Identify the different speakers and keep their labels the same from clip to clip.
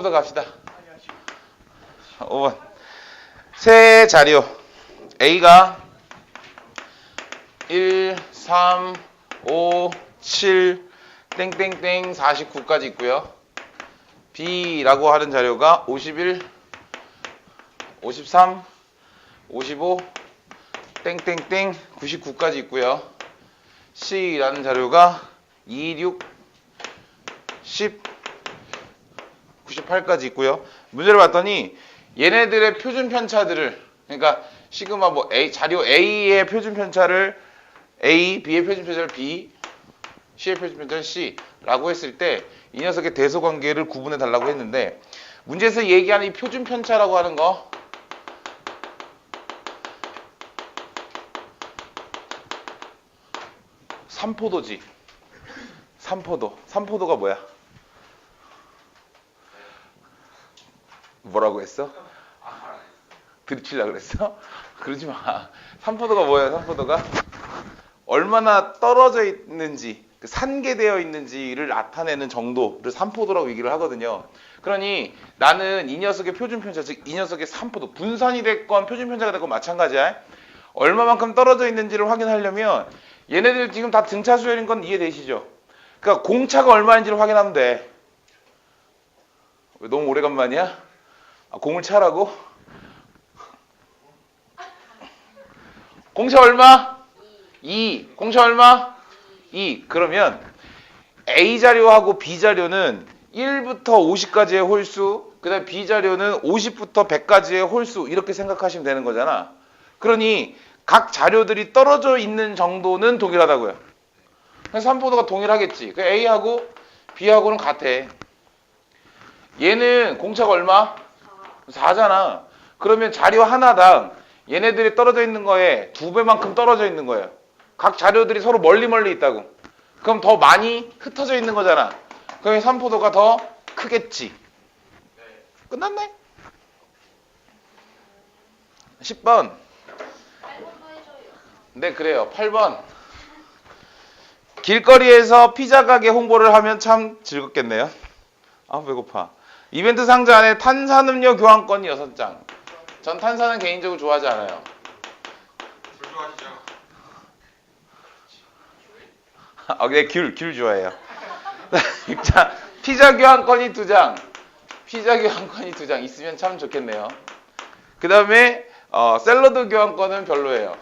Speaker 1: 5번부터 갑시다. 5번. 세 자료. A가 1, 3, 5, 7, 땡땡땡 49까지 있고요. B라고 하는 자료가 51, 53, 55, 땡땡땡 99까지 있고요. C라는 자료가 2, 6, 10, 98까지 있고요. 문제를 봤더니 얘네들의 표준 편차들을, 그러니까 시그마 뭐 A, 자료 A의 표준 편차를 A, B의 표준 편차를 B, C의 표준 편차를 C라고 했을 때 이 녀석의 대소 관계를 구분해 달라고 했는데, 문제에서 얘기하는 이 표준 편차라고 하는 거 삼포도지. 삼포도가 뭐야? 뭐라고 했어? 들이치려고 그랬어? 그러지 마. 삼포도가 뭐야? 삼포도가 얼마나 떨어져 있는지, 산계되어 있는지를 나타내는 정도를 삼포도라고 얘기를 하거든요. 그러니 나는 이 녀석의 표준 편차, 즉 이 녀석의 삼포도, 분산이 됐건 표준 편차가 됐건 마찬가지야. 얼마만큼 떨어져 있는지를 확인하려면 얘네들 지금 다 등차 수열인 건 이해되시죠? 그러니까 공차가 얼마인지를 확인하면 돼. 왜 너무 오래간만이야? 공을 차라고? 공차 얼마? 2. 공차 얼마? 2. 그러면 A 자료하고 B 자료는 1부터 50까지의 홀수, 그 다음에 B 자료는 50부터 100까지의 홀수, 이렇게 생각하시면 되는 거잖아. 그러니 각 자료들이 떨어져 있는 정도는 동일하다고요. 그래서 삼포도가 동일하겠지. 그 A하고 B하고는 같아. 얘는 공차가 얼마? 4잖아. 그러면 자료 하나당 얘네들이 떨어져 있는 거에 2배만큼 떨어져 있는 거예요. 각 자료들이 서로 멀리 있다고. 그럼 더 많이 흩어져 있는 거잖아. 그럼 삼포도가 더 크겠지. 끝났네. 10번. 네, 그래요. 8번. 길거리에서 피자 가게 홍보를 하면 참 즐겁겠네요. 아, 배고파. 이벤트 상자 안에 탄산음료 교환권이 6장. 전 탄산은 개인적으로 좋아하지 않아요. 네, 귤 좋아해요. 자, 피자 교환권이 2장. 피자 교환권이 2장 있으면 참 좋겠네요. 그 다음에 샐러드 교환권은 별로예요.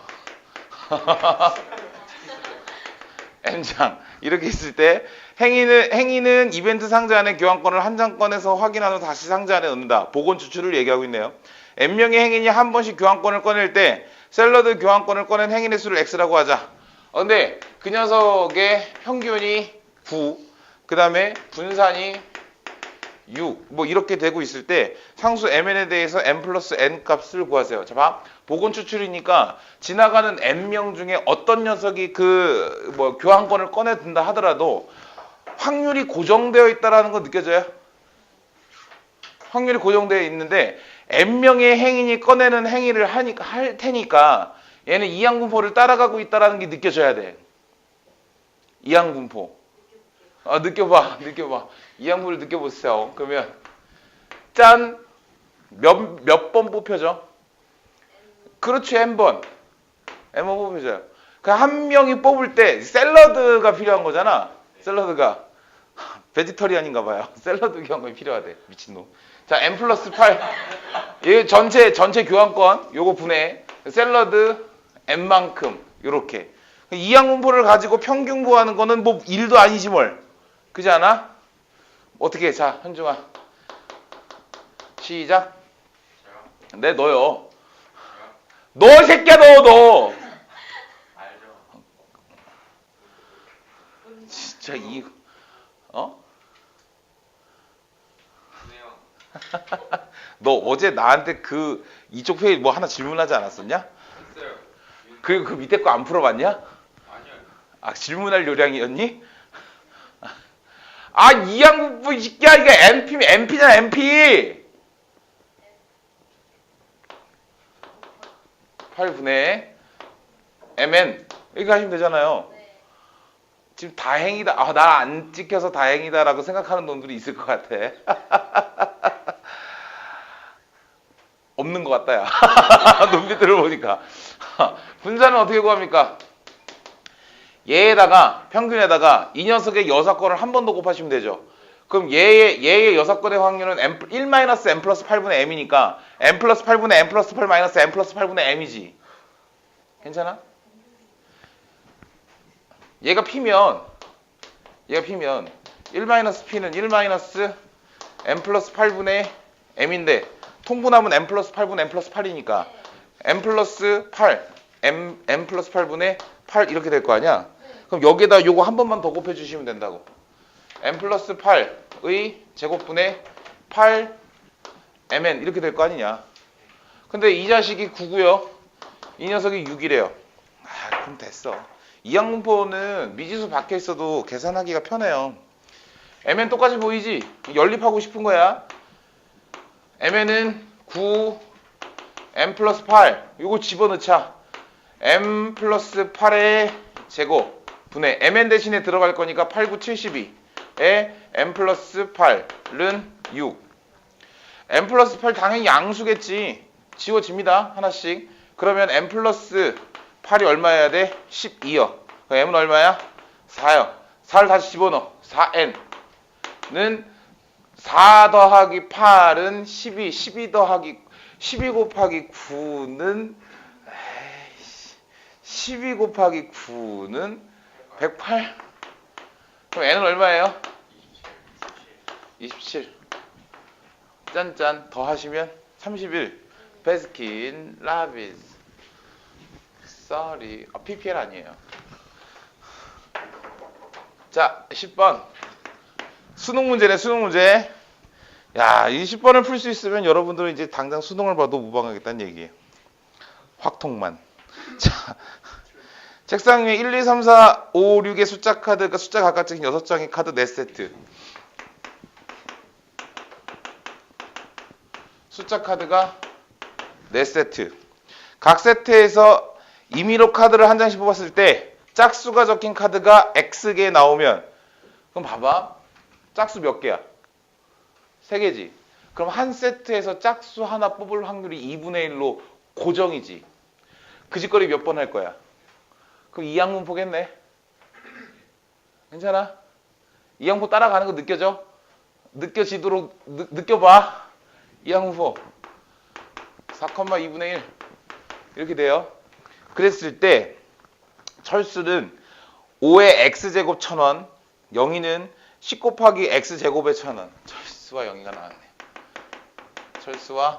Speaker 1: M장. 이렇게 있을 때 행위는 이벤트 상자 안에 교환권을 한 장 꺼내서 확인한 후 다시 상자 안에 넣는다. 복원 추출을 얘기하고 있네요. N명의 행인이 한 번씩 교환권을 꺼낼 때 샐러드 교환권을 꺼낸 행인의 수를 X라고 하자. 근데 그 녀석의 평균이 9, 그 다음에 분산이 6, 뭐 이렇게 되고 있을 때 상수 mn에 대해서 n 플러스 n 값을 구하세요. 자, 봐. 복원 추출이니까 지나가는 n명 중에 어떤 녀석이 교환권을 꺼내든다 하더라도 확률이 고정되어 있다는 거 느껴져요? 확률이 고정되어 있는데 n명의 행인이 꺼내는 행위를 할 테니까 얘는 이항분포를 따라가고 있다는 게 느껴져야 돼. 이항분포. 느껴봐. 이항분포를 느껴보세요. 그러면 짠! 몇 번 뽑혀져? 그렇지, n번. n번 뽑혀져요. 그 한 명이 뽑을 때 샐러드가 필요한 거잖아. 샐러드가. 베지터리안인가 봐요. 샐러드 교환권이 필요하대. 미친놈. 자, n 플러스 8. 얘 전체 교환권, 요거 분해. 샐러드 n만큼. 요렇게. 이항분포를 가지고 평균 구하는 거는 뭐 일도 아니지 뭘. 그지 않아? 어떻게 해? 자, 현중아. 시작. 네, 너요. 너, 이 새끼야, 너. 진짜 너 어제 나한테 이쪽 회의 뭐 하나 질문하지 않았었냐?
Speaker 2: 했어요.
Speaker 1: 그 밑에 거 안 풀어봤냐?
Speaker 2: 아니요.
Speaker 1: 질문할 요량이었니? 이양부 이 새끼야, 이거 MP잖아, MP. 8분의 MN. 이렇게 하시면 되잖아요. 지금 다행이다. 나 안 찍혀서 다행이다라고 생각하는 놈들이 있을 것 같아. 없는 것 같다, 야. 눈빛들을 보니까. 분자는 어떻게 구합니까? 얘에다가, 평균에다가 이 녀석의 여사건을 한 번 더 곱하시면 되죠. 그럼 얘의 여사건의 확률은 1-n 플러스 8분의 m이니까 n 플러스 8분의 n 플러스 8 마이너스 n 플러스 8분의 m이지. 괜찮아? 얘가 P면 1-P는 1-n 플러스 8분의 m인데 통분하면 n 플러스 8분의 n 플러스 8이니까 n 플러스 8, n 플러스 8분의 8 이렇게 될 거 아니야? 그럼 여기에다 요거 한 번만 더 곱해 주시면 된다고. n 플러스 8의 제곱분의 8 mn 이렇게 될 거 아니냐. 근데 이 자식이 9고요. 이 녀석이 6이래요. 아, 그럼 됐어. 이항분포는 미지수 박혀 있어도 계산하기가 편해요. mn 똑같이 보이지? 연립하고 싶은 거야. mn은 9 m 플러스 8 요거 집어넣자. m 플러스 8의 제곱 분의 mn 대신에 들어갈 거니까 8, 9, 72에 m 플러스 8은 6. m 플러스 8 당연히 양수겠지. 지워집니다. 하나씩. 그러면 m 플러스 8이 얼마여야 돼? 12요. 그럼 m은 얼마야? 4요. 4를 다시 집어넣어. 4n는 4 더하기 8은 12, 12 곱하기 9는 12 곱하기 9는 108. 그럼 n은 얼마예요? 27. 짠짠 더하시면 31. 베스킨 라빈스. sorry. PPL 아니에요. 자, 10번. 수능 문제네, 수능 문제. 야, 이 10번을 풀 수 있으면 여러분들은 이제 당장 수능을 봐도 무방하겠다는 얘기예요. 확통만. 자, 책상 위에 1, 2, 3, 4, 5, 6의 숫자 카드, 그러니까 숫자 각각 찍힌 6장의 카드 4세트. 숫자 카드가 4세트. 각 세트에서 임의로 카드를 한 장씩 뽑았을 때 짝수가 적힌 카드가 X개 나오면 그럼 봐봐. 짝수 몇 개야? 3개지. 그럼 한 세트에서 짝수 하나 뽑을 확률이 2분의 1로 고정이지. 그 짓거리 몇 번 할 거야? 그럼 이항분포겠네. 괜찮아? 이항분포 따라가는 거 느껴져? 느껴지도록 느껴봐. 이항분포 4,2분의 1 이렇게 돼요. 그랬을 때 철수는 5의 x제곱 1,000원, 0이는 10 곱하기 x제곱에 1,000원. 철수와 0이가 나왔네. 철수와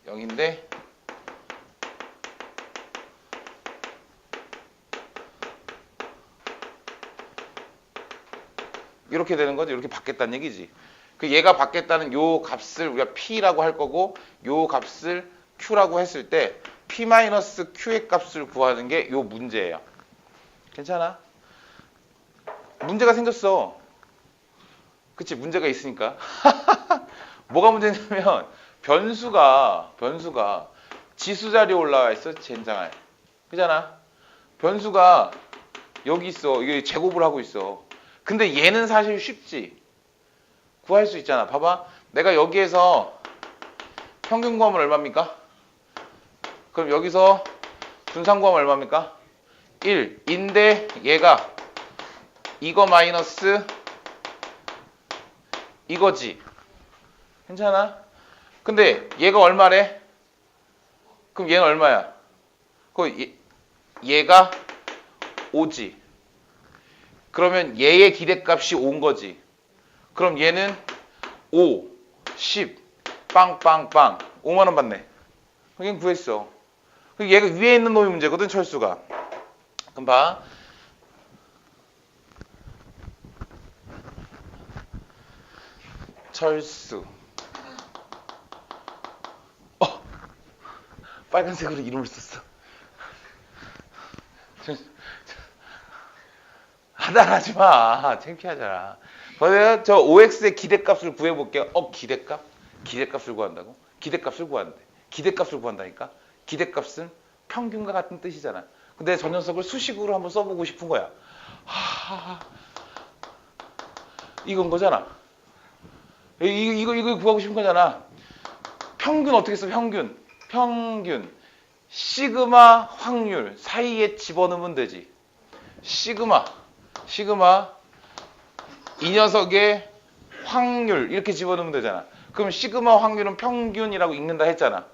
Speaker 1: 0인데 이렇게 되는 거지. 이렇게 받겠다는 얘기지. 그 얘가 받겠다는 요 값을 우리가 P라고 할 거고 요 값을 Q라고 했을 때 P-Q의 값을 구하는 게 요 문제예요. 괜찮아? 문제가 생겼어. 그치? 문제가 있으니까. 뭐가 문제냐면 변수가 지수 자리에 올라와 있어. 젠장할. 그잖아? 변수가 여기 있어. 이게 제곱을 하고 있어. 근데 얘는 사실 쉽지. 구할 수 있잖아. 봐봐. 내가 여기에서 평균 구하면 얼마입니까? 그럼 여기서 분산 구하면 얼마입니까? 1인데 얘가 이거 마이너스 이거지. 괜찮아? 근데 얘가 얼마래? 그럼 얘는 얼마야? 그 얘가 5지. 그러면 얘의 기대값이 5인 거지. 그럼 얘는 5, 10, 빵빵빵 5만 원 받네. 그냥 구했어. 얘가 위에 있는 놈이 문제거든, 철수가. 그럼 봐. 철수. 빨간색으로 이름을 썼어. 하다하지 마. 창피하잖아. 그래서 저 OX의 기대값을 구해볼게요. 기대값? 기대값을 구한다고? 기대값을 구하는데. 기대값을 구한다니까? 기대값은 평균과 같은 뜻이잖아. 근데 저 녀석을 수식으로 한번 써보고 싶은 거야. 이건 거잖아. 이거 구하고 싶은 거잖아. 평균 어떻게 써? 평균 시그마 확률 사이에 집어넣으면 되지. 시그마 이 녀석의 확률 이렇게 집어넣으면 되잖아. 그럼 시그마 확률은 평균이라고 읽는다 했잖아.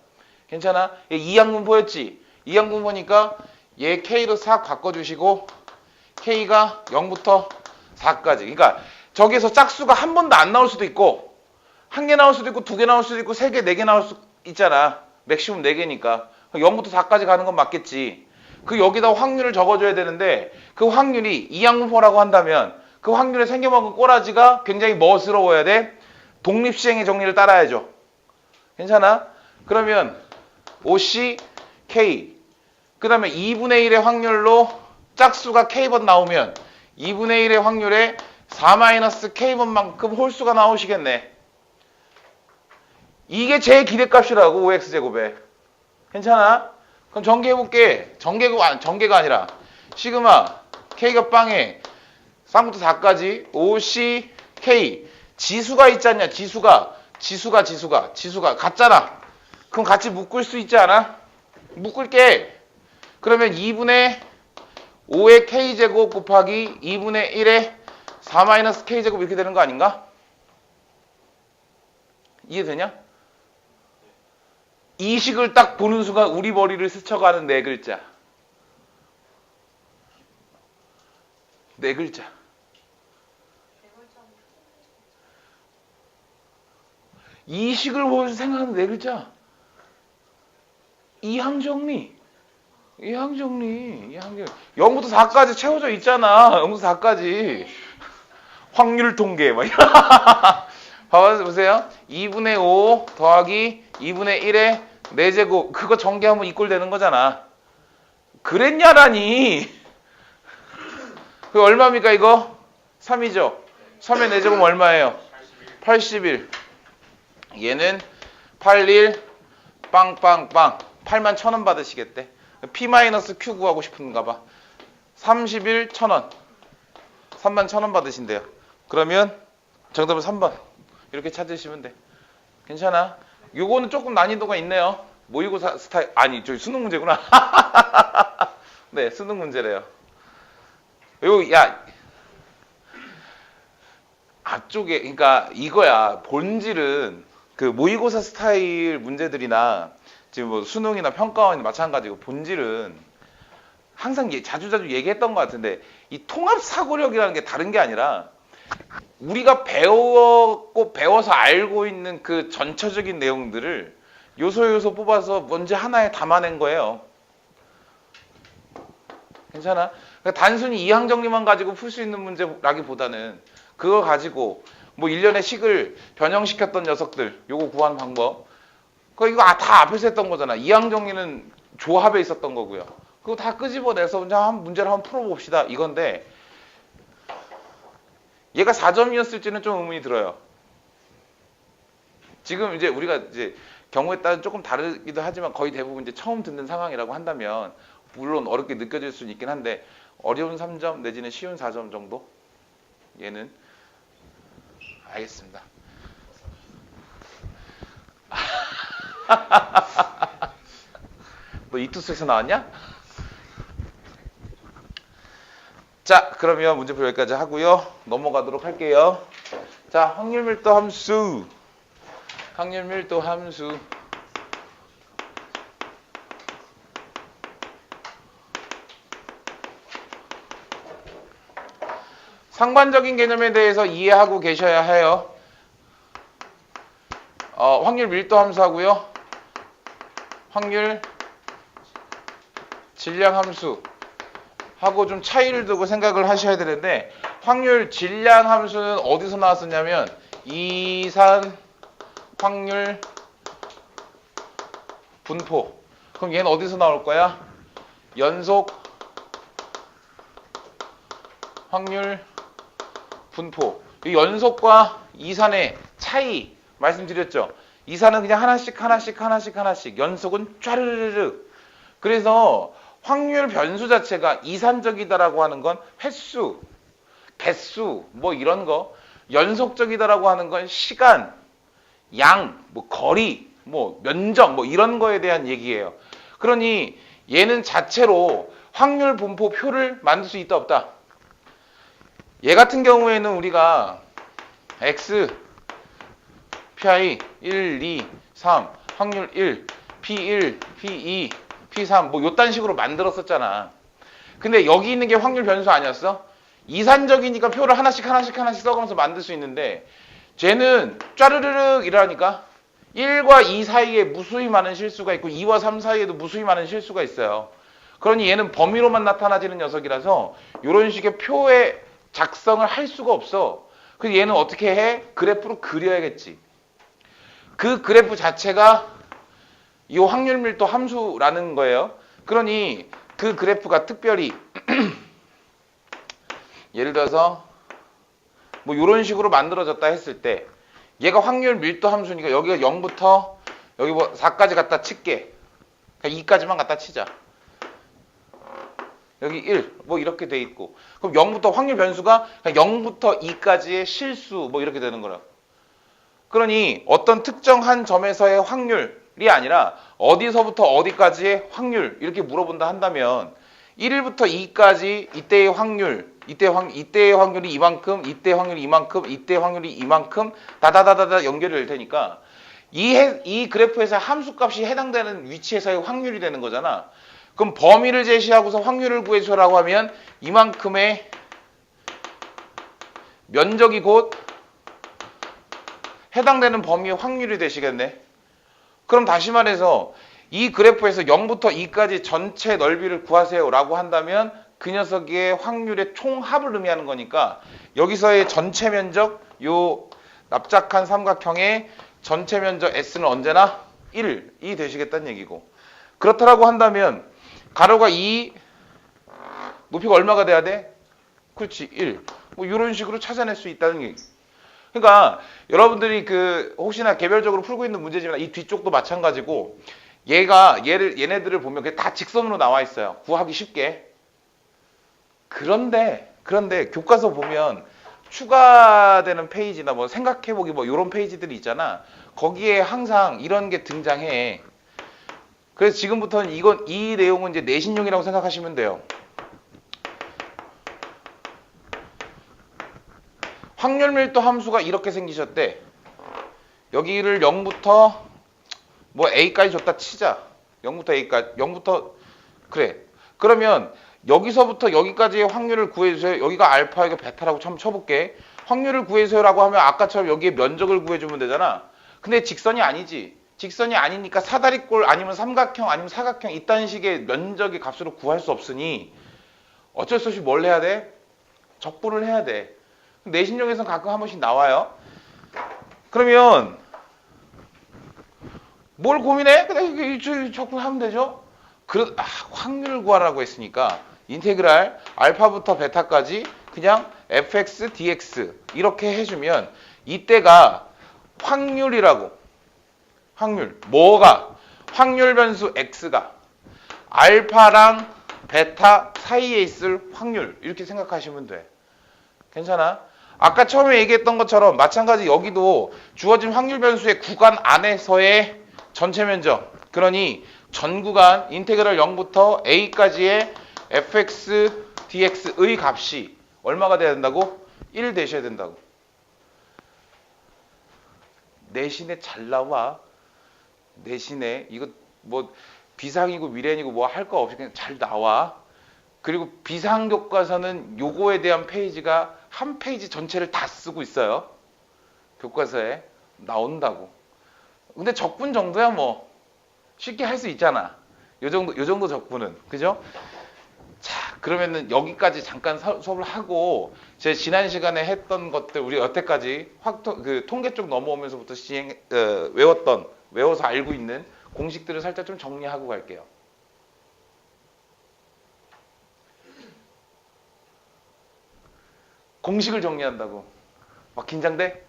Speaker 1: 괜찮아? 얘 이항분포였지? 이항분포니까 얘 K로 싹 바꿔주시고 K가 0부터 4까지. 그러니까 저기서 짝수가 한 번도 안 나올 수도 있고 한 개 나올 수도 있고 두 개 나올 수도 있고 세 개, 네 개 나올 수 있잖아. 맥시멈 4개니까 0부터 4까지 가는 건 맞겠지. 그 여기다 확률을 적어줘야 되는데 그 확률이 이항분포라고 한다면 그 확률에 생겨먹은 꼬라지가 굉장히 멋스러워야 돼. 독립시행의 정리를 따라야죠. 괜찮아? 그러면 OC K 그 다음에 2분의 1의 확률로 짝수가 K번 나오면 2분의 1의 확률에 4-K번만큼 홀수가 나오시겠네. 이게 제 기대값이라고 5x제곱에. 괜찮아? 그럼 전개해볼게. 전개가 아니라 시그마 K가 빵에 3부터 4까지 OC K 지수가 있지 않냐? 지수가 같잖아. 그럼 같이 묶을 수 있지 않아? 묶을게. 그러면 2분의 5의 K제곱 곱하기 2분의 1의 4-K제곱 이렇게 되는 거 아닌가? 이해되냐? 이 식을 딱 보는 순간 우리 머리를 스쳐가는 네 글자. 네 글자. 이 식을 보면서 생각하는 네 글자. 이항정리. 0부터 4까지 채워져 있잖아. 0부터 4까지. 확률 통계. 막 이런. 봐봐, 보세요. 2분의 5 더하기 2분의 1의 4제곱. 그거 전개하면 이꼴 되는 거잖아. 그랬냐라니. 그 얼마입니까, 이거? 3이죠. 3의 4제곱 얼마예요? 81. 얘는 81 빵빵빵 8만 1,000원 받으시겠대. P-Q 구하고 싶은가 봐. 31 1,000원. 3만 1,000원 받으신대요. 그러면 정답은 3번. 이렇게 찾으시면 돼. 괜찮아? 요거는 조금 난이도가 있네요. 모의고사 스타일 아니 저기 수능 문제구나. 네, 수능 문제래요. 야 앞쪽에 그러니까 이거야. 본질은 그 모의고사 스타일 문제들이나 지금 뭐 수능이나 평가원이 마찬가지고 본질은 항상 자주 얘기했던 것 같은데 이 통합 사고력이라는 게 다른 게 아니라 우리가 배워서 알고 있는 그 전체적인 내용들을 요소 뽑아서 문제 하나에 담아낸 거예요. 괜찮아? 그러니까 단순히 이항 정리만 가지고 풀 수 있는 문제라기보다는 그거 가지고 뭐 일련의 식을 변형시켰던 녀석들 요거 구하는 방법 이거 다 앞에서 했던 거잖아. 이항 정리는 조합에 있었던 거고요. 그거 다 끄집어내서 문제를 한번 풀어봅시다 이건데 얘가 4점이었을지는 좀 의문이 들어요. 지금 이제 우리가 이제 경우에 따라 조금 다르기도 하지만 거의 대부분 이제 처음 듣는 상황이라고 한다면 물론 어렵게 느껴질 수는 있긴 한데 어려운 3점 내지는 쉬운 4점 정도? 얘는 알겠습니다. 너 이투스에서 나왔냐? 자, 그러면 문제풀이 여기까지 하고요. 넘어가도록 할게요. 자, 확률밀도 함수. 상반적인 개념에 대해서 이해하고 계셔야 해요. 확률 밀도 함수 하고요. 확률 질량 함수 하고 좀 차이를 두고 생각을 하셔야 되는데 확률 질량 함수는 어디서 나왔었냐면 이산 확률 분포. 그럼 얘는 어디서 나올 거야? 연속 확률 분포. 이 연속과 이산의 차이 말씀드렸죠. 이산은 그냥 하나씩 연속은 쫘르르르. 그래서 확률 변수 자체가 이산적이다라고 하는 건 횟수, 개수 뭐 이런 거, 연속적이다라고 하는 건 시간, 양, 뭐 거리 뭐 면적 뭐 이런 거에 대한 얘기예요. 그러니 얘는 자체로 확률 분포표를 만들 수 있다 없다. 얘 같은 경우에는 우리가 x pi 1, 2, 3 확률 1, p1, p2, p3 뭐 요딴 식으로 만들었었잖아. 근데 여기 있는 게 확률 변수 아니었어? 이산적이니까 표를 하나씩 써가면서 만들 수 있는데 쟤는 짜르르륵 이러니까 1과 2 사이에 무수히 많은 실수가 있고 2와 3 사이에도 무수히 많은 실수가 있어요. 그러니 얘는 범위로만 나타나지는 녀석이라서 이런 식의 표의 작성을 할 수가 없어. 그래서 얘는 어떻게 해? 그래프로 그려야겠지. 그 그래프 자체가 이 확률 밀도 함수라는 거예요. 그러니 그 그래프가 특별히 예를 들어서 뭐 이런 식으로 만들어졌다 했을 때 얘가 확률 밀도 함수니까 여기가 0부터 여기 뭐 4까지 갖다 칠게. 그러니까 2까지만 갖다 치자. 여기 1, 뭐 이렇게 돼 있고. 그럼 0부터 확률 변수가 0부터 2까지의 실수 뭐 이렇게 되는 거라. 그러니 어떤 특정한 점에서의 확률이 아니라 어디서부터 어디까지의 확률 이렇게 물어본다 한다면 1부터 2까지 이때의 확률, 이때의 확률이 이만큼, 이때의 확률이 이만큼, 이때의 확률이 이만큼 다다다다다 연결이 될 테니까 이 그래프에서 함수값이 해당되는 위치에서의 확률이 되는 거잖아. 그럼 범위를 제시하고서 확률을 구해줘라고 하면 이만큼의 면적이 곧 해당되는 범위의 확률이 되시겠네. 그럼 다시 말해서 이 그래프에서 0부터 2까지 전체 넓이를 구하세요 라고 한다면 그 녀석의 확률의 총합을 의미하는 거니까 여기서의 전체 면적, 요 납작한 삼각형의 전체 면적 S는 언제나 1이 되시겠다는 얘기고, 그렇다라고 한다면 가로가 2, 높이가 얼마가 돼야 돼? 그렇지, 1. 뭐 이런 식으로 찾아낼 수 있다는 얘기. 그러니까 여러분들이 혹시나 개별적으로 풀고 있는 문제지만 이 뒤쪽도 마찬가지고 얘네들을 보면 그게 다 직선으로 나와 있어요. 구하기 쉽게. 그런데 교과서 보면 추가되는 페이지나 뭐 생각해보기 뭐 이런 페이지들이 있잖아. 거기에 항상 이런 게 등장해. 그래서 지금부터는 이 내용은 이제 내신용이라고 생각하시면 돼요. 확률 밀도 함수가 이렇게 생기셨대. 여기를 0부터 뭐 A까지 줬다 치자. 0부터 A까지. 그래. 그러면 여기서부터 여기까지의 확률을 구해주세요. 여기가 알파, 여기가 베타라고 쳐볼게. 확률을 구해주세요라고 하면 아까처럼 여기에 면적을 구해주면 되잖아. 근데 직선이 아니지. 직선이 아니니까 사다리꼴 아니면 삼각형 아니면 사각형 이딴 식의 면적의 값으로 구할 수 없으니 어쩔 수 없이 뭘 해야 돼? 적분을 해야 돼. 내신용에서는 가끔 한 번씩 나와요. 그러면 뭘 고민해? 그냥 적분하면 되죠. 확률을 구하라고 했으니까 인테그랄 알파부터 베타까지 그냥 fx, dx 이렇게 해주면 이때가 확률이라고. 확률. 뭐가? 확률 변수 x가 알파랑 베타 사이에 있을 확률 이렇게 생각하시면 돼. 괜찮아? 아까 처음에 얘기했던 것처럼 마찬가지 여기도 주어진 확률 변수의 구간 안에서의 전체 면적. 그러니 전 구간 인테그랄 0부터 a까지의 fx, dx의 값이 얼마가 돼야 된다고? 1 되셔야 된다고. 내신에 잘 나와. 내신에 이거 뭐 비상이고 미래이고 뭐 할 거 없이 그냥 잘 나와. 그리고 비상교과서는 요거에 대한 페이지가 한 페이지 전체를 다 쓰고 있어요. 교과서에 나온다고. 근데 적분 정도야 뭐 쉽게 할 수 있잖아. 요 정도 적분은. 그죠? 자, 그러면은 여기까지 잠깐 수업을 하고 제 지난 시간에 했던 것들 우리 여태까지 통계 쪽 넘어오면서부터 외워서 알고 있는 공식들을 살짝 좀 정리하고 갈게요. 공식을 정리한다고. 막 긴장돼?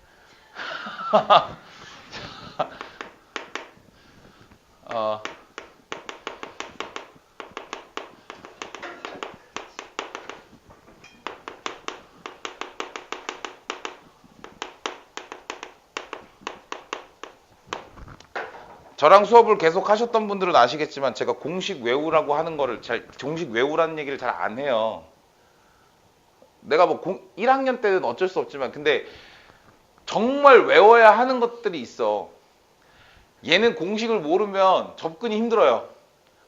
Speaker 1: 저랑 수업을 계속 하셨던 분들은 아시겠지만 제가 공식 외우라고 하는 거를 공식 외우라는 얘기를 잘 안 해요. 내가 뭐 1학년 때는 어쩔 수 없지만 근데 정말 외워야 하는 것들이 있어. 얘는 공식을 모르면 접근이 힘들어요.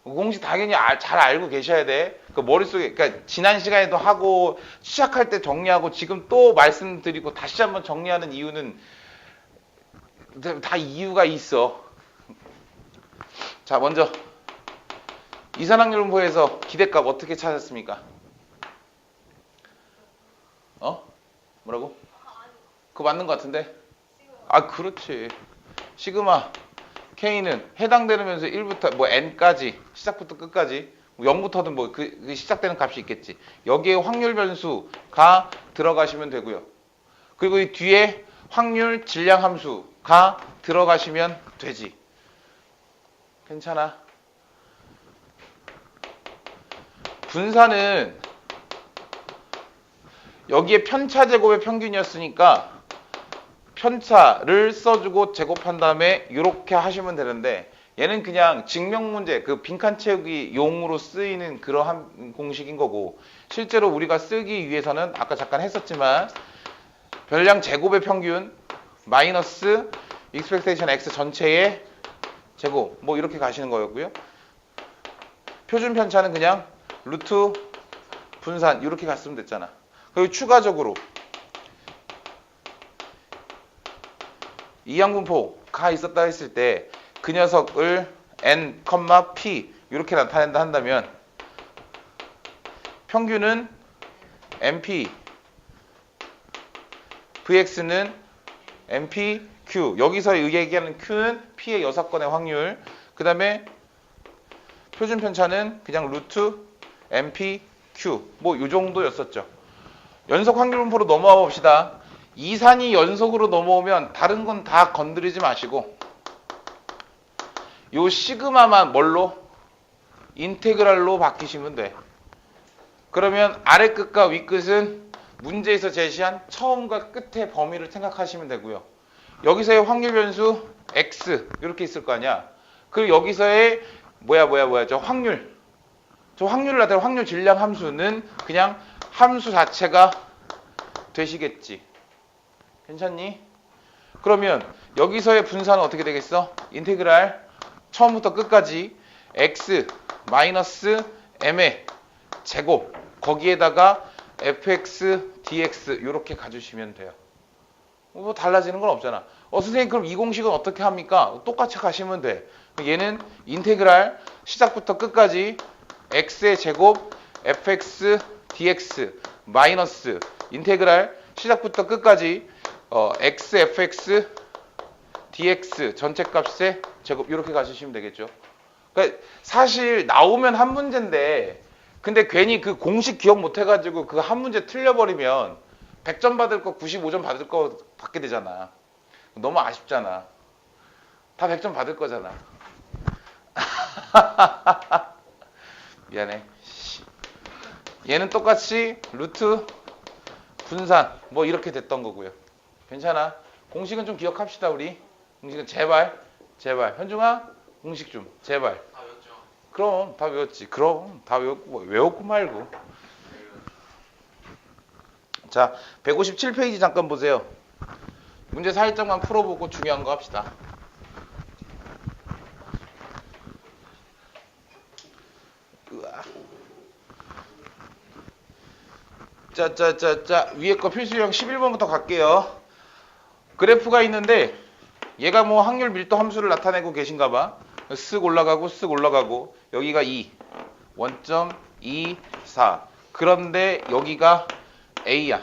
Speaker 1: 공식 당연히 잘 알고 계셔야 돼. 그 머릿속에, 그러니까 지난 시간에도 하고 시작할 때 정리하고 지금 또 말씀드리고 다시 한번 정리하는 이유는 다 이유가 있어. 자, 먼저 이산화탄소에서 기대값 어떻게 찾았습니까? 뭐라고? 그거 맞는 것 같은데? 아, 그렇지. 시그마 K는 해당되면서 1부터 뭐 N까지 시작부터 끝까지 0부터든 뭐 그 시작되는 값이 있겠지. 여기에 확률 변수가 들어가시면 되고요. 그리고 이 뒤에 확률 질량 함수가 들어가시면 되지. 괜찮아. 분산은 여기에 편차 제곱의 평균이었으니까 편차를 써주고 제곱한 다음에 이렇게 하시면 되는데 얘는 그냥 증명 문제, 그 빈칸 채우기 용으로 쓰이는 그러한 공식인 거고 실제로 우리가 쓰기 위해서는 아까 잠깐 했었지만 별량 제곱의 평균 마이너스 expectation x 전체의 제곱 뭐 이렇게 가시는 거였고요. 표준 편차는 그냥 루트 분산 이렇게 갔으면 됐잖아. 그리고 추가적으로 이항분포가 있었다 했을 때 그 녀석을 n, p 이렇게 나타낸다 한다면 평균은 np, vx는 npq 여기서 얘기하는 q는 p의 6건의 확률 그 다음에 표준 편차는 그냥 루트 npq 뭐 이 정도였었죠. 연속 확률 분포로 넘어와 봅시다. 이산이 연속으로 넘어오면 다른 건 다 건드리지 마시고 요 시그마만 뭘로? 인테그랄로 바뀌시면 돼. 그러면 아래 끝과 위 끝은 문제에서 제시한 처음과 끝의 범위를 생각하시면 되고요. 여기서의 확률 변수 x 이렇게 있을 거 아니야. 그리고 여기서의 저 확률. 저 확률을 나타내는 확률 질량 함수는 그냥 함수 자체가 되시겠지. 괜찮니? 그러면 여기서의 분산은 어떻게 되겠어? 인테그랄 처음부터 끝까지 x 마이너스 m의 제곱 거기에다가 fx dx 이렇게 가주시면 돼요. 뭐 달라지는 건 없잖아. 선생님 그럼 이 공식은 어떻게 합니까? 똑같이 가시면 돼. 얘는 인테그랄 시작부터 끝까지 x의 제곱 fx dx 마이너스 인테그랄 시작부터 끝까지 x fx dx 전체 값의 제곱 이렇게 가주시면 되겠죠. 그러니까 사실 나오면 한 문제인데 근데 괜히 그 공식 기억 못 해가지고 그 한 문제 틀려버리면 100점 받을 거 95점 받을 거 받게 되잖아. 너무 아쉽잖아. 다 100점 받을 거잖아. 미안해. 얘는 똑같이 루트 분산 뭐 이렇게 됐던 거고요. 괜찮아. 공식은 좀 기억합시다 우리. 공식은 제발 현중아 공식 좀 제발.
Speaker 2: 다 외웠죠?
Speaker 1: 그럼 다 외웠지. 그럼 다 외웠고 외웠고 말고. 자 157페이지 잠깐 보세요. 문제 살짝만 풀어보고 중요한 거 합시다. 자 위에 거 필수형 11번부터 갈게요. 그래프가 있는데 얘가 뭐 확률 밀도 함수를 나타내고 계신가 봐. 쓱 올라가고 여기가 2 1.24 그런데 여기가 A야.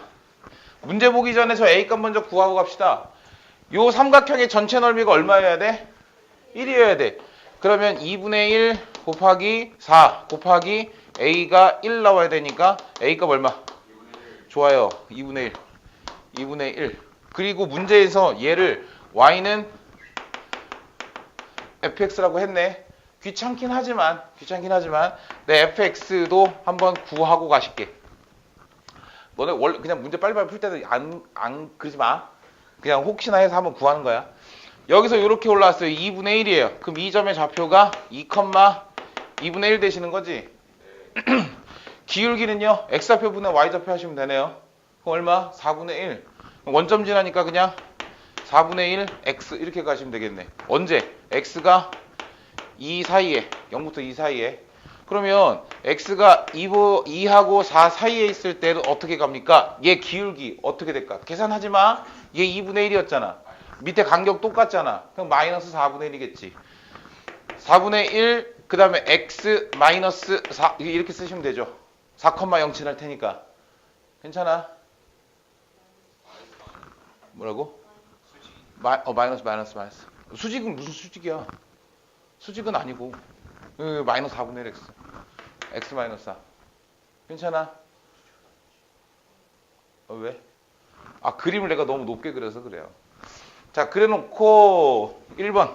Speaker 1: 문제 보기 전에 저 A값 먼저 구하고 갑시다. 요 삼각형의 전체 넓이가 얼마여야 돼? 1이어야 돼. 그러면 2분의 1 곱하기 4 곱하기 A가 1 나와야 되니까 A값 얼마?
Speaker 2: 2분의 1.
Speaker 1: 좋아요. 2분의 1. 그리고 문제에서 얘를 y는 fx라고 했네. 귀찮긴 하지만 내 fx도 한번 구하고 가실게. 너네 원래 그냥 문제 빨리빨리 풀 때도 안 그러지 마. 그냥 혹시나 해서 한번 구하는 거야. 여기서 이렇게 올라왔어요. 2분의 1이에요. 그럼 이 점의 좌표가 2,2분의 1 되시는 거지. 기울기는요. x좌표 분의 y좌표 하시면 되네요. 그럼 얼마? 4분의 1. 원점 지나니까 그냥 4분의 1 x 이렇게 가시면 되겠네. 언제? x가 2 사이에 0부터 2 사이에. 그러면 x가 2하고 4 사이에 있을 때는 어떻게 갑니까? 얘 기울기 어떻게 될까? 계산하지 마. 얘 2분의 1이었잖아. 밑에 간격 똑같잖아. 그럼 마이너스 4분의 1이겠지. 4분의 1, 그 다음에 x 마이너스 4 이렇게 쓰시면 되죠. 4,0 칠할 테니까. 괜찮아? 뭐라고? 마이너스. 수직은 무슨 수직이야? 수직은 아니고. 마이너스 4분의 1 x 마이너스 4. 괜찮아? 왜? 그림을 내가 너무 높게 그려서 그래요. 자, 그래놓고 1번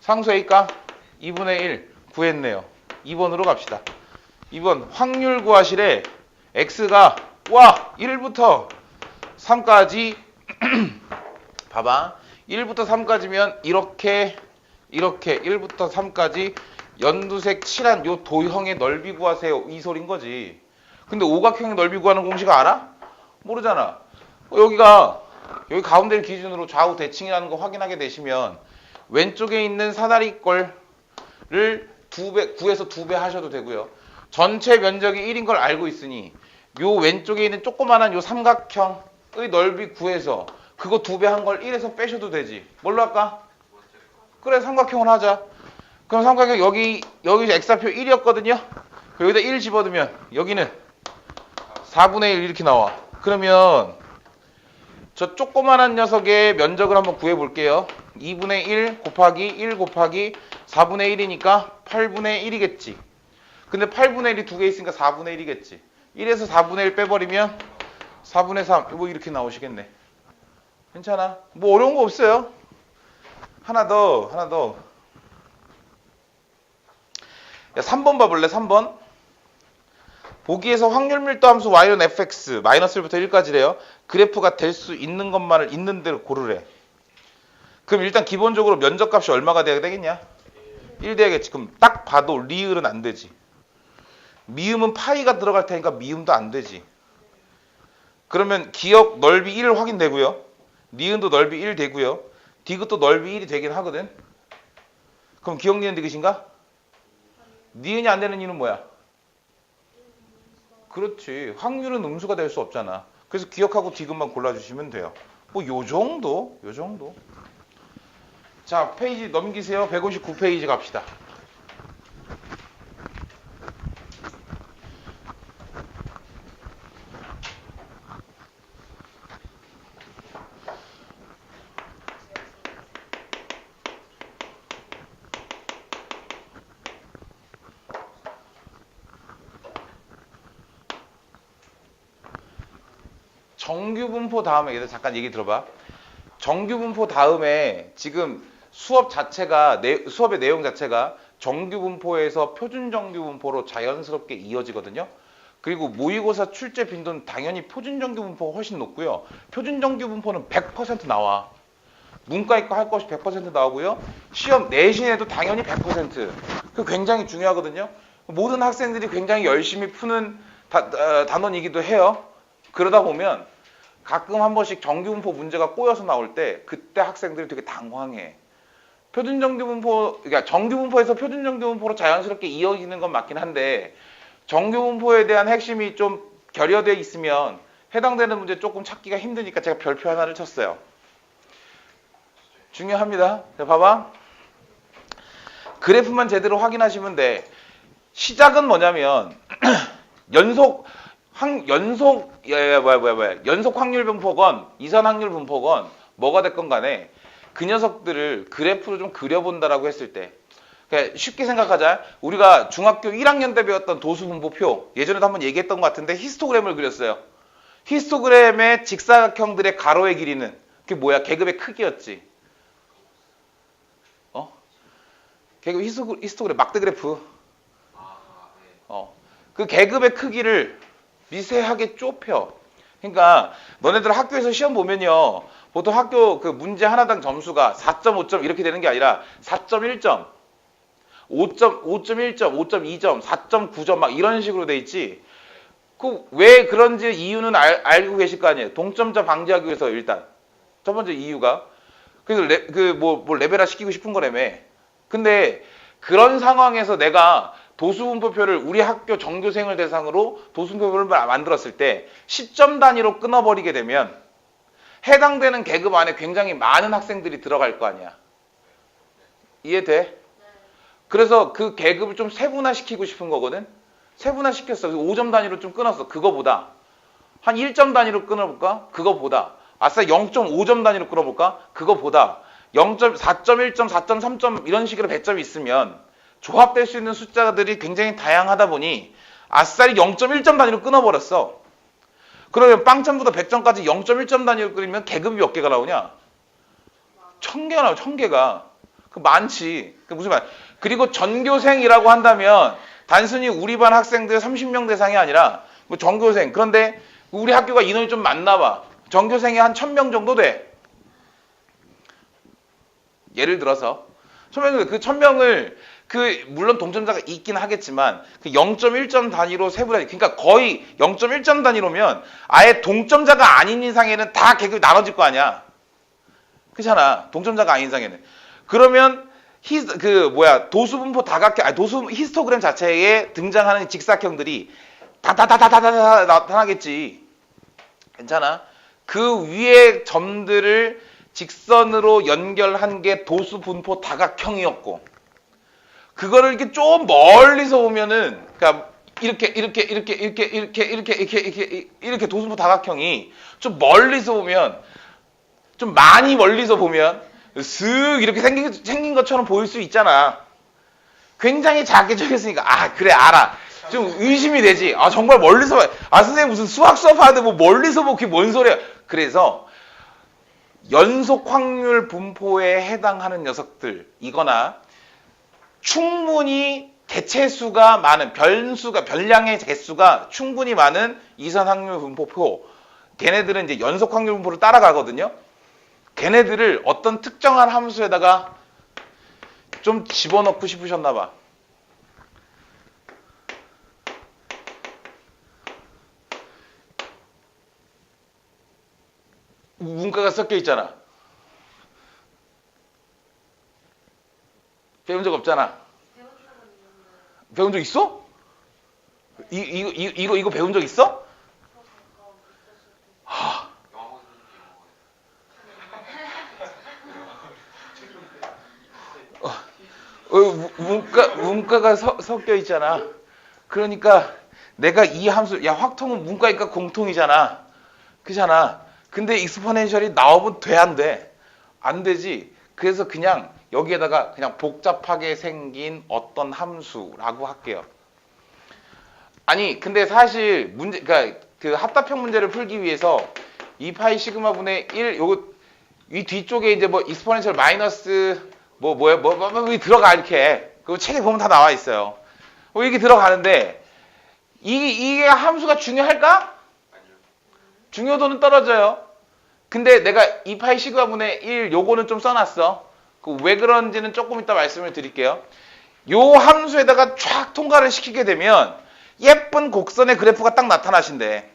Speaker 1: 상수 A값 2분의 1 구했네요. 2번으로 갑시다. 2번 확률 구하실에 x가 1부터 3까지 봐봐. 1부터 3까지면 이렇게 1부터 3까지 연두색 칠한 요 도형의 넓이 구하세요. 이 소린 거지. 근데 오각형의 넓이 구하는 공식 알아? 모르잖아. 여기 가운데를 기준으로 좌우 대칭이라는 거 확인하게 되시면 왼쪽에 있는 사다리 꼴을 9에서 2배 하셔도 되고요. 전체 면적이 1인 걸 알고 있으니 요 왼쪽에 있는 조그만한 요 삼각형의 넓이 구해서 그거 2배 한 걸 1에서 빼셔도 되지. 뭘로 할까? 그래, 삼각형을 하자. 그럼 삼각형 여기 x좌표 1이었거든요. 여기다 1 집어넣으면 여기는 4분의 1 이렇게 나와. 그러면 저 조그만한 녀석의 면적을 한번 구해볼게요. 2분의 1 곱하기 1 곱하기 4분의 1이니까 8분의 1이겠지. 근데 8분의 1이 두 개 있으니까 4분의 1이겠지. 1에서 4분의 1 빼버리면 4분의 3 뭐 이렇게 나오시겠네. 괜찮아? 뭐 어려운 거 없어요. 하나 더. 야, 3번 봐볼래? 3번. 보기에서 확률 밀도 함수 y는 fx 마이너스 1부터 1까지래요. 그래프가 될 수 있는 것만을 있는 대로 고르래. 그럼 일단 기본적으로 면적값이 얼마가 돼야 되겠냐? 1 돼야겠지. 그럼 딱 봐도 리을은 안 되지. 미음은 파이가 들어갈 테니까 미음도 안 되지. 그러면 기역 넓이 1 확인되고요. 니은도 넓이 1 되고요. 디귿도 넓이 1이 되긴 하거든. 그럼 기역 니은 디귿인가? 니은이 안 되는 이유는 뭐야? 그렇지. 확률은 음수가 될 수 없잖아. 그래서 기역하고 디귿만 골라주시면 돼요. 뭐 요 정도. 자, 페이지 넘기세요. 159페이지 갑시다. 정규분포 다음에 얘들 잠깐 얘기 들어봐. 정규분포 다음에 지금 수업의 내용 자체가 정규분포에서 표준정규분포로 자연스럽게 이어지거든요. 그리고 모의고사 출제 빈도는 당연히 표준정규분포가 훨씬 높고요. 표준정규분포는 100% 나와. 문과이과 할 것이 100% 나오고요. 시험 내신에도 당연히 100%. 그 굉장히 중요하거든요. 모든 학생들이 굉장히 열심히 푸는 단원이기도 해요. 그러다 보면 가끔 한 번씩 정규분포 문제가 꼬여서 나올 때 그때 학생들이 되게 당황해. 그러니까 정규분포에서 표준정규분포로 자연스럽게 이어지는 건 맞긴 한데 정규분포에 대한 핵심이 좀 결여되어 있으면 해당되는 문제 조금 찾기가 힘드니까 제가 별표 하나를 쳤어요. 중요합니다. 자, 봐봐. 그래프만 제대로 확인하시면 돼. 시작은 뭐냐면 연속 확률 분포건 이선 확률 분포건 뭐가 됐건 간에 그 녀석들을 그래프로 좀 그려본다라고 했을 때 쉽게 생각하자. 우리가 중학교 1학년 때 배웠던 도수 분포표 예전에도 한번 얘기했던 것 같은데 히스토그램을 그렸어요. 히스토그램의 직사각형들의 가로의 길이는 그게 뭐야? 계급의 크기였지. 계급 히스토그램 막대 그래프. 그 계급의 크기를 미세하게 좁혀. 그러니까 너네들 학교에서 시험 보면요. 보통 학교 그 문제 하나당 점수가 4.5점 이렇게 되는 게 아니라 4.1점, 5.1점, 5.2점, 4.9점 막 이런 식으로 돼 있지. 그 왜 그런지 이유는 알고 계실 거 아니에요. 동점자 방지하기 위해서 일단 첫 번째 이유가 그래서 뭐 레벨화 시키고 싶은 거라며. 근데 그런 상황에서 내가 도수분포표를 우리 학교 전교생을 대상으로 도수분포표를 만들었을 때 10점 단위로 끊어버리게 되면 해당되는 계급 안에 굉장히 많은 학생들이 들어갈 거 아니야. 이해돼? 그래서 그 계급을 좀 세분화시키고 싶은 거거든. 세분화시켰어. 5점 단위로 좀 끊었어. 그거보다 한 1점 단위로 끊어볼까? 그거보다 아싸 0.5점 단위로 끊어볼까? 그거보다 4.1점, 4.3점 이런 식으로 배점이 있으면 조합될 수 있는 숫자들이 굉장히 다양하다 보니 아싸리 0.1점 단위로 끊어버렸어. 그러면 빵점부터 100점까지 0.1점 단위로 끊으면 계급이 몇 개가 나오냐? 1000개가 나와. 1000개가. 그 많지. 그 무슨 말? 그리고 전교생이라고 한다면 단순히 우리 반 학생들 30명 대상이 아니라 뭐 전교생. 그런데 우리 학교가 인원이 좀 많나 봐. 전교생이 한 1000명 정도 돼. 예를 들어서 1000명, 그 1000명을 물론 동점자가 있긴 하겠지만 그 0.1점 단위로 세분화. 그러니까 거의 0.1점 단위로면 아예 동점자가 아닌 이상에는 다 계급이 나눠질 거 아니야. 그렇잖아. 동점자가 아닌 이상에는. 그러면 도수분포 다각형, 히스토그램 자체에 등장하는 직사각형들이 다다다다다다 나타나겠지. 괜찮아? 그 위에 점들을 직선으로 연결한 게 도수분포 다각형이었고, 그거를 이렇게 좀 멀리서 보면은, 그러니까 이렇게 도수분포 다각형이 좀 멀리서 보면, 좀 많이 멀리서 보면 슥 이렇게 생긴 것처럼 보일 수 있잖아. 굉장히 작게 적혔으니까 그래 알아. 좀 의심이 되지. 정말 멀리서 봐. 선생님 무슨 수학 수업하는데 뭐 멀리서 뭐 그게 뭔 소리야. 그래서 연속 확률 분포에 해당하는 녀석들 이거나 충분히 개체수가 많은 별량의 개수가 충분히 많은 이선 확률 분포표, 걔네들은 이제 연속 확률 분포를 따라가거든요. 걔네들을 어떤 특정한 함수에다가 좀 집어넣고 싶으셨나 봐. 문과가 섞여 있잖아. 배운 적 없잖아. 배운 적 있어? 이거 배운 적 있어? 문과가 섞여 있잖아. 그러니까 내가 이 함수, 확통은 문과니까 공통이잖아. 그잖아. 근데 익스포넨셜이 나오면 돼, 안 돼? 안 되지. 그래서 그냥 여기에다가 그냥 복잡하게 생긴 어떤 함수라고 할게요. 아니, 근데 사실 그러니까 그 합답형 문제를 풀기 위해서 2파이 시그마 분의 1, 요거 이 뒤쪽에 이제 뭐 익스포넨셜 마이너스 뭐 들어가 이렇게. 그 책에 보면 다 나와 있어요. 이게 들어가는데 이게 함수가 중요할까? 중요도는 떨어져요. 근데 내가 2파이 시그마 분의 1 요거는 좀 써놨어. 왜 그런지는 조금 이따 말씀을 드릴게요. 요 함수에다가 쫙 통과를 시키게 되면 예쁜 곡선의 그래프가 딱 나타나신대.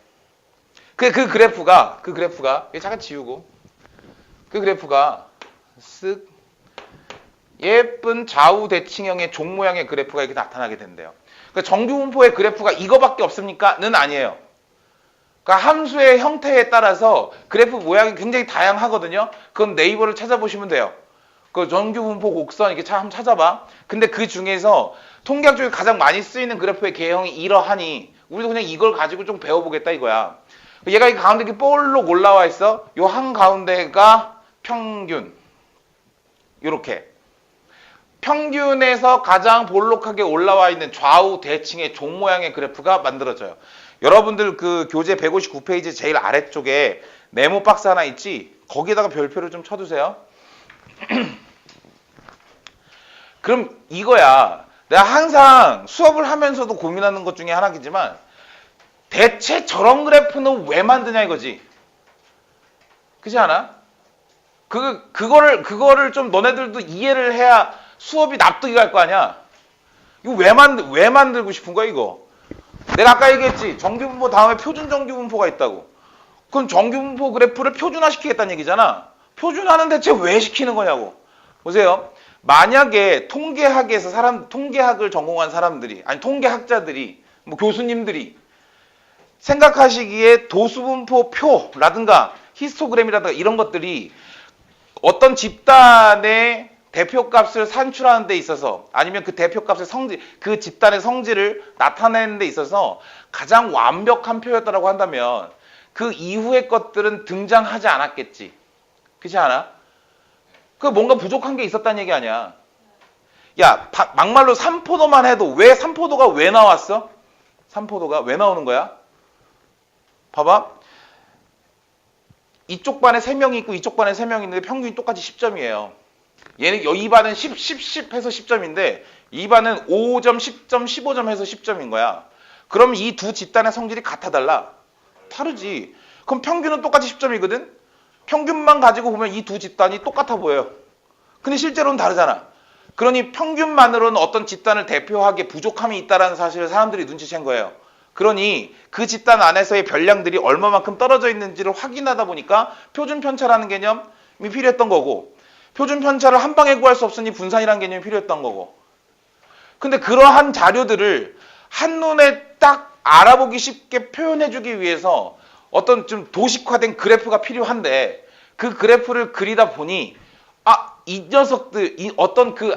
Speaker 1: 그 그래프가 잠깐 지우고 그 그래프가 쓱 예쁜 좌우 대칭형의 종 모양의 그래프가 이렇게 나타나게 된대요. 그러니까 정규분포의 그래프가 이거밖에 없습니까? 는 아니에요. 그러니까 함수의 형태에 따라서 그래프 모양이 굉장히 다양하거든요. 그건 네이버를 찾아보시면 돼요. 그 정규분포 곡선 이렇게 한번 찾아봐. 근데 그 중에서 통계학 중에 가장 많이 쓰이는 그래프의 개형이 이러하니 우리도 그냥 이걸 가지고 좀 배워보겠다 이거야. 얘가 이 가운데 이렇게 볼록 올라와 있어. 요 한가운데가 평균. 요렇게. 평균에서 가장 볼록하게 올라와 있는 좌우 대칭의 종 모양의 그래프가 만들어져요. 여러분들 그 교재 159페이지 제일 아래쪽에 네모 박스 하나 있지? 거기에다가 별표를 좀 쳐두세요. 그럼 이거야. 내가 항상 수업을 하면서도 고민하는 것 중에 하나이지만 대체 저런 그래프는 왜 만드냐 이거지. 그렇지 않아? 그거를 좀 너네들도 이해를 해야 수업이 납득이 갈 거 아니야. 이거 왜 만들고 싶은 거야, 이거? 내가 아까 얘기했지. 정규분포 다음에 표준 정규분포가 있다고. 그럼 정규분포 그래프를 표준화 시키겠다는 얘기잖아. 표준화는 대체 왜 시키는 거냐고. 보세요. 만약에 통계학을 전공한 사람들이, 아니, 통계학자들이, 뭐 교수님들이 생각하시기에 도수분포 표라든가 히스토그램이라든가 이런 것들이 어떤 집단의 대표값을 산출하는 데 있어서 아니면 그 대표값의 성질, 그 집단의 성질을 나타내는 데 있어서 가장 완벽한 표였다고 한다면 그 이후의 것들은 등장하지 않았겠지. 그렇지 않아? 그 뭔가 부족한 게 있었다는 얘기 아니야. 야, 막말로 삼포도만 해도 삼포도가 왜 나왔어? 삼포도가 왜 나오는 거야? 봐봐. 이쪽 반에 3명이 있고 이쪽 반에 3명이 있는데 평균이 똑같이 10점이에요. 이 반은 10 해서 10점인데 이 반은 5점, 10점, 15점 해서 10점인 거야. 그럼 이 두 집단의 성질이 같아 달라? 다르지. 그럼 평균은 똑같이 10점이거든? 평균만 가지고 보면 이 두 집단이 똑같아 보여요. 근데 실제로는 다르잖아. 그러니 평균만으로는 어떤 집단을 대표하기에 부족함이 있다는 사실을 사람들이 눈치챈 거예요. 그러니 그 집단 안에서의 별량들이 얼마만큼 떨어져 있는지를 확인하다 보니까 표준 편차라는 개념이 필요했던 거고, 표준 편차를 한 방에 구할 수 없으니 분산이라는 개념이 필요했던 거고. 근데 그러한 자료들을 한눈에 딱 알아보기 쉽게 표현해주기 위해서 어떤 좀 도식화된 그래프가 필요한데, 그 그래프를 그리다 보니 이 녀석들,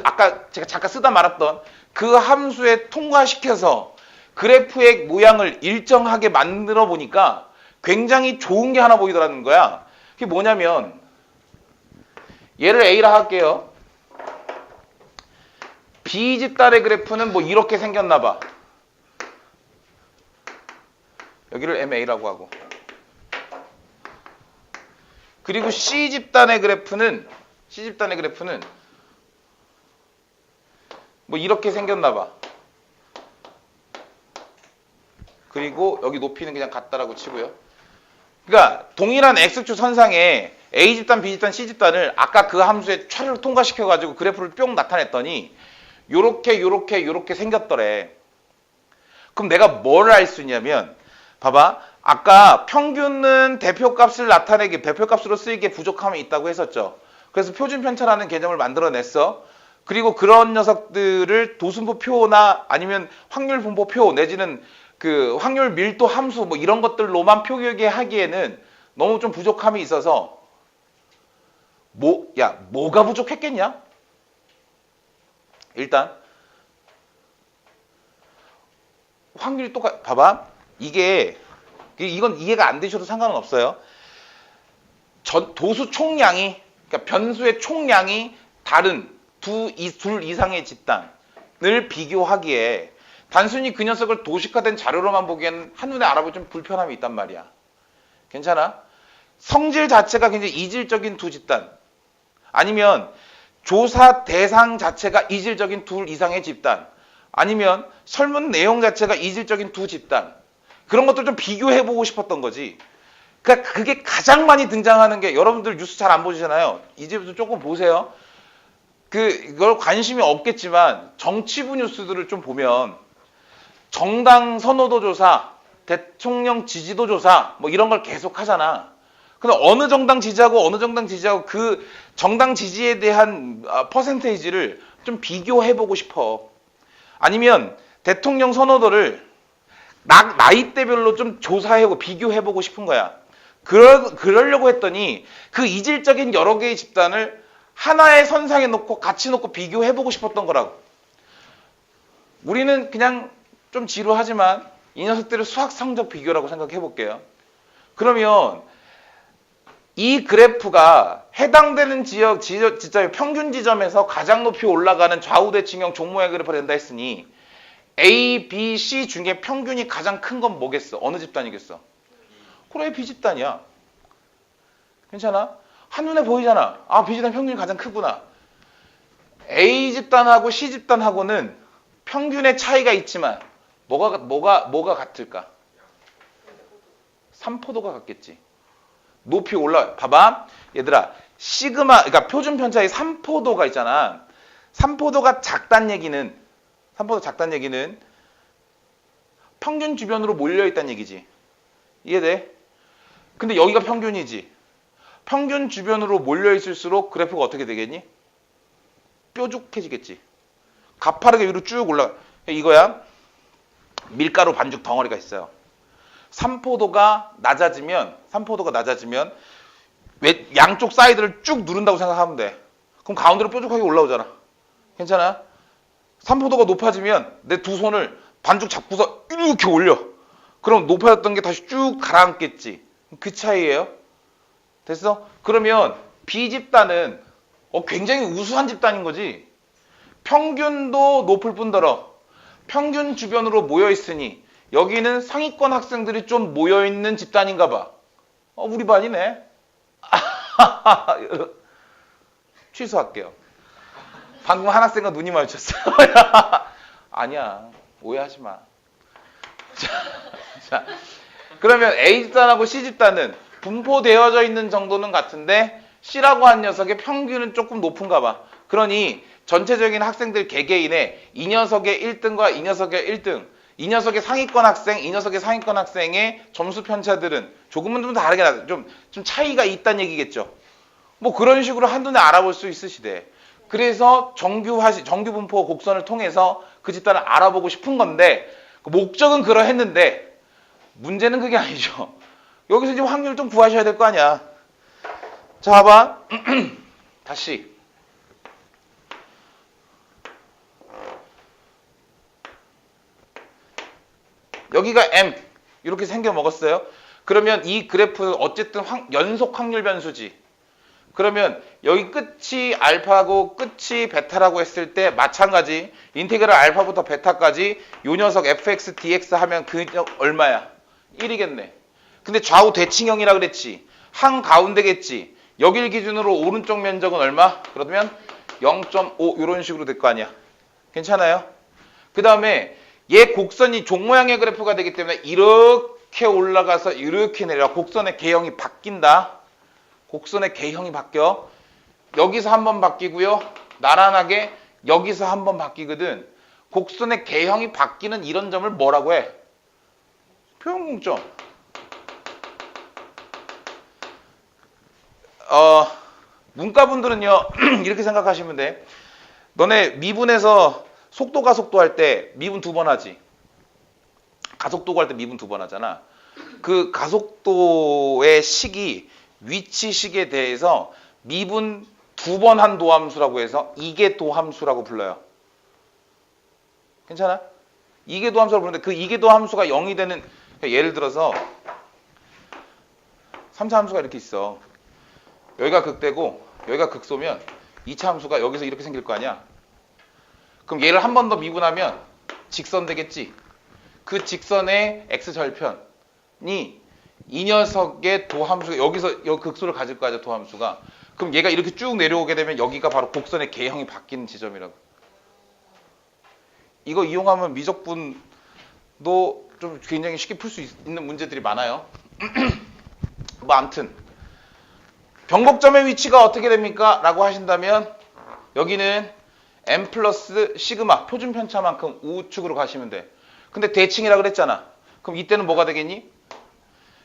Speaker 1: 아까 제가 잠깐 쓰다 말았던 그 함수에 통과시켜서 그래프의 모양을 일정하게 만들어 보니까 굉장히 좋은 게 하나 보이더라는 거야. 그게 뭐냐면, 얘를 A라 할게요. B 집단의 그래프는 뭐 이렇게 생겼나 봐. 여기를 MA라고 하고. 그리고 C 집단의 그래프는 뭐 이렇게 생겼나 봐. 그리고 여기 높이는 그냥 같다라고 치고요. 그러니까 동일한 X축 선상에 A집단, B집단, C집단을 아까 그 함수에 촤를 통과시켜가지고 그래프를 뿅 나타냈더니 요렇게 생겼더래. 그럼 내가 뭘 알 수 있냐면, 봐봐. 아까 평균은 대표값으로 쓰이기에 부족함이 있다고 했었죠. 그래서 표준 편차라는 개념을 만들어냈어. 그리고 그런 녀석들을 도수분포표나 아니면 확률 분포표 내지는 그 확률 밀도 함수 뭐 이런 것들로만 표기하게 하기에는 너무 좀 부족함이 있어서 뭐가 부족했겠냐? 일단 확률이 봐봐. 이건 이해가 안 되셔도 상관은 없어요. 도수 총량이, 그러니까 변수의 총량이 다른 둘 이상의 집단을 비교하기에 단순히 그 녀석을 도식화된 자료로만 보기에는 한눈에 알아보기 좀 불편함이 있단 말이야. 괜찮아? 성질 자체가 굉장히 이질적인 두 집단, 아니면 조사 대상 자체가 이질적인 둘 이상의 집단, 아니면 설문 내용 자체가 이질적인 두 집단, 그런 것들 좀 비교해보고 싶었던 거지. 그러니까 그게 가장 많이 등장하는 게, 여러분들 뉴스 잘 안 보시잖아요. 이제부터 조금 보세요. 이걸 관심이 없겠지만 정치부 뉴스들을 좀 보면 정당 선호도 조사, 대통령 지지도 조사 뭐 이런 걸 계속 하잖아. 근데 어느 정당 지지하고 그 정당 지지에 대한 퍼센테이지를 좀 비교해보고 싶어. 아니면 대통령 선호도를 나이대별로 좀 조사하고 비교해보고 싶은 거야. 그러려고 했더니 그 이질적인 여러 개의 집단을 하나의 선상에 같이 놓고 비교해보고 싶었던 거라고. 우리는 그냥 좀 지루하지만 이 녀석들을 수학 성적 비교라고 생각해 볼게요. 그러면 이 그래프가 해당되는 지점의 평균 지점에서 가장 높이 올라가는 좌우대칭형 종모양 그래프가 된다 했으니 A, B, C 중에 평균이 가장 큰 건 뭐겠어? 어느 집단이겠어? 그래, B 집단이야. 괜찮아? 한눈에 보이잖아. B 집단 평균이 가장 크구나. A 집단하고 C 집단하고는 평균의 차이가 있지만 뭐가 같을까? 3포도가 같겠지. 높이 올라, 봐봐. 얘들아, 시그마, 그러니까 표준 편차의 3포도가 있잖아. 3포도가 작단 얘기는, 3포도 작단 얘기는 평균 주변으로 몰려있다는 얘기지. 이해돼? 근데 여기가 평균이지. 평균 주변으로 몰려있을수록 그래프가 어떻게 되겠니? 뾰족해지겠지. 가파르게 위로 쭉 올라가. 이거야. 밀가루 반죽 덩어리가 있어요. 3포도가 낮아지면 양쪽 사이드를 쭉 누른다고 생각하면 돼. 그럼 가운데로 뾰족하게 올라오잖아. 괜찮아? 3포도가 높아지면 내 두 손을 반죽 잡고서 이렇게 올려. 그럼 높아졌던 게 다시 쭉 가라앉겠지. 그 차이예요. 됐어? 그러면 B집단은 굉장히 우수한 집단인 거지. 평균도 높을 뿐더러 평균 주변으로 모여있으니 여기는 상위권 학생들이 좀 모여있는 집단인가 봐. 우리 반이네. 취소할게요. 방금 한 학생과 눈이 마주쳤어요. 아니야. 오해하지 마. 자, 그러면 A집단하고 C집단은 분포되어져 있는 정도는 같은데 C라고 한 녀석의 평균은 조금 높은가 봐. 그러니 전체적인 학생들 개개인의 이 녀석의 1등과 이 녀석의 1등, 이 녀석의 상위권 학생, 이 녀석의 상위권 학생의 점수 편차들은 조금은 좀 다르게 나죠. 좀 차이가 있다는 얘기겠죠. 뭐 그런 식으로 한눈에 알아볼 수 있으시대. 그래서 정규 분포 곡선을 통해서 그 집단을 알아보고 싶은 건데 목적은 그러했는데 문제는 그게 아니죠. 여기서 이제 확률 좀 구하셔야 될 거 아니야. 자, 봐봐. 다시. 여기가 M 이렇게 생겨 먹었어요. 그러면 이 그래프 어쨌든 연속 확률 변수지. 그러면 여기 끝이 알파고 끝이 베타라고 했을 때 마찬가지 인테그랄 알파부터 베타까지 요 녀석 fx dx 하면 그 얼마야? 1이겠네. 근데 좌우 대칭형이라 그랬지. 한가운데겠지. 여길 기준으로 오른쪽 면적은 얼마? 그러면 0.5 이런 식으로 될 거 아니야. 괜찮아요? 그 다음에 얘 곡선이 종 모양의 그래프가 되기 때문에 이렇게 올라가서 이렇게 내려. 곡선의 개형이 바뀐다. 곡선의 개형이 바뀌어. 여기서 한번 바뀌고요. 나란하게 여기서 한번 바뀌거든. 곡선의 개형이 바뀌는 이런 점을 뭐라고 해? 표현공점. 문과분들은요. 이렇게 생각하시면 돼. 너네 미분에서 속도 가속도 할 때 미분 2번 하지. 가속도 구할 때 미분 2번 하잖아. 그 가속도의 식이 위치식에 대해서 미분 2번 한 도함수라고 해서 이계 도함수라고 불러요. 괜찮아? 이계 도함수라고 부르는데 그 이계 도함수가 0이 되는, 예를 들어서 3차 함수가 이렇게 있어. 여기가 극대고 여기가 극소면 2차 함수가 여기서 이렇게 생길 거 아니야. 그럼 얘를 한 번 더 미분하면 직선 되겠지. 그 직선의 x절편이 이 녀석의 도함수가 여기서 여기 극소를 가질 거 아니야, 도함수가. 그럼 얘가 이렇게 쭉 내려오게 되면 여기가 바로 곡선의 개형이 바뀌는 지점이라고. 이거 이용하면 미적분도 좀 굉장히 쉽게 풀 수 있는 문제들이 많아요. 뭐 아무튼 변곡점의 위치가 어떻게 됩니까? 라고 하신다면 여기는 m 플러스 시그마 표준 편차만큼 우측으로 가시면 돼. 근데 대칭이라 그랬잖아. 그럼 이때는 뭐가 되겠니?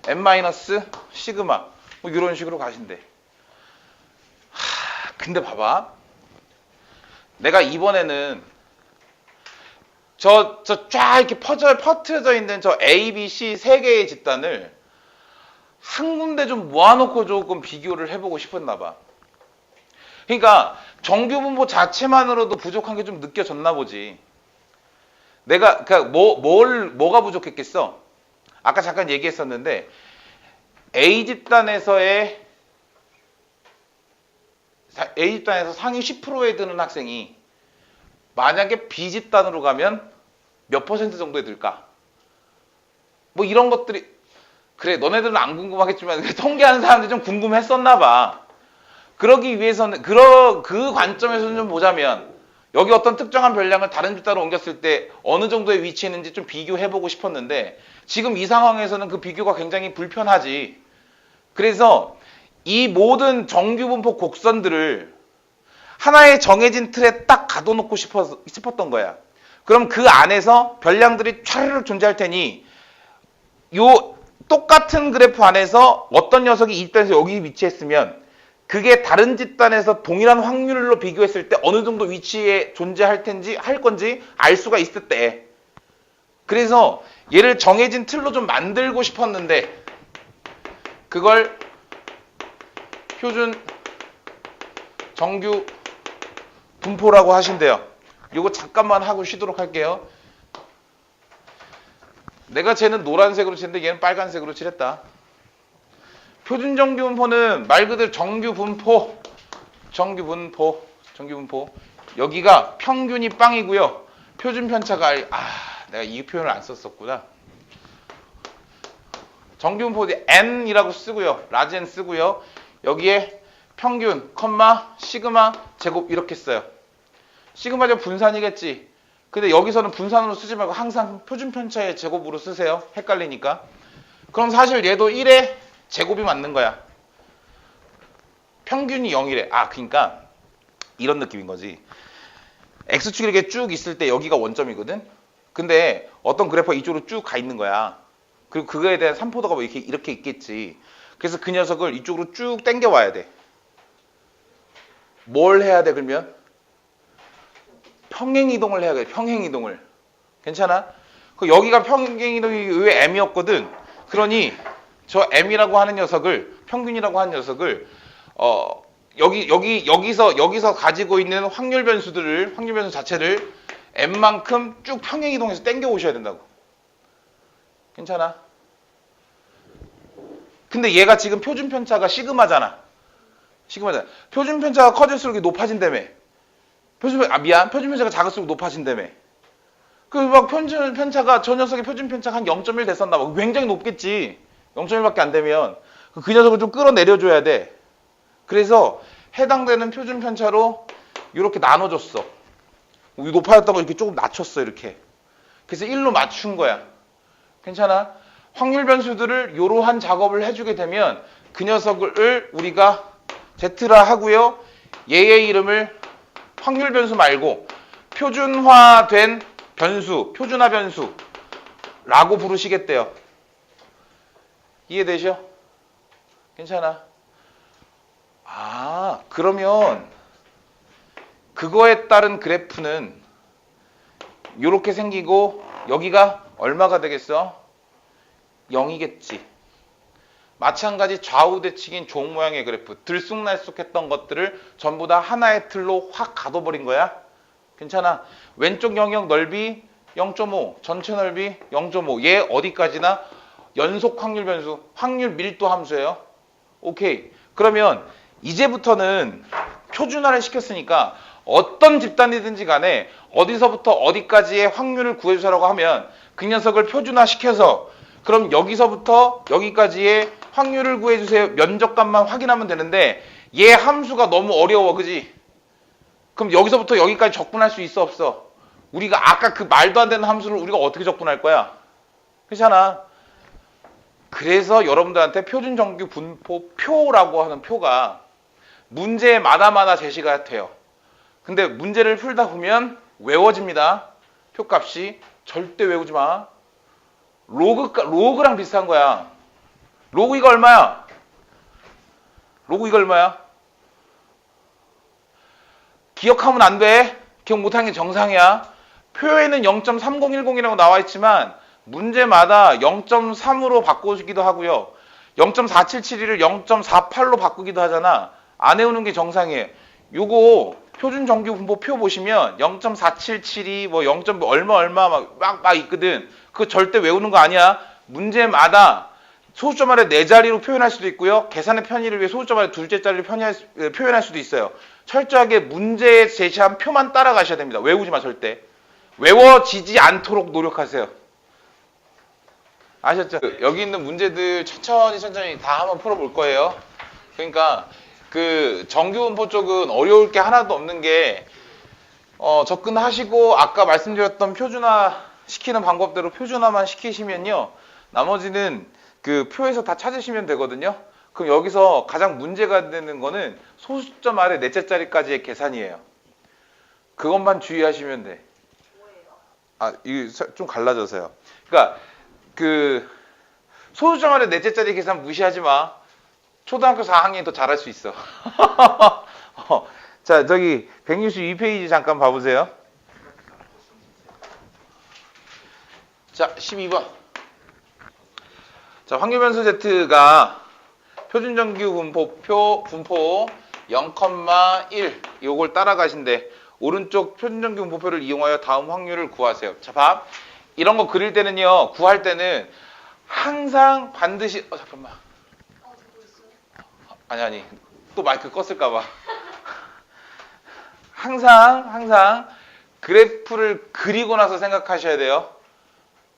Speaker 1: m 마이너스 시그마 뭐 이런 식으로 가신대. 근데 봐봐. 내가 이번에는 저 쫙 이렇게 퍼트려져 있는 저 A, B, C 세 개의 집단을 한 군데 좀 모아놓고 조금 비교를 해보고 싶었나 봐. 그러니까 정규분포 자체만으로도 부족한 게 좀 느껴졌나 보지. 내가 그러니까 뭐가 부족했겠어? 아까 잠깐 얘기했었는데 A 집단에서 상위 10%에 드는 학생이 만약에 B 집단으로 가면 몇 퍼센트 정도에 들까? 뭐 이런 것들이, 그래 너네들은 안 궁금하겠지만 통계하는 사람들이 좀 궁금했었나 봐. 그러기 위해서는 그 관점에서 좀 보자면 여기 어떤 특정한 별량을 다른 집단으로 옮겼을 때 어느 정도에 위치했는지 좀 비교해보고 싶었는데 지금 이 상황에서는 그 비교가 굉장히 불편하지. 그래서 이 모든 정규분포 곡선들을 하나의 정해진 틀에 딱 가둬놓고 싶었던 거야. 그럼 그 안에서 별량들이 촤르륵 존재할 테니 요 똑같은 그래프 안에서 어떤 녀석이 이 집단에서 여기 위치했으면 그게 다른 집단에서 동일한 확률로 비교했을 때 어느 정도 위치에 존재할 텐지 할 건지 알 수가 있을 때. 그래서 얘를 정해진 틀로 좀 만들고 싶었는데 그걸 표준 정규 분포라고 하신대요. 이거 잠깐만 하고 쉬도록 할게요. 내가 쟤는 노란색으로 칠했는데 얘는 빨간색으로 칠했다. 표준 정규 분포는 말 그대로 정규 분포. 여기가 평균이 빵이고요. 표준 편차가 내가 이 표현을 안 썼었구나. 정규 분포 n이라고 쓰고요. 라지 n 쓰고요. 여기에 평균, 시그마, 제곱 이렇게 써요. 시그마죠 분산이겠지. 근데 여기서는 분산으로 쓰지 말고 항상 표준 편차의 제곱으로 쓰세요. 헷갈리니까. 그럼 사실 얘도 1의 제곱이 맞는 거야. 평균이 0이래. 그러니까 이런 느낌인 거지. x축이 이렇게 쭉 있을 때 여기가 원점이거든. 근데 어떤 그래프가 이쪽으로 쭉 가 있는 거야. 그리고 그거에 대한 삼포도가 뭐 이렇게 있겠지. 그래서 그 녀석을 이쪽으로 쭉 당겨 와야 돼. 뭘 해야 돼 그러면? 평행이동을 해야 돼. 평행이동을. 괜찮아? 여기가 평행이동이 왜 m이었거든. 그러니 저 m이라고 하는 녀석을 평균이라고 하는 녀석을 여기서 가지고 있는 확률 변수 자체를 m만큼 쭉 평행이동해서 당겨 오셔야 된다고. 괜찮아? 근데 얘가 지금 표준 편차가 시그마잖아. 표준 편차가 커질수록 높아진다며. 표준 편차가 작을수록 높아진다며. 표준 편차가 저 녀석의 표준 편차가 한 0.1 됐었나 봐. 굉장히 높겠지. 0.1밖에 안 되면 그 녀석을 좀 끌어내려줘야 돼. 그래서 해당되는 표준 편차로 이렇게 나눠줬어. 높아졌던 거 이렇게 조금 낮췄어 이렇게. 그래서 1로 맞춘 거야. 괜찮아? 확률 변수들을 이러한 작업을 해주게 되면 그 녀석을 우리가 Z라 하고요. 얘의 이름을 확률 변수 말고 표준화된 변수, 표준화 변수라고 부르시겠대요. 이해되죠? 괜찮아? 그러면 그거에 따른 그래프는 이렇게 생기고 여기가 얼마가 되겠어? 0이겠지. 마찬가지 좌우 대칭인 종 모양의 그래프, 들쑥날쑥했던 것들을 전부 다 하나의 틀로 확 가둬버린 거야. 괜찮아? 왼쪽 영역 넓이 0.5, 전체 넓이 0.5. 얘 어디까지나 연속 확률 변수, 확률 밀도 함수예요. 오케이. 그러면 이제부터는 표준화를 시켰으니까 어떤 집단이든지 간에 어디서부터 어디까지의 확률을 구해주라고 하면 그 녀석을 표준화 시켜서 그럼 여기서부터 여기까지의 확률을 구해주세요. 면적값만 확인하면 되는데 얘 함수가 너무 어려워. 그지? 그럼 여기서부터 여기까지 적분할 수 있어 없어? 우리가 아까 그 말도 안 되는 함수를 우리가 어떻게 적분할 거야? 그렇잖아. 그래서 여러분들한테 표준 정규 분포 표라고 하는 표가 문제마다마다 제시가 돼요. 근데 문제를 풀다 보면 외워집니다. 표값이. 절대 외우지 마. 로그랑 비슷한 거야. 로그 이거 얼마야? 기억하면 안 돼. 기억 못하는 게 정상이야. 표에는 0.3010이라고 나와 있지만 문제마다 0.3으로 바꾸기도 하고요. 0.477을 0.48로 바꾸기도 하잖아. 안 외우는 게 정상이에요. 요거 표준 정규 분포 표 보시면 0.477이 뭐 0. 얼마 막 있거든. 그거 절대 외우는 거 아니야. 문제마다 소수점 아래 네 자리로 표현할 수도 있고요. 계산의 편의를 위해 소수점 아래 둘째 자리를 표현할 수도 있어요. 철저하게 문제에 제시한 표만 따라가셔야 됩니다. 외우지 마 절대. 외워지지 않도록 노력하세요. 아셨죠? 여기 있는 문제들 천천히 다 한번 풀어볼 거예요. 그러니까 그 정규분포 쪽은 어려울 게 하나도 없는 게 접근하시고 아까 말씀드렸던 표준화 시키는 방법대로 표준화만 시키시면요. 나머지는 그 표에서 다 찾으시면 되거든요. 그럼 여기서 가장 문제가 되는 거는 소수점 아래 넷째 자리까지의 계산이에요. 그것만 주의하시면 돼. 아, 이게 좀 갈라져서요. 그러니까 그 소수점 아래 넷째 자리 계산 무시하지 마. 초등학교 4학년이 더 잘할 수 있어. 자, 저기 162페이지 잠깐 봐보세요. 자, 12번. 자, 확률변수 Z가 표준정규 분포 0,1 요걸 따라가신대. 오른쪽 표준정규 분포표를 이용하여 다음 확률을 구하세요. 자, 봐. 이런 거 그릴 때는요. 구할 때는 항상 반드시 잠깐만. 아니. 또 마이크 껐을까 봐. 항상 그래프를 그리고 나서 생각하셔야 돼요.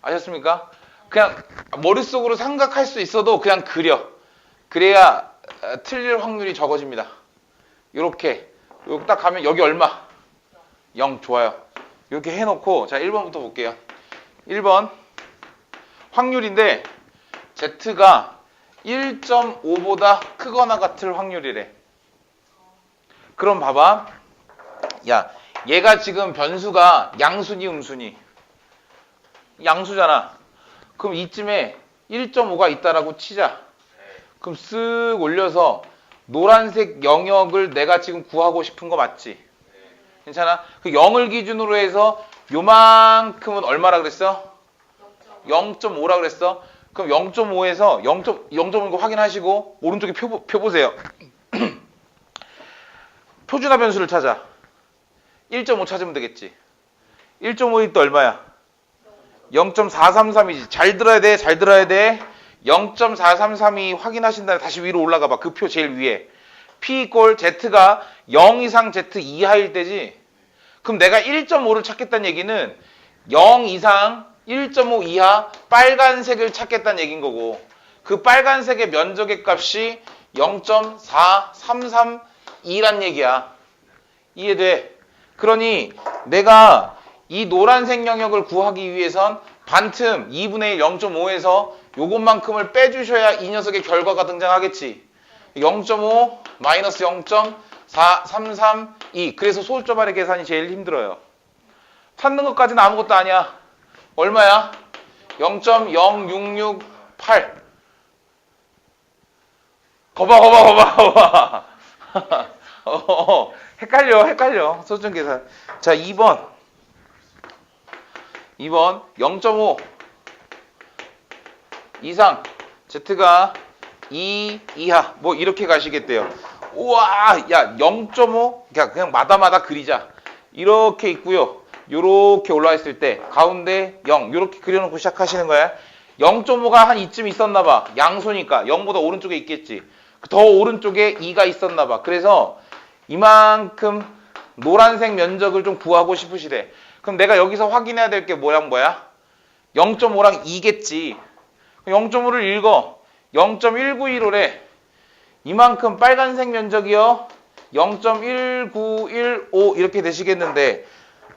Speaker 1: 아셨습니까? 그냥 머릿속으로 생각할 수 있어도 그냥 그려. 그래야 틀릴 확률이 적어집니다. 요렇게. 여기 딱 가면 여기 얼마? 0. 좋아요. 이렇게 해놓고 자 1번부터 볼게요. 1번 확률인데 Z가 1.5보다 크거나 같을 확률이래. 그럼 봐봐. 야, 얘가 지금 변수가 양수니 음수니? 양수잖아. 그럼 이쯤에 1.5가 있다라고 치자. 그럼 쓱 올려서 노란색 영역을 내가 지금 구하고 싶은 거 맞지? 괜찮아? 그 0을 기준으로 해서 요만큼은 얼마라 그랬어? 0.5라 그랬어? 그럼 0.5에서 0.5인 거 확인하시고 오른쪽에 표 보세요. 표준화 변수를 찾아. 1.5 찾으면 되겠지. 1.5이 또 얼마야? 0.433이지. 잘 들어야 돼. 0.433이 확인하신 다음에 다시 위로 올라가 봐. 그 표 제일 위에. P 꼴 Z가 0 이상 Z 이하일 때지. 그럼 내가 1.5를 찾겠다는 얘기는 0 이상 1.5 이하 빨간색을 찾겠다는 얘기인 거고 그 빨간색의 면적의 값이 0.4332란 얘기야. 이해돼? 그러니 내가 이 노란색 영역을 구하기 위해선 반틈 2분의 1 0.5에서 요것만큼을 빼주셔야 이 녀석의 결과가 등장하겠지. 0.5 마이너스 0.4332 그래서 소수점 아래 계산이 제일 힘들어요. 찾는 것까지는 아무것도 아니야. 얼마야? 0.0668 거봐 헷갈려 소수점 계산. 자 2번 0.5 이상 Z가 2 이하 뭐 이렇게 가시겠대요. 우와 야 0.5 그냥 마다마다 그리자. 이렇게 있고요. 요렇게 올라와 있을 때 가운데 0 요렇게 그려놓고 시작하시는 거야. 0.5가 한 이쯤 있었나 봐. 양수니까 0보다 오른쪽에 있겠지. 더 오른쪽에 2가 있었나 봐. 그래서 이만큼 노란색 면적을 좀 구하고 싶으시대. 그럼 내가 여기서 확인해야 될 게 뭐야? 0.5랑 2겠지. 0.5를 읽어. 0.1915래. 이만큼 빨간색 면적이요. 0.1915 이렇게 되시겠는데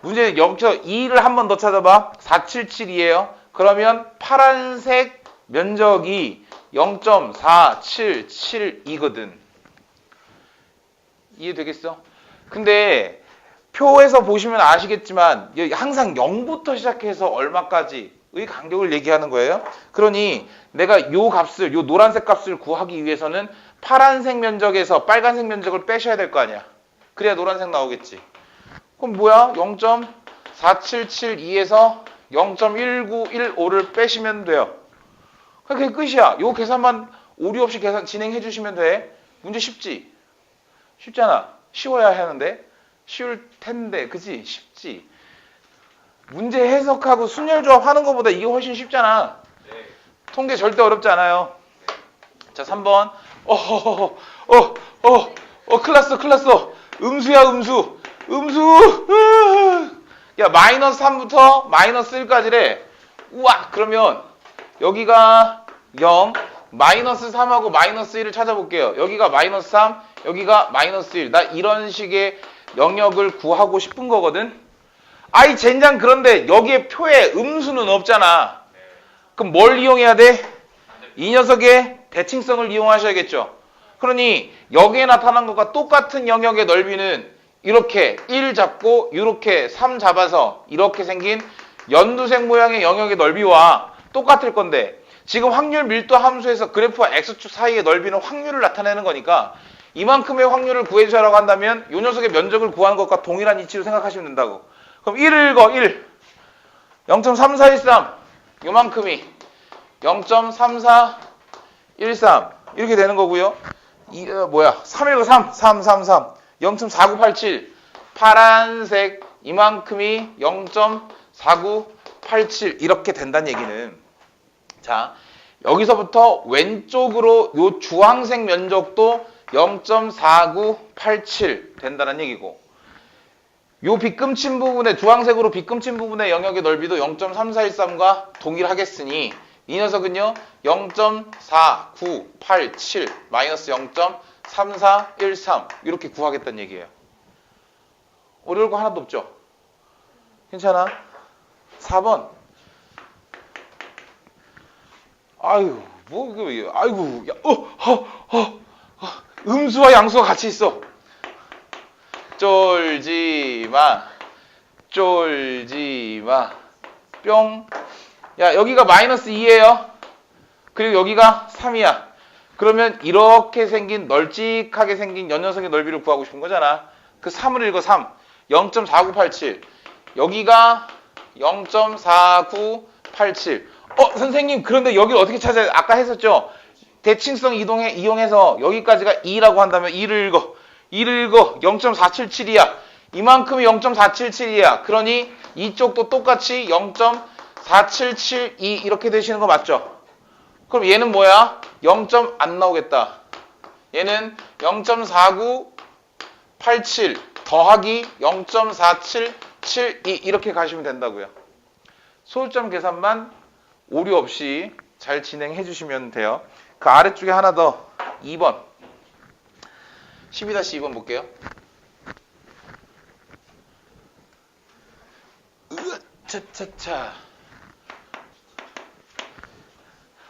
Speaker 1: 문제는 여기서 2를 한 번 더 찾아봐. 477이에요. 그러면 파란색 면적이 0.477이거든. 이해되겠어? 근데 표에서 보시면 아시겠지만 항상 0부터 시작해서 얼마까지의 간격을 얘기하는 거예요. 그러니 내가 요 값을, 요 노란색 값을 구하기 위해서는 파란색 면적에서 빨간색 면적을 빼셔야 될 거 아니야. 그래야 노란색 나오겠지. 그럼 뭐야? 0.4772에서 0.1915를 빼시면 돼요. 그게 끝이야. 요 계산만 오류 없이 계산 진행해 주시면 돼. 문제 쉽지? 쉽잖아. 쉬워야 하는데. 쉬울 텐데. 그치? 쉽지? 문제 해석하고 순열조합 하는 것보다 이게 훨씬 쉽잖아.
Speaker 2: 네.
Speaker 1: 통계 절대 어렵지 않아요.
Speaker 2: 네.
Speaker 1: 자, 3번. 큰일 났어. 음수야, 음수. 야, 마이너스 3부터 마이너스 1까지래. 우와, 그러면 여기가 0, 마이너스 3하고 마이너스 1을 찾아볼게요. 여기가 마이너스 3, 여기가 마이너스 1. 나 이런 식의 영역을 구하고 싶은 거거든. 아이 젠장 그런데 여기에 표에 음수는 없잖아. 그럼 뭘 이용해야 돼? 이 녀석의 대칭성을 이용하셔야겠죠. 그러니 여기에 나타난 것과 똑같은 영역의 넓이는 이렇게 1 잡고 이렇게 3 잡아서 이렇게 생긴 연두색 모양의 영역의 넓이와 똑같을 건데 지금 확률 밀도 함수에서 그래프와 x축 사이의 넓이는 확률을 나타내는 거니까 이만큼의 확률을 구해주라고 한다면 이 녀석의 면적을 구하는 것과 동일한 이치로 생각하시면 된다고. 그럼 1을 읽어. 1. 0.3413 요만큼이 0.3413 이렇게 되는 거고요. 3 읽어. 3. 0.4987 파란색 이만큼이 0.4987 이렇게 된다는 얘기는 자 여기서부터 왼쪽으로 요 주황색 면적도 0.4987 된다는 얘기고 요 빗금친 부분에 주황색으로 빗금친 부분의 영역의 넓이도 0.3413과 동일하겠으니 이 녀석은요 0.4987 마이너스 0.3413 이렇게 구하겠다는 얘기예요. 어려울 거 하나도 없죠? 괜찮아? 4번 아유 뭐 이거 아이고 야, 음수와 양수가 같이 있어. 쫄지마 뿅. 야 여기가 마이너스 2예요. 그리고 여기가 3이야. 그러면 이렇게 생긴 널찍하게 생긴 연녀석의 넓이를 구하고 싶은 거잖아. 그 3을 읽어. 3 0.4987 여기가 0.4987 선생님 그런데 여기를 어떻게 찾아야 아까 했었죠. 대칭성 이용해서 여기까지가 2라고 한다면 2를 읽어. 0.477이야. 이만큼이 0.477이야. 그러니 이쪽도 똑같이 0.4772 이렇게 되시는 거 맞죠? 그럼 얘는 뭐야? 0점 안 나오겠다. 얘는 0.4987 더하기 0.4772 이렇게 가시면 된다고요. 소수점 계산만 오류 없이 잘 진행해 주시면 돼요. 그 아래쪽에 하나 더 2번 12-2번 볼게요. 차차차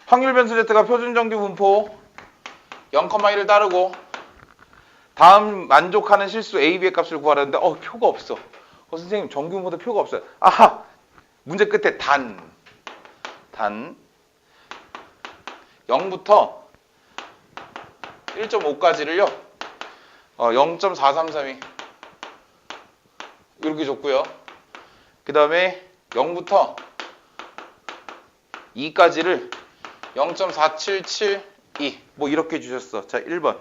Speaker 1: 확률 변수 Z가 표준 정규 분포 0,1을 따르고 다음 만족하는 실수 A, B의 값을 구하라는데 표가 없어. 선생님 정규 분포도 표가 없어요. 아하 문제 끝에 단 0부터 1.5까지를요 0.433이 이렇게 줬고요. 그 다음에 0부터 2까지를 0.4772 뭐 이렇게 주셨어. 자 1번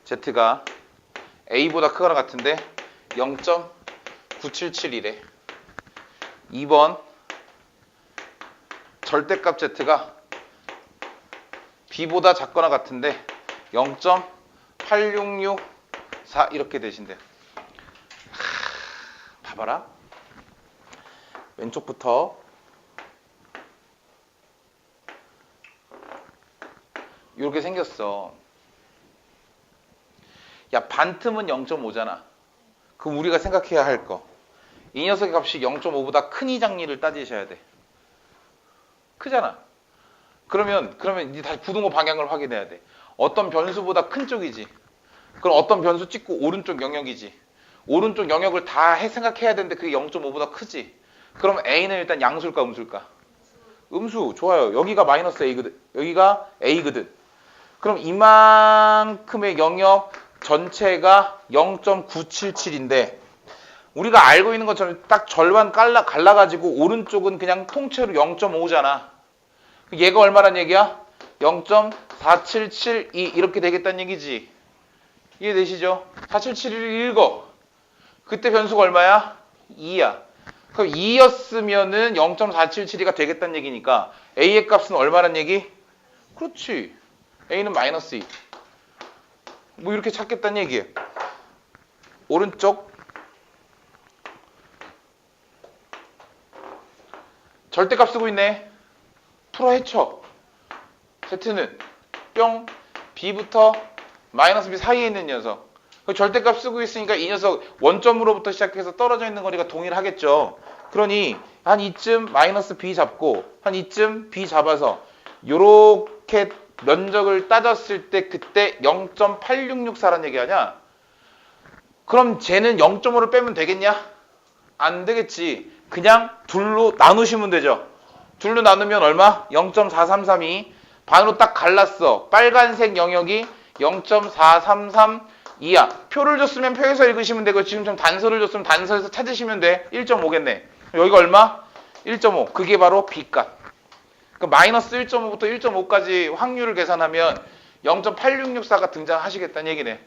Speaker 1: Z가 A보다 크거나 같은데 0.977이래. 2번 절대값 Z가 B보다 작거나 같은데 0.8664 이렇게 되신대요. 봐봐라. 왼쪽부터 이렇게 생겼어. 야 반틈은 0.5잖아. 그럼 우리가 생각해야 할 거. 이 녀석의 값이 0.5보다 크니 작니를 따지셔야 돼. 크잖아. 그러면 이제 다시 부등호 방향을 확인해야 돼. 어떤 변수보다 큰 쪽이지. 그럼 어떤 변수 찍고 오른쪽 영역이지. 오른쪽 영역을 다 생각해야 되는데 그게 0.5보다 크지. 그럼 A는 일단 양수일까 음수일까? 음수. 좋아요. 여기가 마이너스 A거든. 여기가 A거든. 그럼 이만큼의 영역 전체가 0.977인데 우리가 알고 있는 것처럼 딱 절반 갈라가지고 오른쪽은 그냥 통째로 0.5잖아. 얘가 얼마란 얘기야? 0.4772 이렇게 되겠다는 얘기지. 이해되시죠? 4771을 읽어. 그때 변수가 얼마야? 2야. 그럼 2였으면은 0.477이 되겠다는 얘기니까 A의 값은 얼마란 얘기? 그렇지. A는 마이너스 2. 뭐 이렇게 찾겠다는 얘기예요. 오른쪽 절대값 쓰고 있네. 풀어 헤쳐. Z는 뿅 B부터 마이너스 b 사이에 있는 녀석. 절대값 쓰고 있으니까 이 녀석 원점으로부터 시작해서 떨어져 있는 거리가 동일하겠죠. 그러니 한 이쯤 마이너스 b 잡고 한 이쯤 b 잡아서 요렇게 면적을 따졌을 때 그때 0.8664라는 얘기 하냐? 그럼 쟤는 0.5를 빼면 되겠냐? 안 되겠지. 그냥 둘로 나누시면 되죠. 둘로 나누면 얼마? 0.4332. 반으로 딱 갈랐어. 빨간색 영역이 0.4332야. 표를 줬으면 표에서 읽으시면 되고 지금 좀 단서를 줬으면 단서에서 찾으시면 돼. 1.5겠네. 여기가 얼마? 1.5. 그게 바로 B값. 그러니까 마이너스 1.5부터 1.5까지 확률을 계산하면 0.8664가 등장하시겠다는 얘기네.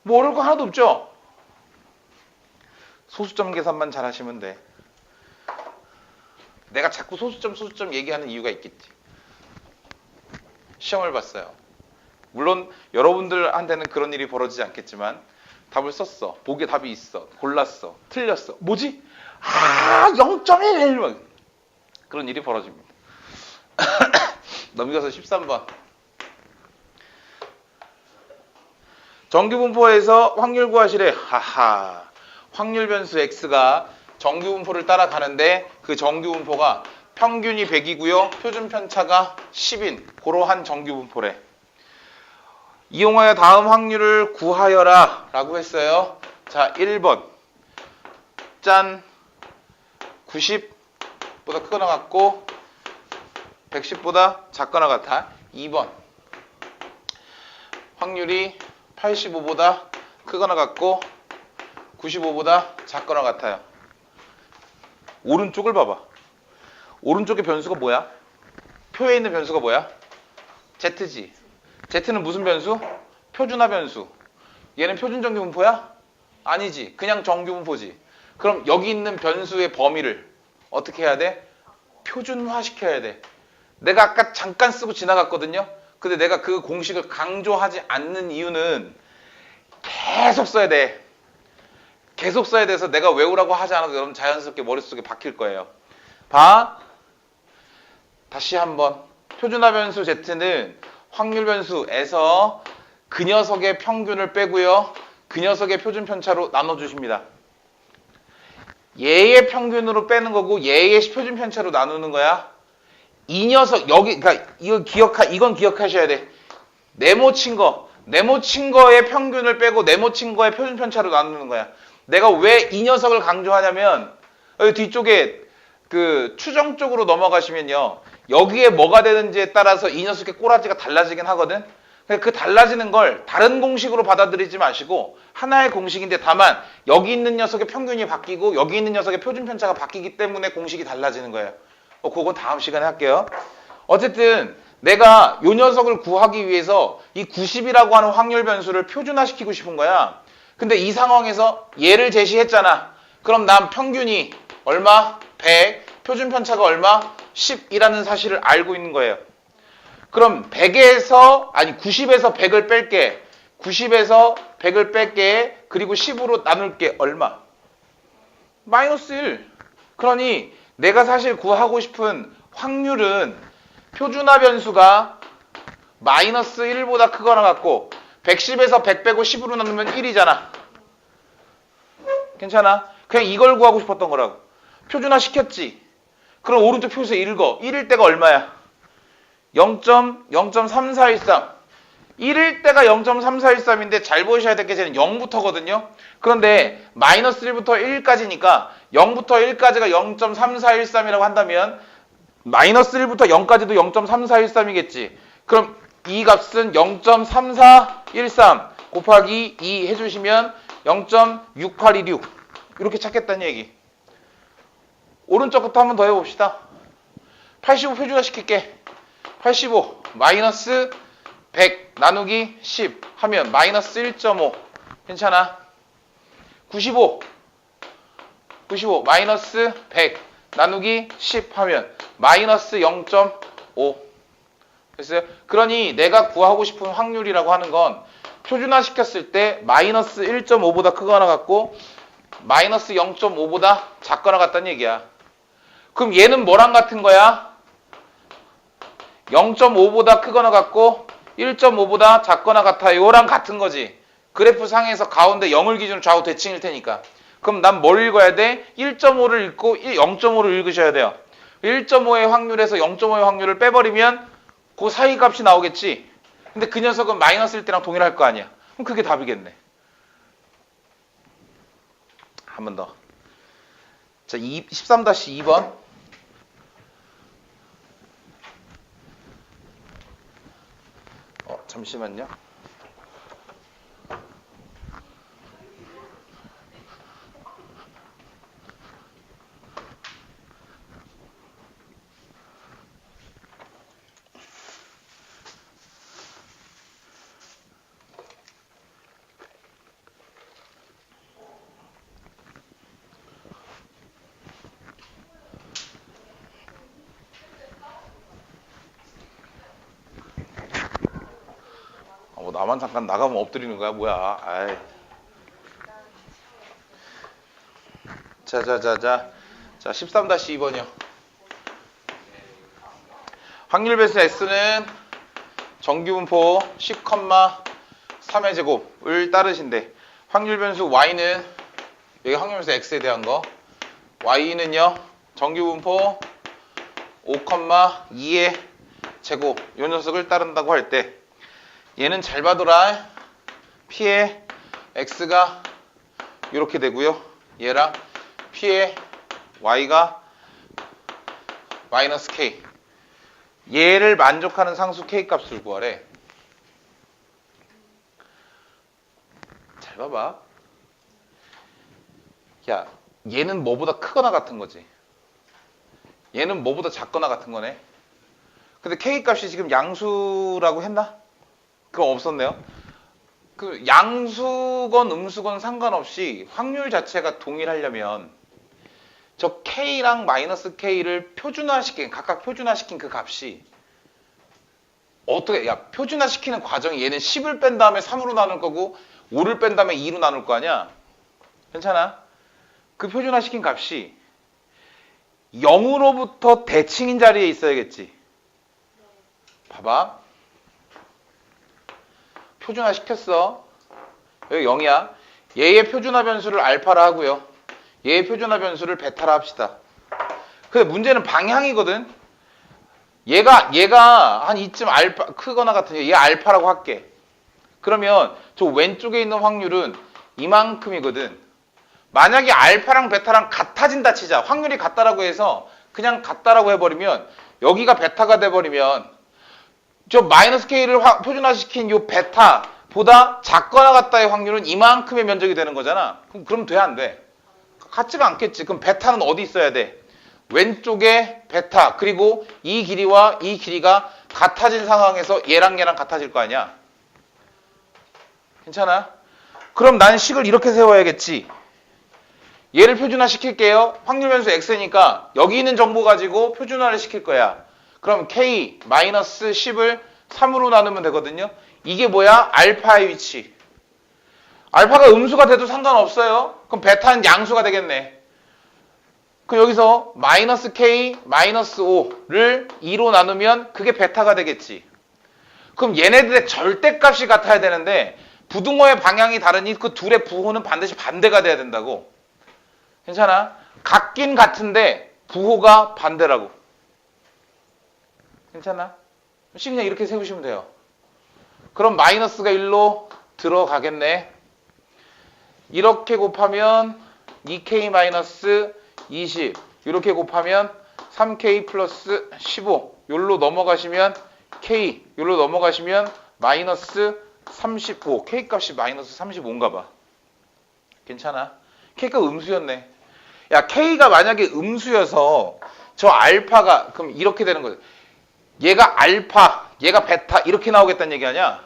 Speaker 1: 뭐 어려울 거 하나도 없죠? 소수점 계산만 잘 하시면 돼. 내가 자꾸 소수점 얘기하는 이유가 있겠지. 시험을 봤어요. 물론 여러분들한테는 그런 일이 벌어지지 않겠지만 답을 썼어. 보기에 답이 있어. 골랐어. 틀렸어. 뭐지? 0.1 그런 일이 벌어집니다. 넘겨서 13번. 정규분포에서 확률 구하시래. 하하. 확률 변수 x가 정규분포를 따라가는데 그 정규분포가 평균이 100이고요. 표준 편차가 10인 그러한 정규분포래. 이용하여 다음 확률을 구하여라 라고 했어요. 자, 1번. 짠. 90보다 크거나 같고 110보다 작거나 같아. 2번. 확률이 85보다 크거나 같고 95보다 작거나 같아요. 오른쪽을 봐봐. 오른쪽의 변수가 뭐야? 표에 있는 변수가 뭐야? Z지. Z는 무슨 변수? 표준화 변수. 얘는 표준 정규분포야? 아니지. 그냥 정규분포지. 그럼 여기 있는 변수의 범위를 어떻게 해야 돼? 표준화 시켜야 돼. 내가 아까 잠깐 쓰고 지나갔거든요. 근데 내가 그 공식을 강조하지 않는 이유는 계속 써야 돼. 계속 써야 돼서 내가 외우라고 하지 않아도 여러분 자연스럽게 머릿속에 박힐 거예요. 봐. 다시 한번. 표준화 변수 Z는 확률 변수에서 그 녀석의 평균을 빼고요. 그 녀석의 표준 편차로 나눠주십니다. 얘의 평균으로 빼는 거고 얘의 표준 편차로 나누는 거야. 이 녀석 여기 그러니까 이건 기억하셔야 돼. 네모친 거의 평균을 빼고 네모친 거의 표준 편차로 나누는 거야. 내가 왜 이 녀석을 강조하냐면 여기 뒤쪽에 그 추정 쪽으로 넘어가시면요. 여기에 뭐가 되는지에 따라서 이 녀석의 꼬라지가 달라지긴 하거든. 그 달라지는 걸 다른 공식으로 받아들이지 마시고 하나의 공식인데 다만 여기 있는 녀석의 평균이 바뀌고 여기 있는 녀석의 표준 편차가 바뀌기 때문에 공식이 달라지는 거예요. 그건 다음 시간에 할게요. 어쨌든 내가 이 녀석을 구하기 위해서 이 90이라고 하는 확률 변수를 표준화시키고 싶은 거야. 근데 이 상황에서 얘를 제시했잖아. 그럼 난 평균이 얼마? 100. 표준 편차가 얼마? 10이라는 사실을 알고 있는 거예요. 그럼 90에서 100을 뺄게. 90에서 100을 뺄게. 그리고 10으로 나눌게. 얼마? 마이너스 1. 그러니 내가 사실 구하고 싶은 확률은 표준화 변수가 마이너스 1보다 크거나 같고 110에서 100 빼고 10으로 나누면 1이잖아. 괜찮아? 그냥 이걸 구하고 싶었던 거라고. 표준화 시켰지. 그럼 오른쪽 표에서 읽어. 1일 때가 얼마야? 0.3413. 1일 때가 0.3413인데 잘 보셔야 될 게 쟤는 0부터거든요. 그런데 마이너스 1부터 1까지니까 0부터 1까지가 0.3413이라고 한다면 마이너스 1부터 0까지도 0.3413이겠지. 그럼 이 값은 0.3413 곱하기 2 해주시면 0.6826 이렇게 찾겠다는 얘기. 오른쪽부터 한 번 더 해봅시다. 85 표준화 시킬게. 85 마이너스 100 나누기 10 하면 마이너스 1.5 괜찮아? 95 마이너스 100 나누기 10 하면 마이너스 0.5 됐어요? 그러니 내가 구하고 싶은 확률이라고 하는 건 표준화 시켰을 때 마이너스 1.5보다 크거나 같고 마이너스 0.5보다 작거나 같다는 얘기야. 그럼 얘는 뭐랑 같은 거야? 0.5보다 크거나 같고 1.5보다 작거나 같아요랑 같은 거지. 그래프 상에서 가운데 0을 기준으로 좌우 대칭일 테니까. 그럼 난 뭘 읽어야 돼? 1.5를 읽고 0.5를 읽으셔야 돼요. 1.5의 확률에서 0.5의 확률을 빼버리면 그 사이 값이 나오겠지. 근데 그 녀석은 마이너스일 때랑 동일할 거 아니야. 그럼 그게 답이겠네. 한 번 더. 자, 13-2번. 잠시만요. 나만 잠깐 나가면 엎드리는 거야 뭐야. 아이. 자 13-2번이요. 확률 배수 S는 정규분포 10,3의 제곱을 따르신데 확률 변수 Y는 여기 확률 변수 X에 대한 거 Y는요 정규분포 5,2의 제곱 요 녀석을 따른다고 할 때 얘는 잘 봐둬라. P의 X가 이렇게 되고요. 얘랑 P의 Y가 마이너스 K. 얘를 만족하는 상수 K 값을 구하래. 잘 봐봐. 야, 얘는 뭐보다 크거나 같은 거지. 얘는 뭐보다 작거나 같은 거네. 근데 K 값이 지금 양수라고 했나? 그거 없었네요. 그 양수건 음수건 상관없이 확률 자체가 동일하려면 저 K랑 마이너스 K를 표준화시킨 각각 표준화시킨 그 값이 어떻게 표준화시키는 과정이 얘는 10을 뺀 다음에 3으로 나눌 거고 5를 뺀 다음에 2로 나눌 거 아니야. 괜찮아? 그 표준화시킨 값이 0으로부터 대칭인 자리에 있어야겠지. 봐봐. 표준화 시켰어. 여기 0이야. 얘의 표준화 변수를 알파라 하고요. 얘의 표준화 변수를 베타라 합시다. 근데 문제는 방향이거든. 얘가 한 이쯤 알파 크거나 같은 얘 알파라고 할게. 그러면 저 왼쪽에 있는 확률은 이만큼이거든. 만약에 알파랑 베타랑 같아진다 치자. 확률이 같다라고 해서 그냥 같다라고 해버리면 여기가 베타가 돼버리면 저 마이너스 K를 표준화시킨 요 베타보다 작거나 같다의 확률은 이만큼의 면적이 되는 거잖아. 그럼 돼, 안 돼? 같지가 않겠지. 그럼 베타는 어디 있어야 돼? 왼쪽에 베타, 그리고 이 길이와 이 길이가 같아진 상황에서 얘랑 얘랑 같아질 거 아니야. 괜찮아? 그럼 난 식을 이렇게 세워야겠지. 얘를 표준화시킬게요. 확률 변수 x니까 여기 있는 정보 가지고 표준화를 시킬 거야. 그럼 k-10을 3으로 나누면 되거든요. 이게 뭐야? 알파의 위치. 알파가 음수가 돼도 상관없어요. 그럼 베타는 양수가 되겠네. 그럼 여기서 마이너스 k, 마이너스 5를 2로 나누면 그게 베타가 되겠지. 그럼 얘네들의 절대값이 같아야 되는데 부등호의 방향이 다르니 그 둘의 부호는 반드시 반대가 돼야 된다고. 괜찮아? 같긴 같은데 부호가 반대라고. 괜찮아? 식 그냥 이렇게 세우시면 돼요. 그럼 마이너스가 1로 들어가겠네. 이렇게 곱하면 2k 마이너스 20 이렇게 곱하면 3k 플러스 15 요로 넘어가시면 k 요로 넘어가시면 마이너스 35 k 값이 마이너스 35인가 봐. 괜찮아? k가 음수였네. 야 k가 만약에 음수여서 저 알파가 그럼 이렇게 되는 거죠. 얘가 알파, 얘가 베타 이렇게 나오겠다는 얘기 아니야?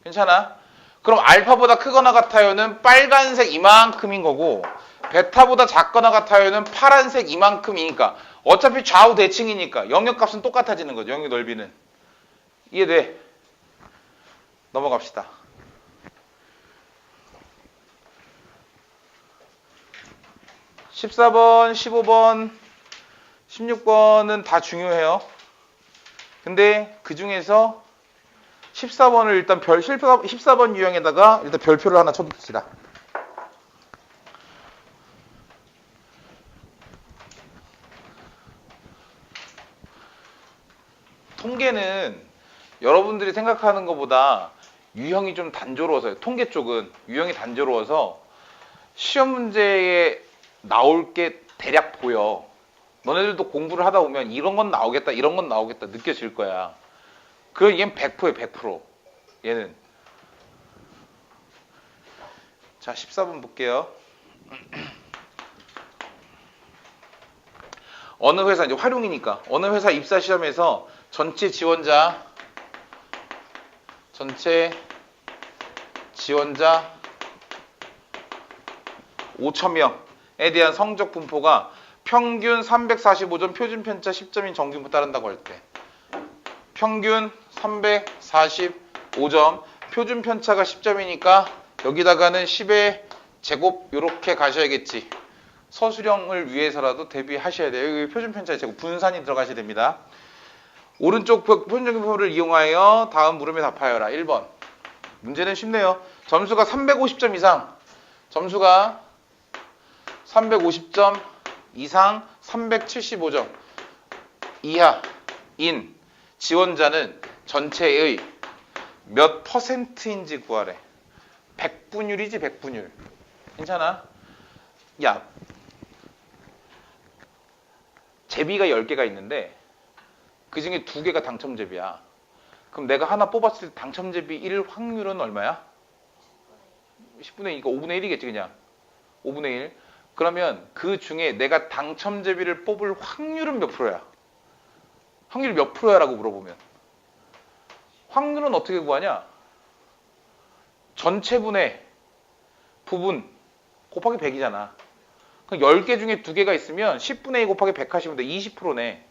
Speaker 1: 괜찮아? 그럼 알파보다 크거나 같아요는 빨간색 이만큼인 거고 베타보다 작거나 같아요는 파란색 이만큼이니까 어차피 좌우 대칭이니까 영역값은 똑같아지는 거죠. 영역 넓이는. 이해돼? 넘어갑시다. 14번, 15번, 16번은 다 중요해요. 근데 그 중에서 14번을 일단 14번 유형에다가 일단 별표를 하나 쳐둡시다. 통계는 여러분들이 생각하는 것보다 유형이 좀 단조로워서요. 통계 쪽은 유형이 단조로워서 시험 문제에 나올 게 대략 보여. 너네들도 공부를 하다 보면 이런 건 나오겠다, 이런 건 나오겠다 느껴질 거야. 그럼 얘는 100%예요, 100%. 얘는. 자, 14번 볼게요. 어느 회사, 이제 활용이니까. 어느 회사 입사 시험에서 전체 지원자 5,000명에 대한 성적 분포가 평균 345점, 표준 편차 10점인 정규분포 따른다고 할 때 평균 345점, 표준 편차가 10점이니까 여기다가는 10의 제곱 이렇게 가셔야겠지. 서술형을 위해서라도 대비하셔야 돼요. 여기 표준 편차의 제곱 분산이 들어가셔야 됩니다. 오른쪽 표준정규분포를 이용하여 다음 물음에 답하여라. 1번. 문제는 쉽네요. 점수가 350점 이상, 점수가 350점 이상 375점 이하인 지원자는 전체의 몇 퍼센트인지 구하래. 100분율이지 100분율. 괜찮아? 야, 제비가 10개가 있는데 그 중에 2개가 당첨제비야. 그럼 내가 하나 뽑았을 때 당첨제비 1 확률은 얼마야? 10분의 2니까 5분의 1이겠지 그냥. 5분의 1. 그러면 그 중에 내가 당첨제비를 뽑을 확률은 몇 프로야? 확률이 몇 프로야라고 물어보면 확률은 어떻게 구하냐? 전체분의 부분 곱하기 100이잖아. 그럼 10개 중에 2개가 있으면 10분의 2 곱하기 100 하시면 돼. 20%네.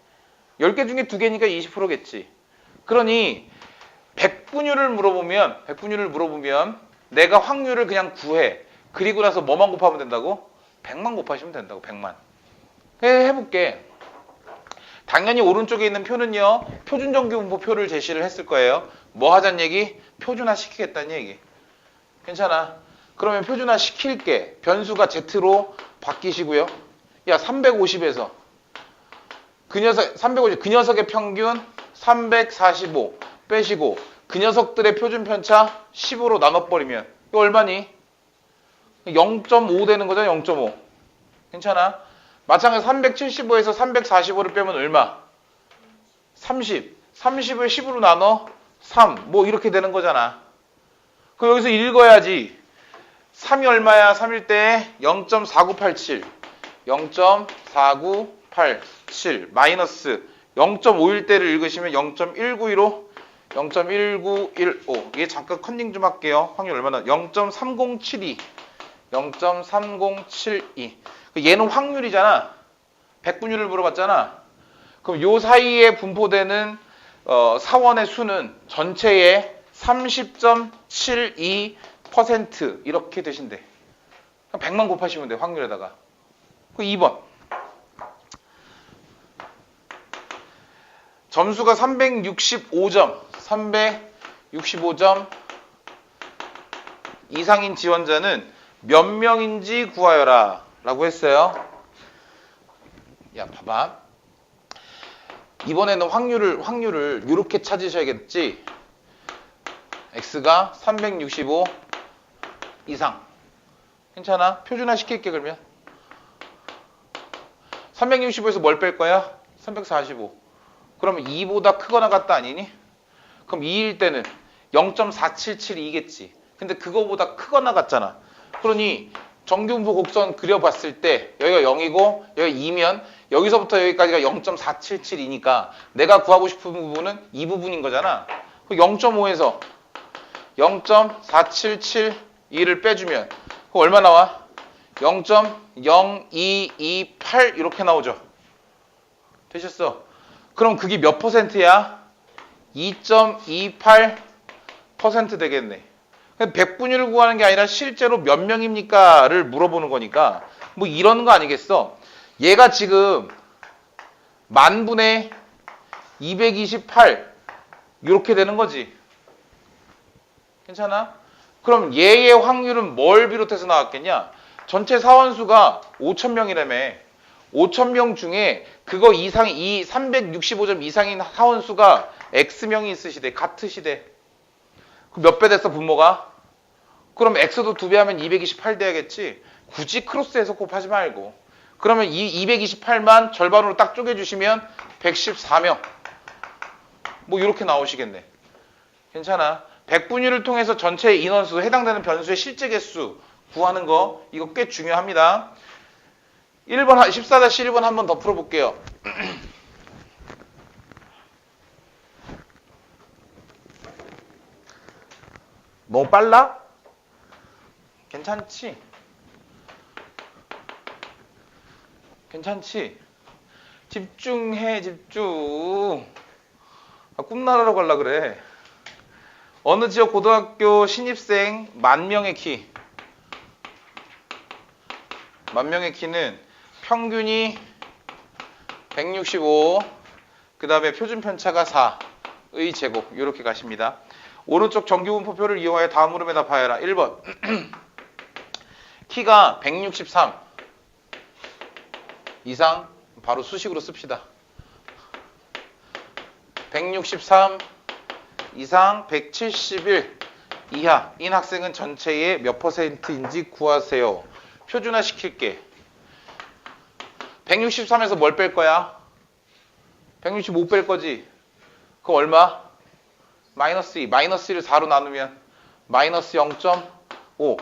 Speaker 1: 10개 중에 2개니까 20%겠지. 그러니 100분율을 물어보면 내가 확률을 그냥 구해. 그리고 나서 뭐만 곱하면 된다고? 100만 곱하시면 된다고. 100만. 해볼게. 당연히 오른쪽에 있는 표는요. 표준정규분포표를 제시를 했을 거예요. 뭐 하자는 얘기? 표준화 시키겠다는 얘기. 괜찮아. 그러면 표준화 시킬게. 변수가 Z로 바뀌시고요. 야, 350에서 그 녀석의 평균 345 빼시고 그 녀석들의 표준 편차 10으로 나눠버리면 이거 얼마니? 0.5 되는 거잖아. 0.5. 괜찮아? 마찬가지로 375에서 345를 빼면 얼마? 30. 30을 10으로 나눠 3. 뭐 이렇게 되는 거잖아. 그럼 여기서 읽어야지. 3이 얼마야? 3일 때 0.4987. 0.4987 마이너스 0.5일 때를 읽으시면 0.192로 0.1915. 이게 잠깐 컨닝 좀 할게요. 확률 얼마나? 0.3072. 0.3072. 얘는 확률이잖아. 100분율을 물어봤잖아. 그럼 요 사이에 분포되는 사원의 수는 전체의 30.72% 이렇게 되신대. 100만 곱하시면 돼. 확률에다가. 2번. 점수가 365점 이상인 지원자는 몇 명인지 구하여라 라고 했어요. 야, 봐봐. 이번에는 확률을 이렇게 찾으셔야겠지. X가 365 이상. 괜찮아? 표준화 시킬게 그러면. 365에서 뭘 뺄 거야? 345. 그러면 2보다 크거나 같다 아니니? 그럼 2일 때는 0.4772겠지. 근데 그거보다 크거나 같잖아. 그러니 정규분포 곡선 그려봤을 때 여기가 0이고 여기가 2면 여기서부터 여기까지가 0.477이니까 내가 구하고 싶은 부분은 이 부분인 거잖아. 0.5에서 0.4772를 빼주면 그거 얼마 나와? 0.0228 이렇게 나오죠. 되셨어? 그럼 그게 몇 퍼센트야? 2.28% 되겠네. 100분율을 구하는 게 아니라 실제로 몇 명입니까?를 물어보는 거니까 뭐 이런 거 아니겠어? 얘가 지금 만분의 228 이렇게 되는 거지. 괜찮아? 그럼 얘의 확률은 뭘 비롯해서 나왔겠냐? 전체 사원수가 5,000명이라며. 5,000명 중에 그거 이상, 이 365점 이상인 사원수가 X명이 있으시대. 같으시대. 그럼 몇 배 됐어, 분모가? 그럼 X도 2배 하면 228 돼야겠지? 굳이 크로스해서 곱하지 말고. 그러면 이 228만 절반으로 딱 쪼개주시면 114명. 뭐 이렇게 나오시겠네. 괜찮아. 백분위를 통해서 전체 인원수, 해당되는 변수의 실제 개수 구하는 거 이거 꽤 중요합니다. 1번, 14-1번 한 번 더 풀어볼게요. 너무 빨라? 괜찮지? 괜찮지? 집중해, 집중. 꿈나라로 갈라 그래. 어느 지역 고등학교 신입생 10,000명의 키. 10,000명의 키는 평균이 165, 그 다음에 표준 편차가 4의 제곱. 이렇게 가십니다. 오른쪽 정규분포표를 이용하여 다음 물음에 답하여라. 1번. 키가 163 이상, 바로 수식으로 씁시다. 163 이상 171 이하인 학생은 전체의 몇 %인지 구하세요. 표준화 시킬게. 163에서 뭘 뺄 거야? 165 뺄 거지. 그거 얼마? 마이너스 2. 마이너스 1을 4로 나누면 마이너스 0.5.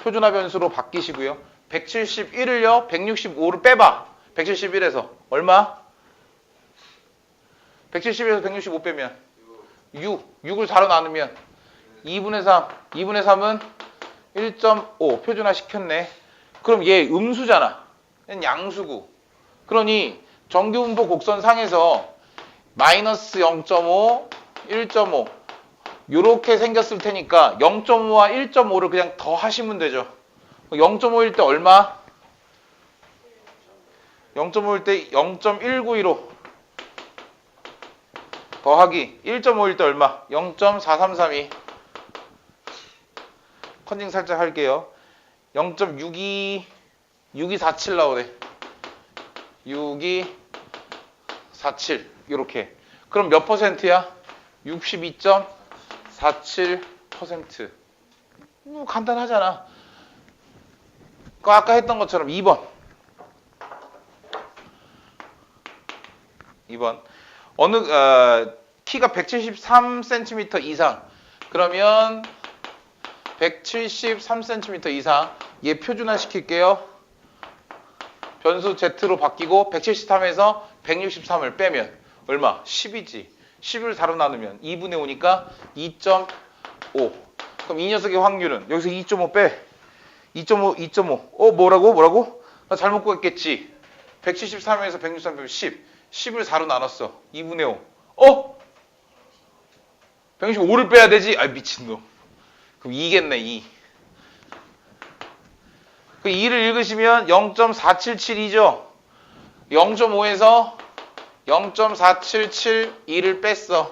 Speaker 1: 표준화 변수로 바뀌시고요. 171을요. 165를 빼봐. 171에서 얼마? 171에서 165 빼면 6. 6을 4로 나누면 2분의 3. 2분의 3은 1.5. 표준화 시켰네. 그럼 얘 음수잖아. 얘는 양수고. 그러니 정규분포 곡선상에서 마이너스 0.5, 1.5 요렇게 생겼을 테니까 0.5와 1.5를 그냥 더 하시면 되죠. 0.5일 때 얼마? 0.5일 때 0.192로 더하기 1.5일 때 얼마? 0.4332. 컨닝 살짝 할게요. 0.6247 나오네. 6247 이렇게. 그럼 몇 퍼센트야? 62.47%. 간단하잖아. 아까 했던 것처럼 2번. 키가 173cm 이상. 그러면 173cm 이상. 얘 표준화 시킬게요. 변수 Z로 바뀌고 173에서 163을 빼면 얼마? 10이지. 10을 4로 나누면 2분의 5니까 2.5. 그럼 이 녀석의 확률은 여기서 2.5 빼. 2.5, 2.5. 뭐라고? 나 잘못 구했겠지. 173에서 163 빼면 10. 10을 4로 나눴어. 2분의 5. 165를 빼야 되지? 아이 미친놈. 그럼 2겠네 2. 그 2를 읽으시면 0.477이죠. 0.5에서 0.477 뺐어.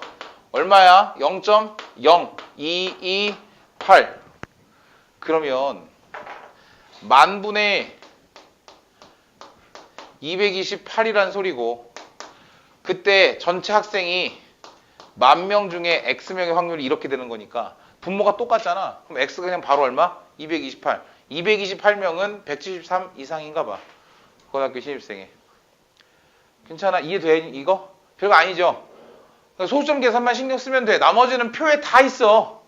Speaker 1: 얼마야? 0.0228. 그러면 만분의 228이란 소리고, 그때 전체 학생이 10,000명 중에 X명의 확률이 이렇게 되는 거니까 분모가 똑같잖아. 그럼 X가 그냥 바로 얼마? 228. 228명은 173 이상인가 봐. 고등학교 신입생에. 괜찮아? 이해돼? 이거? 별거 아니죠? 소수점 계산만 신경 쓰면 돼. 나머지는 표에 다 있어.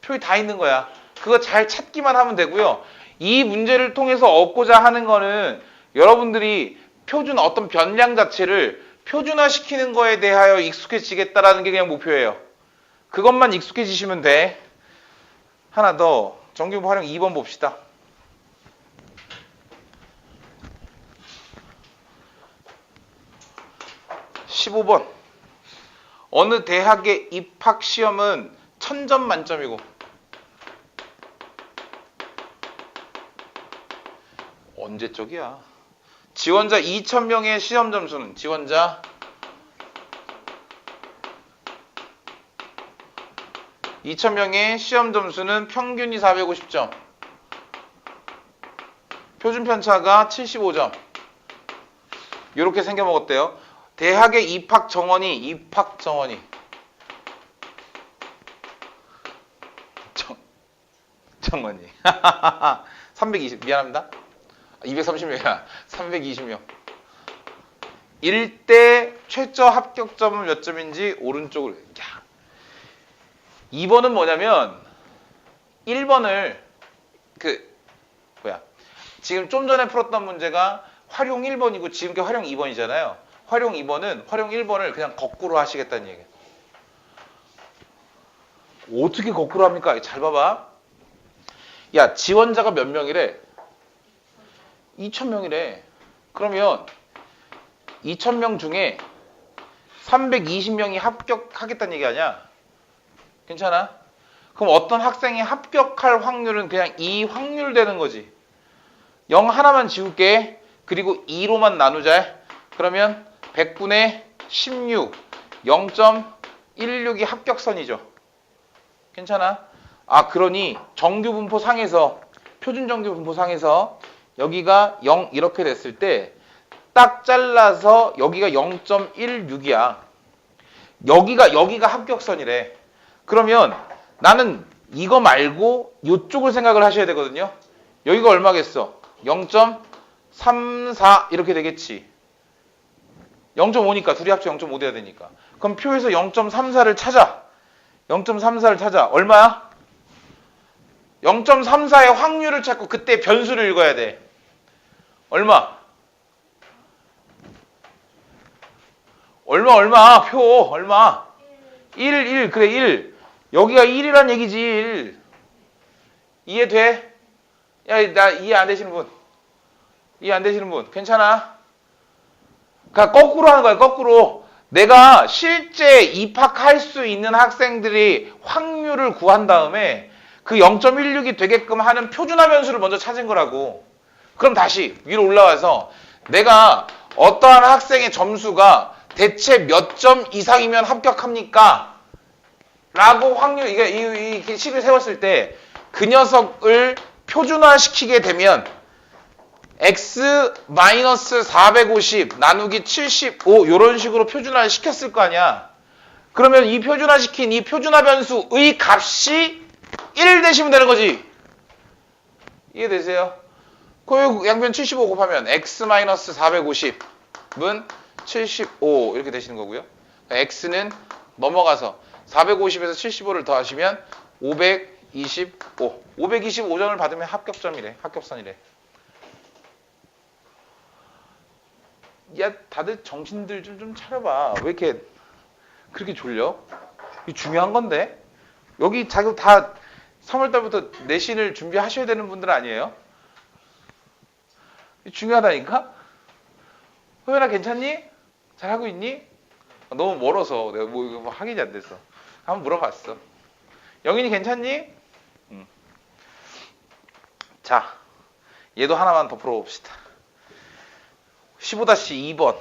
Speaker 1: 표에 다 있는 거야. 그거 잘 찾기만 하면 되고요. 이 문제를 통해서 얻고자 하는 거는 여러분들이 표준 어떤 변량 자체를 표준화시키는 거에 대하여 익숙해지겠다라는 게 그냥 목표예요. 그것만 익숙해지시면 돼. 하나 더. 정규분포 활용 2번 봅시다. (15번) 어느 대학의 입학 시험은 1000점 만점이고 언제적이야? 지원자 2,000명의 시험 점수는 지원자 2,000명의 시험 점수는 평균이 450점. 표준 편차가 75점. 이렇게 생겨 먹었대요. 대학의 입학 정원이 정원이 320 미안합니다. 230명이야. 320명. 일대 최저 합격점은 몇 점인지 오른쪽으로. 야. 2번은 뭐냐면 1번을 지금 좀 전에 풀었던 문제가 활용 1번이고 지금 게 활용 2번이잖아요. 활용 1번을 그냥 거꾸로 하시겠다는 얘기예요. 어떻게 거꾸로 합니까? 잘 봐봐. 야, 지원자가 몇 명이래? 2,000명이래. 그러면 2,000명 중에 320명이 합격하겠다는 얘기 아니야? 괜찮아? 그럼 어떤 학생이 합격할 확률은 그냥 이 확률 되는 거지. 0 하나만 지울게. 그리고 2로만 나누자. 그러면 100분의 16, 0.16이 합격선이죠. 괜찮아? 그러니 정규분포상에서, 표준 정규분포상에서 여기가 0 이렇게 됐을 때 딱 잘라서 여기가 0.16이야. 여기가 합격선이래. 그러면 나는 이거 말고 이쪽을 생각을 하셔야 되거든요. 여기가 얼마겠어? 0.34 이렇게 되겠지. 0.5니까 둘이 합쳐 0.5 돼야 되니까. 그럼 표에서 0.34를 찾아. 0.34를 찾아. 얼마야? 0.34의 확률을 찾고 그때 변수를 읽어야 돼. 얼마? 표 얼마? 1 그래 1. 여기가 1이란 얘기지. 1. 이해돼? 야, 나 이해 안 되시는 분? 이해 안 되시는 분? 괜찮아? 그러니까 거꾸로 하는 거야. 거꾸로. 내가 실제 입학할 수 있는 학생들이 확률을 구한 다음에 그 0.16이 되게끔 하는 표준화 변수를 먼저 찾은 거라고. 그럼 다시 위로 올라와서 내가 어떠한 학생의 점수가 대체 몇 점 이상이면 합격합니까? 라고 확률, 이 식을 세웠을 때 그 녀석을 표준화시키게 되면 x-450 나누기 75 이런 식으로 표준화를 시켰을 거 아니야. 그러면 이 표준화시킨 이 표준화 변수의 값이 1 되시면 되는 거지. 이해되세요? 그 양변 75 곱하면 x-450은 75 이렇게 되시는 거고요. x는 넘어가서 450에서 75를 더하시면 525. 525점을 받으면 합격점이래. 합격선이래. 야, 다들 정신들 좀 차려봐. 왜 이렇게 그렇게 졸려? 이거 중요한 건데. 여기 자기 다 3월달부터 내신을 준비하셔야 되는 분들 아니에요? 중요하다니까? 호연아 괜찮니? 잘하고 있니? 너무 멀어서 내가 뭐 확인이 안 됐어. 한번 물어봤어. 영인이 괜찮니? 자, 얘도 하나만 더 풀어봅시다. 15-2번.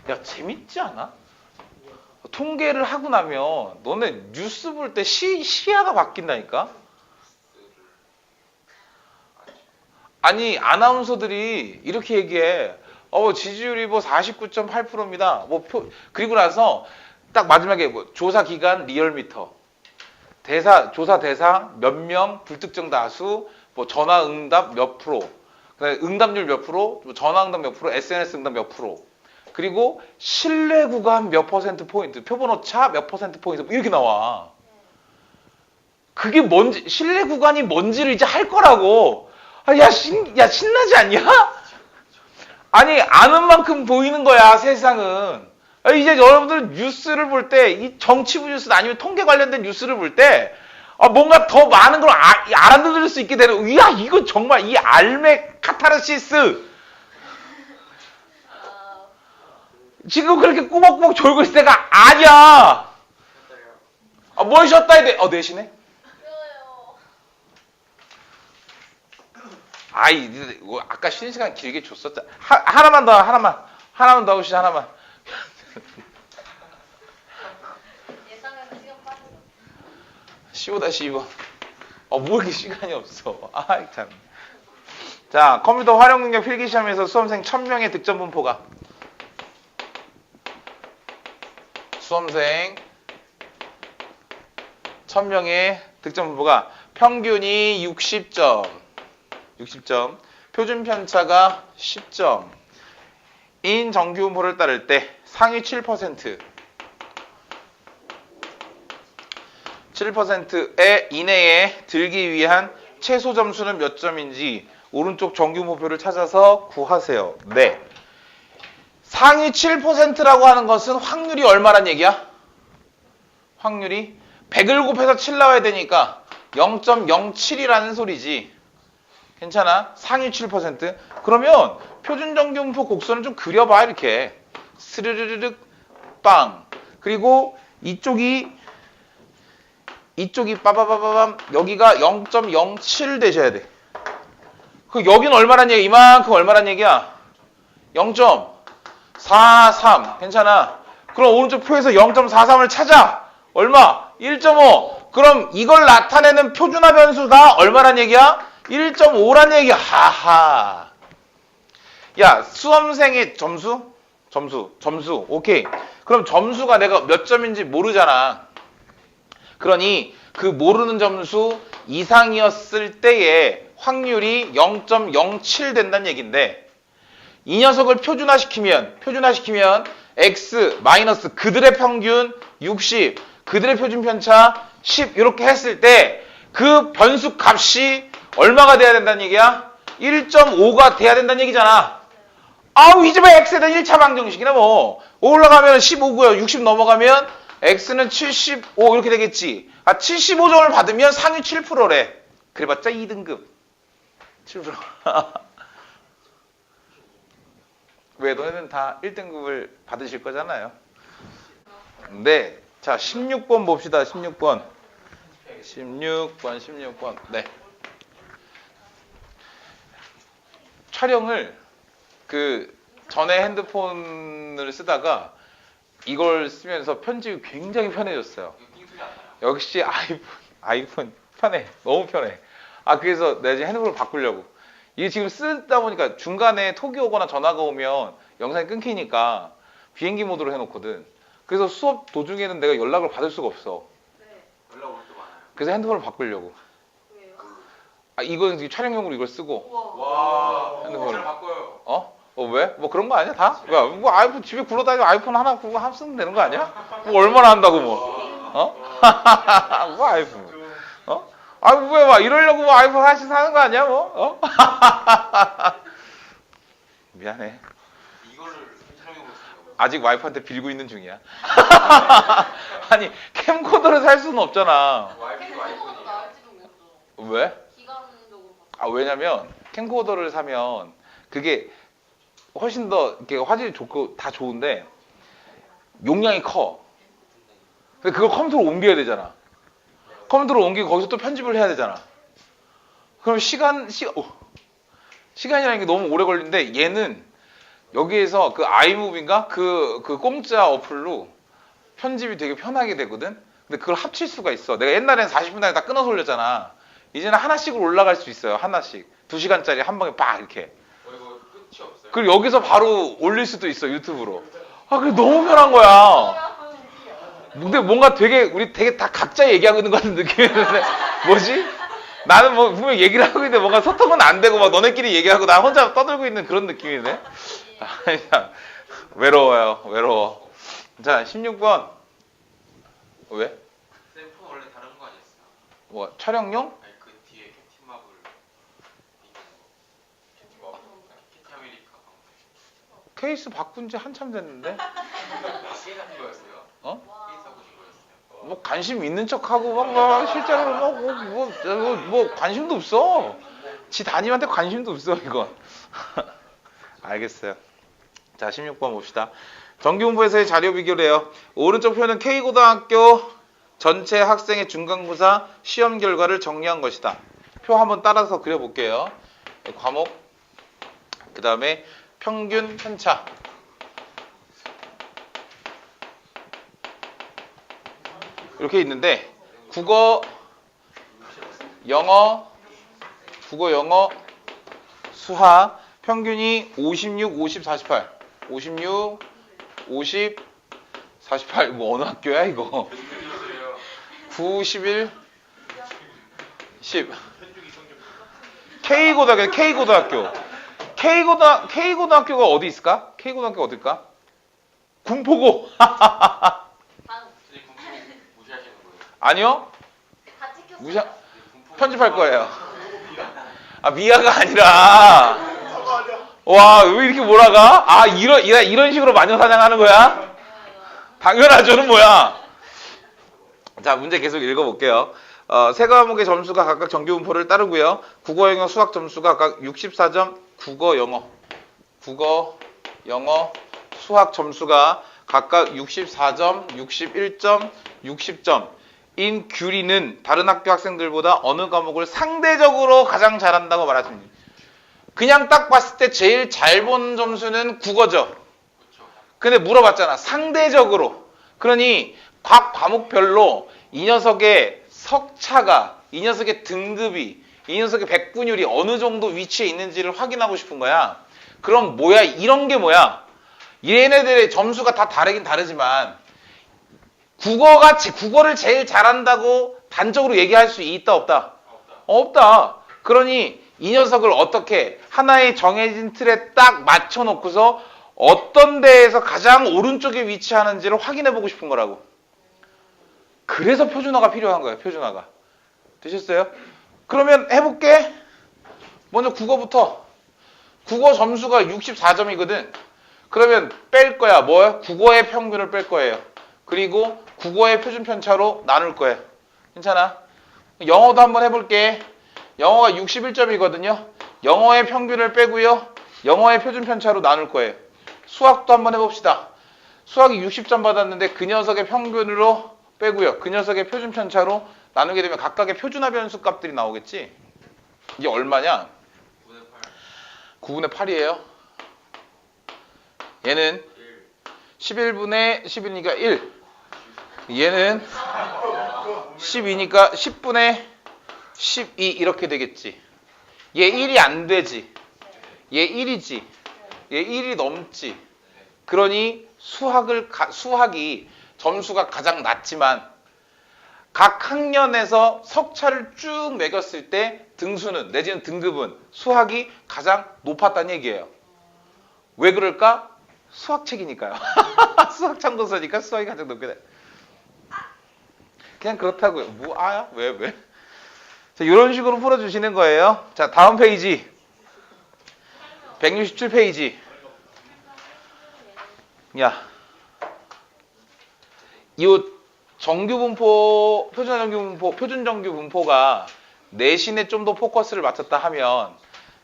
Speaker 1: 야, 재밌지 않아? 통계를 하고 나면 너네 뉴스 볼 때 시야가 바뀐다니까? 아니, 아나운서들이 이렇게 얘기해. 지지율이 49.8%입니다. 그리고 나서 딱 마지막에 조사 기간 리얼미터. 조사 대상 몇 명, 불특정 다수, 전화 응답 몇 프로, 그다음에 응답률 몇 프로, 전화 응답 몇 프로, SNS 응답 몇 프로. 그리고 신뢰 구간 몇 퍼센트 포인트, 표본 오차 몇 퍼센트 포인트 이렇게 나와. 그게 뭔지, 신뢰 구간이 뭔지를 이제 할 거라고. 야, 신나지 않냐? 아니, 아는 만큼 보이는 거야, 세상은. 이제 여러분들 뉴스를 볼 때, 이 정치부 뉴스나 아니면 통계 관련된 뉴스를 볼 때, 뭔가 더 많은 걸 알아들을 수 있게 되는, 야, 이거 정말 이 알맥 카타르시스. 지금 그렇게 꾸벅꾸벅 졸고 있을 때가 아니야. 뭘 쉬었다 해야 돼? 내시네? 아까 쉬는 시간 길게 줬었잖아. 하나만 더, 하나만. 하나만 더 하고 시작, 하나만.
Speaker 3: 예상해서 시간 빠져.
Speaker 1: 15-2번. 뭐 이렇게 시간이 없어. 아이, 참. 자, 컴퓨터 활용 능력 필기 시험에서 수험생 1000명의 득점 분포가. 수험생 1000명의 득점 분포가 평균이 60점. 60점. 표준 편차가 10점. 인 정규 분포를 따를 때 상위 7%. 7%의 이내에 들기 위한 최소 점수는 몇 점인지 오른쪽 정규 목표를 찾아서 구하세요. 네. 상위 7%라고 하는 것은 확률이 얼마란 얘기야? 확률이 100을 곱해서 7 나와야 되니까 0.07이라는 소리지. 괜찮아? 상위 7%? 그러면 표준 정규 분포 곡선을 좀 그려봐. 이렇게 스르르르륵 빵. 그리고 이쪽이 빠바바바밤 여기가 0.07 되셔야 돼. 그 여기는 얼마란 얘기야? 이만큼 얼마란 얘기야? 0.43. 괜찮아. 그럼 오른쪽 표에서 0.43을 찾아. 얼마? 1.5. 그럼 이걸 나타내는 표준화 변수가 얼마란 얘기야? 1.5란 얘기야. 하하. 야, 수험생의 점수. 오케이. 그럼 점수가 내가 몇 점인지 모르잖아. 그러니 그 모르는 점수 이상이었을 때의 확률이 0.07 된다는 얘기인데 이 녀석을 표준화시키면 x 마이너스 그들의 평균 60, 그들의 표준 편차 10 이렇게 했을 때 그 변수 값이 얼마가 돼야 된다는 얘기야? 1.5가 돼야 된다는 얘기잖아. 아우 이 집에 x에 대한 1차 방정식이나 뭐 올라가면 15고요. 60 넘어가면 x는 75 이렇게 되겠지. 75점을 받으면 상위 7%래. 그래봤자 2등급. 7%. 왜 너네는 다 1등급을 받으실 거잖아요. 네. 자, 16번 봅시다. 16번. 네. 촬영을 전에 핸드폰을 쓰다가 이걸 쓰면서 편집이 굉장히 편해졌어요. 역시 아이폰 편해. 너무 편해. 그래서 내가 이제 핸드폰을 바꾸려고. 이게 지금 쓰다 보니까 중간에 톡이 오거나 전화가 오면 영상이 끊기니까 비행기 모드로 해놓거든. 그래서 수업 도중에는 내가 연락을 받을 수가 없어.
Speaker 2: 연락 올 때 많아요.
Speaker 1: 그래서 핸드폰을 바꾸려고.
Speaker 3: 왜요?
Speaker 1: 이건 촬영용으로 이걸 쓰고.
Speaker 2: 와.
Speaker 1: 핸드폰을.
Speaker 2: 잘 바꿔요.
Speaker 1: 왜? 뭐 그런 거 아니야 다? 야, 뭐 아이폰 집에 굴러다니면 아이폰 하나 그거 하나 쓰면 되는 거 아니야? 뭐 얼마나 한다고 뭐? 뭐 아이폰? 왜 막 이러려고 뭐 아이폰 하나씩 사는 거 아니야 뭐? 미안해.
Speaker 2: 이거를 촬영해 보세요.
Speaker 1: 아직 와이프한테 빌고 있는 중이야. 아니 캠코더를 살 수는 없잖아.
Speaker 2: 와이프
Speaker 3: 캠코더도
Speaker 2: 아이폰이에요.
Speaker 3: 나올지도 모르죠.
Speaker 1: 왜?
Speaker 3: 기간적으로.
Speaker 1: 왜냐면 캠코더를 사면 그게 훨씬 더 이렇게 화질이 좋고 다 좋은데 용량이 커. 근데 그걸 컴퓨터로 옮겨야 되잖아. 컴퓨터로 옮기고 거기서 또 편집을 해야 되잖아. 그럼 시간이라는 게 너무 오래 걸리는데 얘는 여기에서 그 아이무비인가 그 공짜 어플로 편집이 되게 편하게 되거든. 근데 그걸 합칠 수가 있어. 내가 옛날엔 40분 단위 다 끊어서 올렸잖아. 이제는 하나씩으로 올라갈 수 있어요. 하나씩. 2시간짜리 한 방에 빡 이렇게.
Speaker 2: 이거 끝이 없어요.
Speaker 1: 그리고 여기서 바로 올릴 수도 있어, 유튜브로. 그게 너무 편한 거야. 근데 뭔가 우리 되게 다 각자 얘기하고 있는 것 같은 느낌이 드는데, 뭐지? 나는 뭐 분명히 얘기를 하고 있는데 뭔가 소통은 안 되고 막 너네끼리 얘기하고 나 혼자 떠들고 있는 그런 느낌이네. 외로워요, 외로워. 자, 16번. 왜?
Speaker 2: 쌤폰 원래 다른 거 아니었어요?
Speaker 1: 뭐, 촬영용?
Speaker 2: 아니 그 뒤에 캡틴 마블 있는 거. 캡틴 아메리카
Speaker 1: 케이스 바꾼 지 한참 됐는데?
Speaker 2: 게임 하는 거였어요?
Speaker 1: 어?
Speaker 2: 게임 사고 준 거였어요?
Speaker 1: 뭐 관심 있는 척하고 막 실제로 뭐 관심도 없어. 지 담임한테 관심도 없어 이건. 알겠어요. 자 16번 봅시다. 정규분포에서의 자료 비교래요. 오른쪽 표는 K고등학교 전체 학생의 중간고사 시험 결과를 정리한 것이다. 표 한번 따라서 그려볼게요. 과목 그 다음에 평균 편차 이렇게 있는데 국어, 영어, 수학 평균이 56, 50, 48. 56, 50, 48. 뭐 어느 학교야 이거? 9, 11, 10. K고등학교. K고등학교가 어디 있을까? K고등학교가 어딜까? 군포고.
Speaker 3: 다음.
Speaker 2: 선생님 군포 무시하시는 거예요?
Speaker 1: 아니요.
Speaker 3: 다 찍혔어.
Speaker 1: 무시하, 편집할 거예요. 아, 미아가 아니라. 와, 왜 이렇게 몰아가? 아, 이런 식으로 마녀 사냥하는 거야? 당연하죠는 뭐야? 자, 문제 계속 읽어볼게요. 세 과목의 점수가 각각 정규 분포를 따르고요. 국어, 영어, 수학 점수가 각각 64점, 국어, 영어, 수학 점수가 각각 64점, 61점, 60점. 인 규리는 다른 학교 학생들보다 어느 과목을 상대적으로 가장 잘한다고 말하십니다. 그냥 딱 봤을 때 제일 잘 본 점수는 국어죠.
Speaker 2: 그렇죠.
Speaker 1: 근데 물어봤잖아. 상대적으로. 그러니 각 과목별로 이 녀석의 석차가, 이 녀석의 등급이, 이 녀석의 백분율이 어느 정도 위치에 있는지를 확인하고 싶은 거야. 그럼 뭐야? 이런 게 뭐야? 얘네들의 점수가 다 다르긴 다르지만 국어를 제일 잘한다고 단적으로 얘기할 수 있다 없다? 없다. 그러니 이 녀석을 어떻게 하나의 정해진 틀에 딱 맞춰놓고서 어떤 데에서 가장 오른쪽에 위치하는지를 확인해보고 싶은 거라고. 그래서 표준어가 필요한 거예요. 표준어가. 되셨어요? 그러면 해볼게. 먼저 국어부터. 국어 점수가 64점이거든. 그러면 뺄 거야. 뭐야? 국어의 평균을 뺄 거예요. 그리고 국어의 표준 편차로 나눌 거예요. 괜찮아? 영어도 한번 해볼게. 영어가 61점이거든요. 영어의 평균을 빼고요. 영어의 표준 편차로 나눌 거예요. 수학도 한번 해봅시다. 수학이 60점 받았는데 그 녀석의 평균으로 빼고요. 그 녀석의 표준 편차로 나누게 되면 각각의 표준화 변수 값들이 나오겠지. 이게 얼마냐? 9분의 8이에요. 얘는 11분의 11이니까 1. 얘는 12니까 10분의 12 이렇게 되겠지. 얘 1이 안 되지. 얘 1이지. 얘 1이 넘지. 그러니 수학이 점수가 가장 낮지만 각 학년에서 석차를 쭉 매겼을 때 등수는 내지는 등급은 수학이 가장 높았다는 얘기예요. 왜 그럴까? 수학책이니까요. 수학 참고서니까 수학이 가장 높게 돼. 그냥 그렇다고요. 뭐 아야? 왜? 자, 이런 식으로 풀어주시는 거예요. 자, 다음 페이지. 167페이지. 야, 이 정규 분포, 표준 정규 분포가 내신에 좀 더 포커스를 맞췄다 하면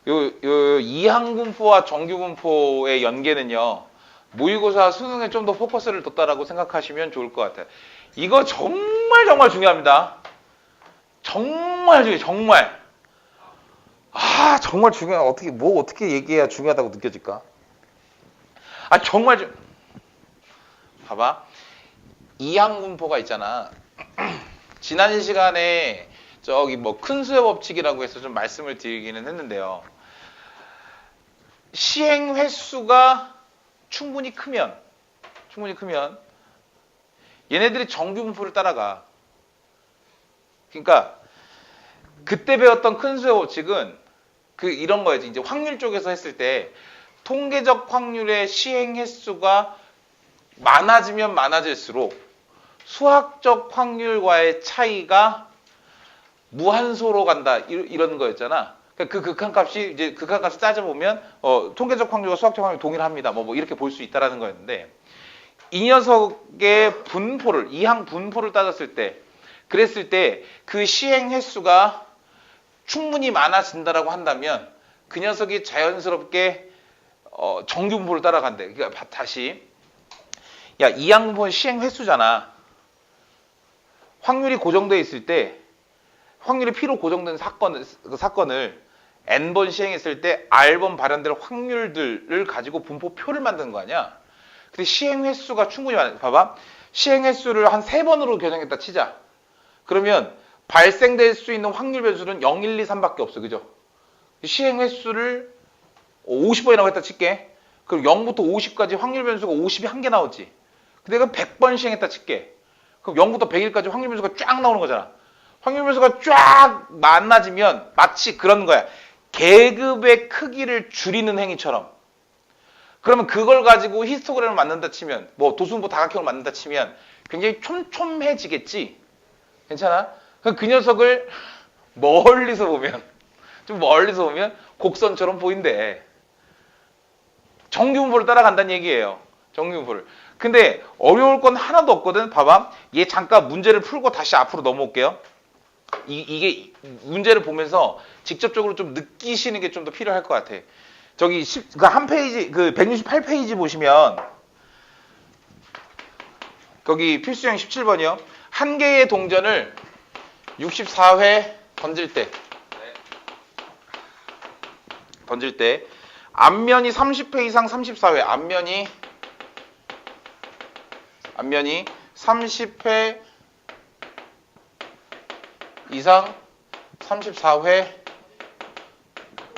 Speaker 1: 요 이항 분포와 정규 분포의 연계는요. 모의고사 수능에 좀 더 포커스를 뒀다라고 생각하시면 좋을 것 같아요. 이거 정말 중요합니다. 정말 중요해요. 정말. 정말 중요해. 어떻게 얘기해야 중요하다고 느껴질까? 정말 봐봐. 이항 분포가 있잖아. 지난 시간에 큰 수의 법칙이라고 해서 좀 말씀을 드리기는 했는데요. 시행 횟수가 충분히 크면 얘네들이 정규 분포를 따라가. 그러니까 그때 배웠던 큰 수의 법칙은 이런 거였지. 이제 확률 쪽에서 했을 때 통계적 확률의 시행 횟수가 많아지면 많아질수록 수학적 확률과의 차이가 무한소로 간다. 이런 거였잖아. 그 극한값을 따져보면 통계적 확률과 수학적 확률이 동일합니다. 뭐 이렇게 볼 수 있다라는 거였는데 이 녀석의 분포를 이항 분포를 따졌을 때 그랬을 때 그 시행 횟수가 충분히 많아진다라고 한다면 그 녀석이 자연스럽게 정규 분포를 따라간대. 그러니까 다시 이항 분포는 시행 횟수잖아. 확률이 고정되어 있을 때 확률이 P로 고정된 사건을 N번 시행했을 때 R번 발현될 확률들을 가지고 분포표를 만드는 거 아니야. 근데 시행 횟수가 충분히 많아. 봐봐. 시행 횟수를 한 3번으로 겨냥했다 치자. 그러면 발생될 수 있는 확률 변수는 0, 1, 2, 3밖에 없어. 그죠? 시행 횟수를 50번이라고 했다 칠게. 그럼 0부터 50까지 확률 변수가 50이 한 개 나오지. 근데 내가 100번 시행했다 칠게. 그럼 0부터 100일까지 확률 변수가 쫙 나오는 거잖아. 확률 변수가 쫙 많아지면 마치 그런 거야. 계급의 크기를 줄이는 행위처럼. 그러면 그걸 가지고 히스토그램을 만든다 치면, 뭐 도수분포 다각형을 만든다 치면 굉장히 촘촘해지겠지. 괜찮아? 그럼 그 녀석을 멀리서 보면, 좀 멀리서 보면 곡선처럼 보인대. 정규분포를 따라간다는 얘기예요. 정규분포를. 근데 어려울 건 하나도 없거든. 봐봐. 얘 잠깐 문제를 풀고 다시 앞으로 넘어올게요. 이게 문제를 보면서 직접적으로 좀 느끼시는 게 좀 더 필요할 것 같아. 저기 한 페이지, 168페이지 보시면 거기 필수형 17번이요. 한 개의 동전을 64회 던질 때 앞면이 30회 이상 34회, 앞면이 30회 이상 34회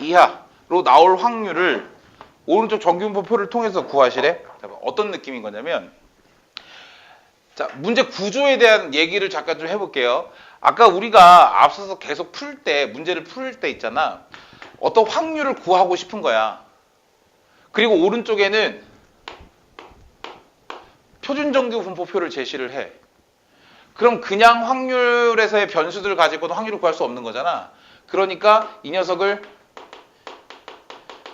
Speaker 1: 이하로 나올 확률을 오른쪽 정규분포표를 통해서 구하시래. 어떤 느낌인 거냐면, 자, 문제 구조에 대한 얘기를 잠깐 좀 해볼게요. 아까 우리가 앞서서 계속 문제를 풀 때 있잖아. 어떤 확률을 구하고 싶은 거야. 그리고 오른쪽에는 표준정규분포표를 제시를 해. 그럼 그냥 확률에서의 변수들을 가지고도 확률을 구할 수 없는 거잖아. 그러니까 이 녀석을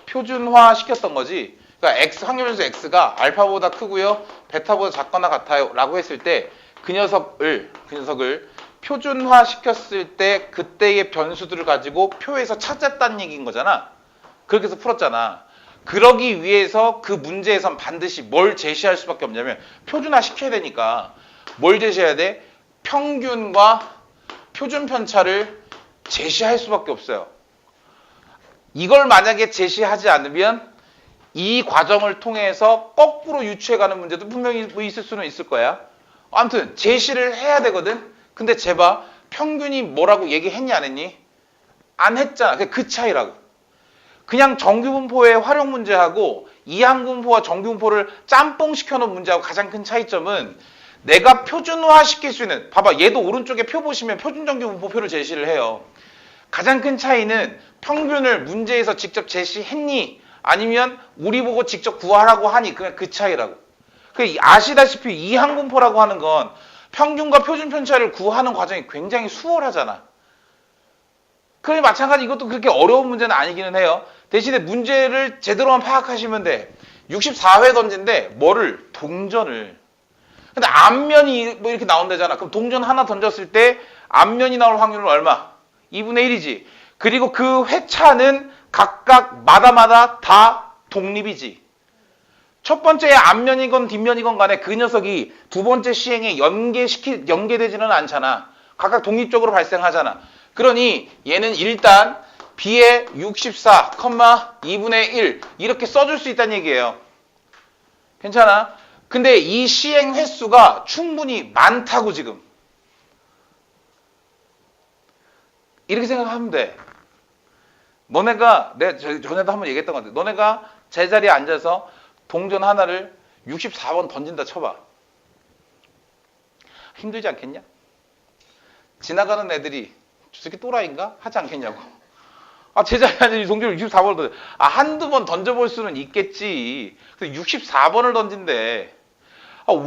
Speaker 1: 표준화 시켰던 거지. 그러니까 확률 변수 x가 알파보다 크고요, 베타보다 작거나 같아요 라고 했을 때 그 녀석을 표준화 시켰을 때 그때의 변수들을 가지고 표에서 찾았다는 얘기인 거잖아. 그렇게 해서 풀었잖아. 그러기 위해서 그 문제에선 반드시 뭘 제시할 수밖에 없냐면 표준화 시켜야 되니까 뭘 제시해야 돼? 평균과 표준 편차를 제시할 수밖에 없어요. 이걸 만약에 제시하지 않으면 이 과정을 통해서 거꾸로 유추해가는 문제도 분명히 있을 수는 있을 거야. 아무튼 제시를 해야 되거든. 근데 제발 평균이 뭐라고 얘기했니 안 했니? 안 했잖아. 그 차이라고. 그냥 정규분포의 활용 문제하고 이항분포와 정규분포를 짬뽕 시켜놓은 문제하고 가장 큰 차이점은 내가 표준화 시킬 수 있는, 봐봐, 얘도 오른쪽에 표 보시면 표준정규분포표를 제시를 해요. 가장 큰 차이는 평균을 문제에서 직접 제시했니? 아니면 우리 보고 직접 구하라고 하니? 그냥 그 차이라고. 아시다시피 이항분포라고 하는 건 평균과 표준 편차를 구하는 과정이 굉장히 수월하잖아. 그러니 마찬가지 이것도 그렇게 어려운 문제는 아니기는 해요. 대신에 문제를 제대로만 파악하시면 돼. 64회 던진데 뭐를? 동전을. 근데 앞면이 뭐 이렇게 나온다잖아. 그럼 동전 하나 던졌을 때 앞면이 나올 확률은 얼마? 2분의 1이지. 그리고 그 회차는 각각 마다마다 다 독립이지. 첫 번째에 앞면이건 뒷면이건 간에 그 녀석이 두 번째 시행에 연계되지는 않잖아. 각각 독립적으로 발생하잖아. 그러니 얘는 일단 B의 64, 2분의 1 이렇게 써줄 수 있다는 얘기예요. 괜찮아? 근데 이 시행 횟수가 충분히 많다고 지금. 이렇게 생각하면 돼. 너네가, 내가 전에도 한번 얘기했던 것 같아. 너네가 제자리에 앉아서 동전 하나를 64번 던진다 쳐봐. 힘들지 않겠냐? 지나가는 애들이 저 새끼 또라이인가? 하지 않겠냐고. 제자리에 앉아서 동전을 64번을 던져. 한두 번 던져볼 수는 있겠지. 근데 64번을 던진대.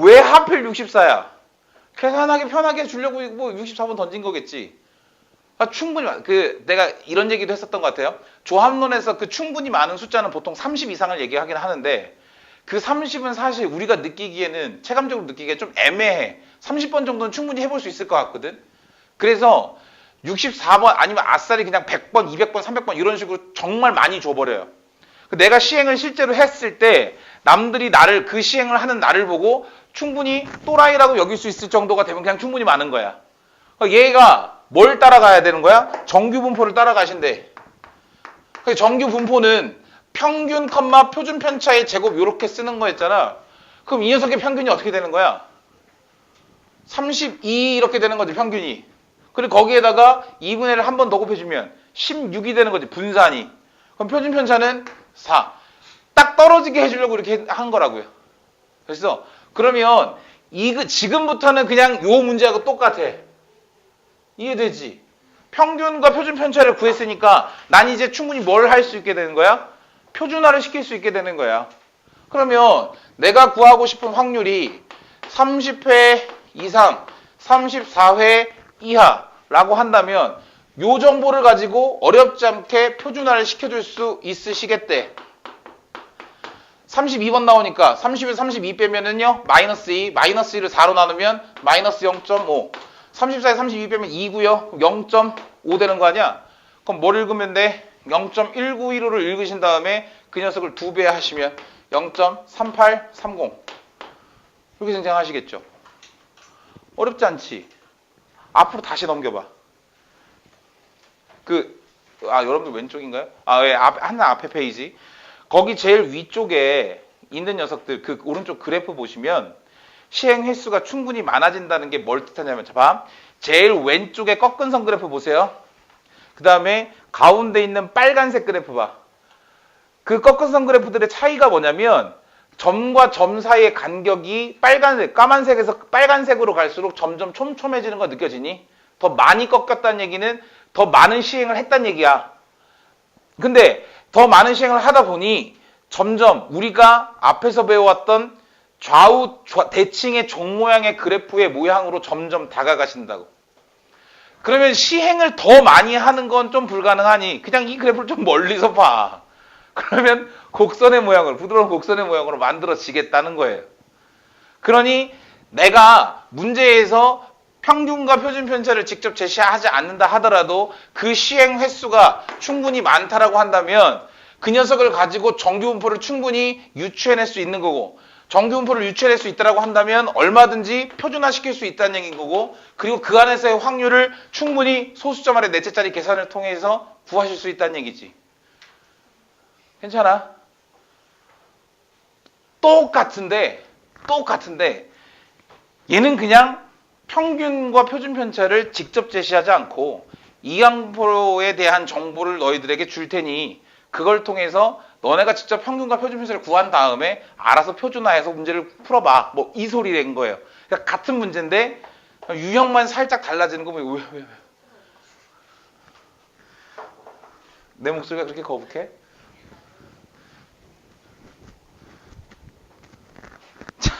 Speaker 1: 왜 하필 64야? 계산하기 편하게 주려고 뭐 64번 던진 거겠지. 충분히, 내가 이런 얘기도 했었던 것 같아요. 조합론에서 그 충분히 많은 숫자는 보통 30 이상을 얘기하긴 하는데, 그 30은 사실 우리가 느끼기에는, 체감적으로 느끼기에 좀 애매해. 30번 정도는 충분히 해볼 수 있을 것 같거든. 그래서 64번 아니면 아싸리 그냥 100번, 200번, 300번 이런 식으로 정말 많이 줘버려요. 내가 시행을 실제로 했을 때 남들이 그 시행을 하는 나를 보고 충분히 또라이라고 여길 수 있을 정도가 되면 그냥 충분히 많은 거야. 얘가 뭘 따라가야 되는 거야? 정규분포를 따라가신대. 정규분포는 평균, 표준 편차의 제곱 이렇게 쓰는 거였잖아. 그럼 이 녀석의 평균이 어떻게 되는 거야? 32 이렇게 되는 거지, 평균이. 그리고 거기에다가 2분의 1을 한 번 더 곱해주면 16이 되는 거지, 분산이. 그럼 표준 편차는 4. 딱 떨어지게 해주려고 이렇게 한 거라고요. 그래서 그러면 지금부터는 그냥 요 문제하고 똑같아. 이해되지? 평균과 표준 편차를 구했으니까 난 이제 충분히 뭘 할 수 있게 되는 거야? 표준화를 시킬 수 있게 되는 거야. 그러면 내가 구하고 싶은 확률이 30회 이상, 34회 이하라고 한다면 요 정보를 가지고 어렵지 않게 표준화를 시켜줄 수 있으시겠대. 32번 나오니까 30에서 32 빼면은요 마이너스 2, 마이너스 2를 4로 나누면 마이너스 0.5. 34에서 32 빼면 2고요. 0.5 되는 거 아니야? 그럼 뭘 읽으면 돼? 0.191호를 읽으신 다음에 그 녀석을 2배 하시면 0.3830 이렇게 생성하시겠죠. 어렵지 않지? 앞으로 다시 넘겨봐. 여러분들 왼쪽인가요? 예, 하나 앞에 페이지. 거기 제일 위쪽에 있는 녀석들, 그 오른쪽 그래프 보시면 시행 횟수가 충분히 많아진다는 게 뭘 뜻하냐면, 자, 제일 왼쪽에 꺾은 선 그래프 보세요. 그 다음에 가운데 있는 빨간색 그래프 봐. 그 꺾은 선 그래프들의 차이가 뭐냐면 점과 점 사이의 간격이 까만색에서 빨간색으로 갈수록 점점 촘촘해지는 거 느껴지니? 더 많이 꺾였다는 얘기는 더 많은 시행을 했다는 얘기야. 근데 더 많은 시행을 하다 보니 점점 우리가 앞에서 배워왔던 대칭의 종 모양의 그래프의 모양으로 점점 다가가신다고. 그러면 시행을 더 많이 하는 건 좀 불가능하니 그냥 이 그래프를 좀 멀리서 봐. 그러면 부드러운 곡선의 모양으로 만들어지겠다는 거예요. 그러니 내가 문제에서 평균과 표준 편차를 직접 제시하지 않는다 하더라도 그 시행 횟수가 충분히 많다라고 한다면 그 녀석을 가지고 정규분포를 충분히 유추해낼 수 있는 거고, 정규분포를 유추해낼 수 있다라고 한다면 얼마든지 표준화시킬 수 있다는 얘기인 거고, 그리고 그 안에서의 확률을 충분히 소수점 아래 넷째짜리 계산을 통해서 구하실 수 있다는 얘기지. 괜찮아? 똑같은데 얘는 그냥 평균과 표준 편차를 직접 제시하지 않고 이항포에 대한 정보를 너희들에게 줄 테니 그걸 통해서 너네가 직접 평균과 표준 편차를 구한 다음에 알아서 표준화해서 문제를 풀어봐. 뭐 이 소리인 거예요. 그러니까 같은 문제인데 유형만 살짝 달라지는 거 보면 왜? 내 목소리가 그렇게 거북해? 자,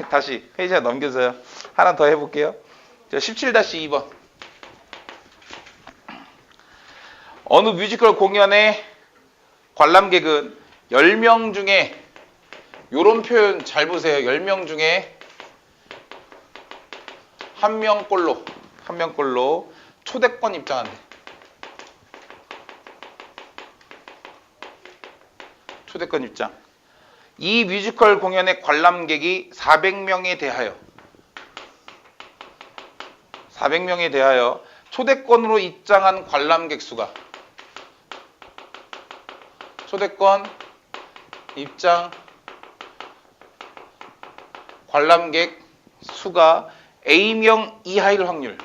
Speaker 1: 다시 페이지 하나 넘겨서요. 하나 더 해볼게요. 17-2번. 어느 뮤지컬 공연의 관람객은 10명 중에, 요런 표현 잘 보세요. 10명 중에 한 명꼴로 초대권 입장한대. 초대권 입장. 이 뮤지컬 공연의 관람객이 400명에 대하여 초대권으로 입장한 관람객 수가, 초대권 입장 관람객 수가 A명 이하일 확률이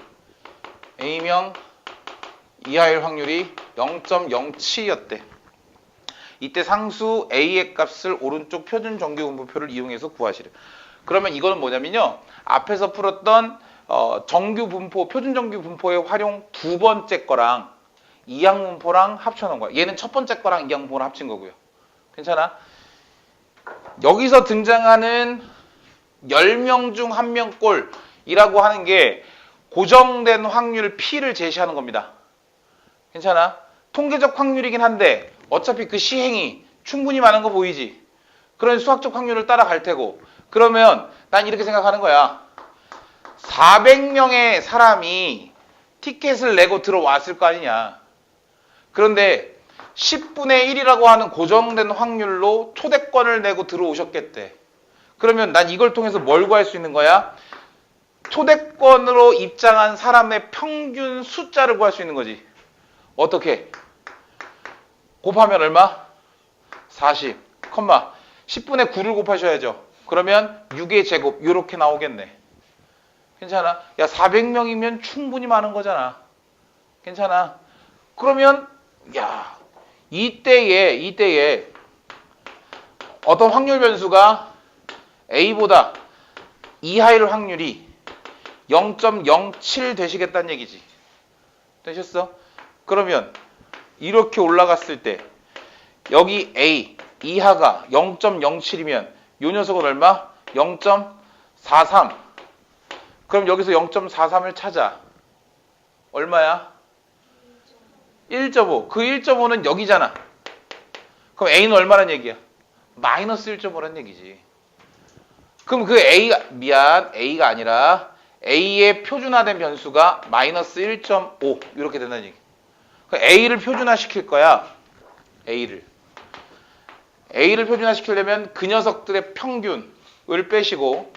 Speaker 1: 0.07이었대. 이때 상수 A의 값을 오른쪽 표준 정규분포표를 이용해서 구하시래. 그러면 이거는 뭐냐면요, 앞에서 풀었던 정규분포, 표준 정규분포의 활용 두 번째 거랑 이항분포랑 합쳐놓은 거야. 얘는 첫 번째 거랑 이항분포랑 합친 거고요. 괜찮아? 여기서 등장하는 10명 중 1명 꼴이라고 하는 게 고정된 확률 P를 제시하는 겁니다. 괜찮아? 통계적 확률이긴 한데 어차피 그 시행이 충분히 많은 거 보이지? 그런 수학적 확률을 따라갈 테고, 그러면 난 이렇게 생각하는 거야. 400명의 사람이 티켓을 내고 들어왔을 거 아니냐. 그런데 10분의 1이라고 하는 고정된 확률로 초대권을 내고 들어오셨겠대. 그러면 난 이걸 통해서 뭘 구할 수 있는 거야? 초대권으로 입장한 사람의 평균 숫자를 구할 수 있는 거지. 어떻게? 곱하면 얼마? 40, 10분의 9를 곱하셔야죠. 그러면 6의 제곱 이렇게 나오겠네. 괜찮아? 야, 400명이면 충분히 많은 거잖아. 괜찮아? 그러면 야, 이때에 어떤 확률 변수가 A보다 이하일 확률이 0.07 되시겠다는 얘기지. 되셨어? 그러면 이렇게 올라갔을 때 여기 A 이하가 0.07이면 이 녀석은 얼마? 0.43. 그럼 여기서 0.43을 찾아. 얼마야? 1.5. 그 1.5는 여기잖아. 그럼 A는 얼마란 얘기야? 마이너스 1.5란 얘기지. 그럼 그 A가 아니라 A의 표준화된 변수가 마이너스 1.5 이렇게 된다는 얘기. 그럼 A를 표준화시킬 거야. A를 표준화시키려면 그 녀석들의 평균을 빼시고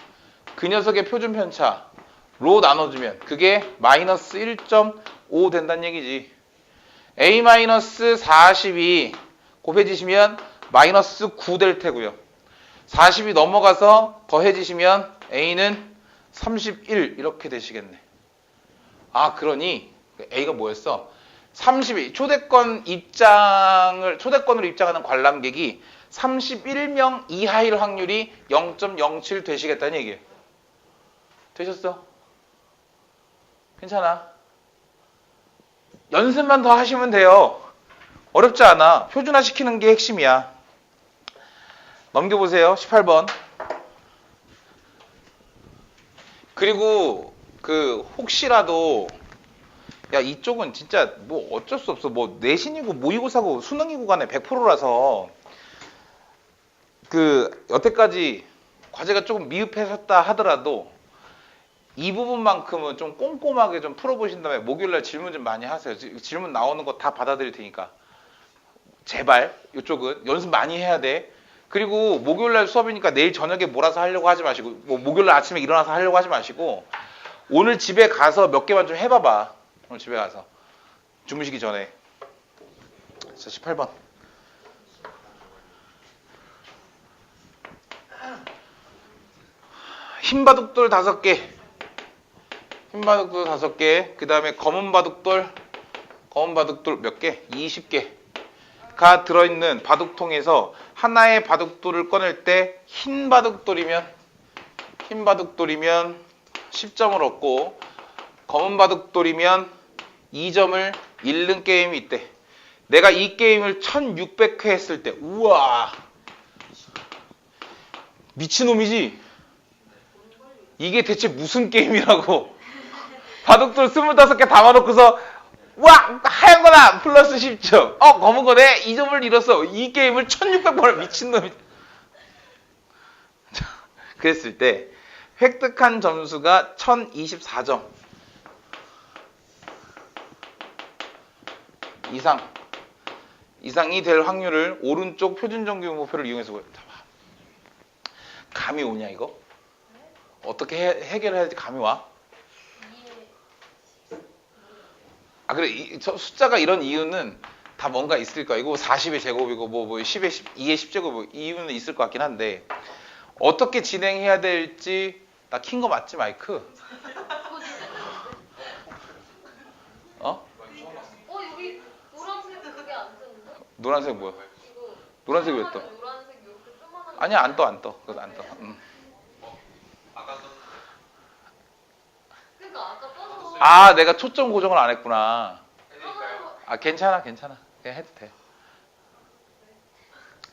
Speaker 1: 그 녀석의 표준 편차로 나눠주면 그게 마이너스 1.5 된다는 얘기지. A-42 곱해지시면 마이너스 9 될 테고요. 40이 넘어가서 더해지시면 A는 31 이렇게 되시겠네. 아, 그러니 A가 뭐였어? 32 초대권으로 입장하는 관람객이 31명 이하일 확률이 0.07 되시겠다는 얘기예요. 되셨어? 괜찮아? 연습만 더 하시면 돼요. 어렵지 않아. 표준화 시키는 게 핵심이야. 넘겨보세요. 18번. 그리고 혹시라도 야, 이쪽은 진짜 뭐 어쩔 수 없어. 뭐 내신이고 모의고사고 수능이고 간에 100%라서 여태까지 과제가 조금 미흡했었다 하더라도 이 부분만큼은 좀 꼼꼼하게 좀 풀어보신 다음에 목요일날 질문 좀 많이 하세요. 질문 나오는 거 다 받아들일 테니까. 제발 이쪽은 연습 많이 해야 돼. 그리고 목요일날 수업이니까 내일 저녁에 몰아서 하려고 하지 마시고 뭐 목요일날 아침에 일어나서 하려고 하지 마시고 오늘 집에 가서 몇 개만 좀 해봐봐. 오늘 집에 가서 주무시기 전에. 자, 18번. 흰 바둑돌 5개. 흰 바둑돌 5개. 그 다음에 검은 바둑돌 몇 개? 20개가 들어있는 바둑통에서 하나의 바둑돌을 꺼낼 때 흰 바둑돌이면 10점을 얻고 검은 바둑돌이면 2점을 잃는 게임이 있대. 내가 이 게임을 1600회 했을 때 우와 미친놈이지? 이게 대체 무슨 게임이라고. 바둑돌 25개 담아놓고서 와! 하얀 거다! 플러스 10점. 검은 거네? 2점을 잃었어. 이 게임을 1600번을 미친놈이. 그랬을 때 획득한 점수가 1024점 이상이 될 확률을 오른쪽 표준정규 목표를 이용해서 잡아. 감이 오냐 이거? 어떻게 해결해야 될지 감이 와? 아, 그래. 숫자가 이런 이유는 다 뭔가 있을 거야. 이거 40의 제곱이고 뭐 10의 2의 10제곱 이유는 있을 것 같긴 한데 어떻게 진행해야 될지. 나 킨 거 맞지 마이크?
Speaker 3: 여기 노란색 그게 안 뜨는데?
Speaker 1: 노란색 뭐야?
Speaker 3: 이거
Speaker 1: 노란색 왜 떠?
Speaker 3: 노란색 이렇게 조그만한
Speaker 1: 아니야, 안 떠. 그거 안 떠.
Speaker 2: 아까
Speaker 3: 그러니까 아까 떠서
Speaker 1: 아, 내가 초점 고정을 안 했구나.
Speaker 2: 해드릴까요?
Speaker 1: 아, 괜찮아. 그냥 해도 돼.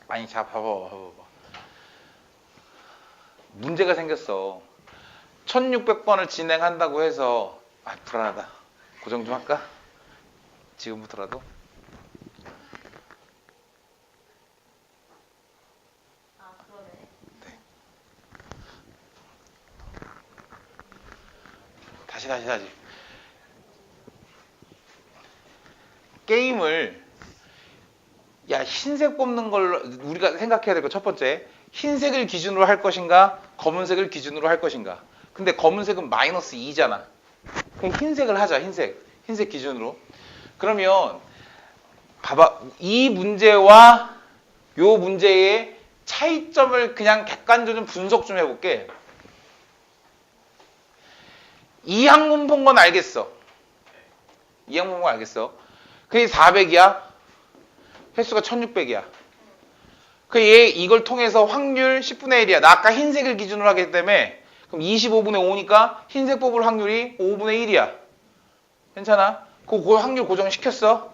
Speaker 1: 아니, 자, 봐봐. 문제가 생겼어. 1600번을 진행한다고 해서 불안하다. 고정 좀 할까? 지금부터라도.
Speaker 3: 그러네.
Speaker 1: 다시. 게임을 흰색 뽑는 걸로 우리가 생각해야 될 거 첫 번째, 흰색을 기준으로 할 것인가 검은색을 기준으로 할 것인가. 근데 검은색은 마이너스 2잖아. 그럼 흰색을 하자. 흰색 기준으로. 그러면 봐봐. 이 문제와 요 문제의 차이점을 그냥 객관적으로 분석 좀 해볼게. 이항분포인 건 알겠어. 이항분포인 건 알겠어. 그게 400이야. 횟수가 1600이야. 이걸 통해서 확률 10분의 1이야. 나 아까 흰색을 기준으로 하기 때문에 그럼 25분의 5니까 흰색 뽑을 확률이 5분의 1이야. 괜찮아? 그 확률 고정시켰어.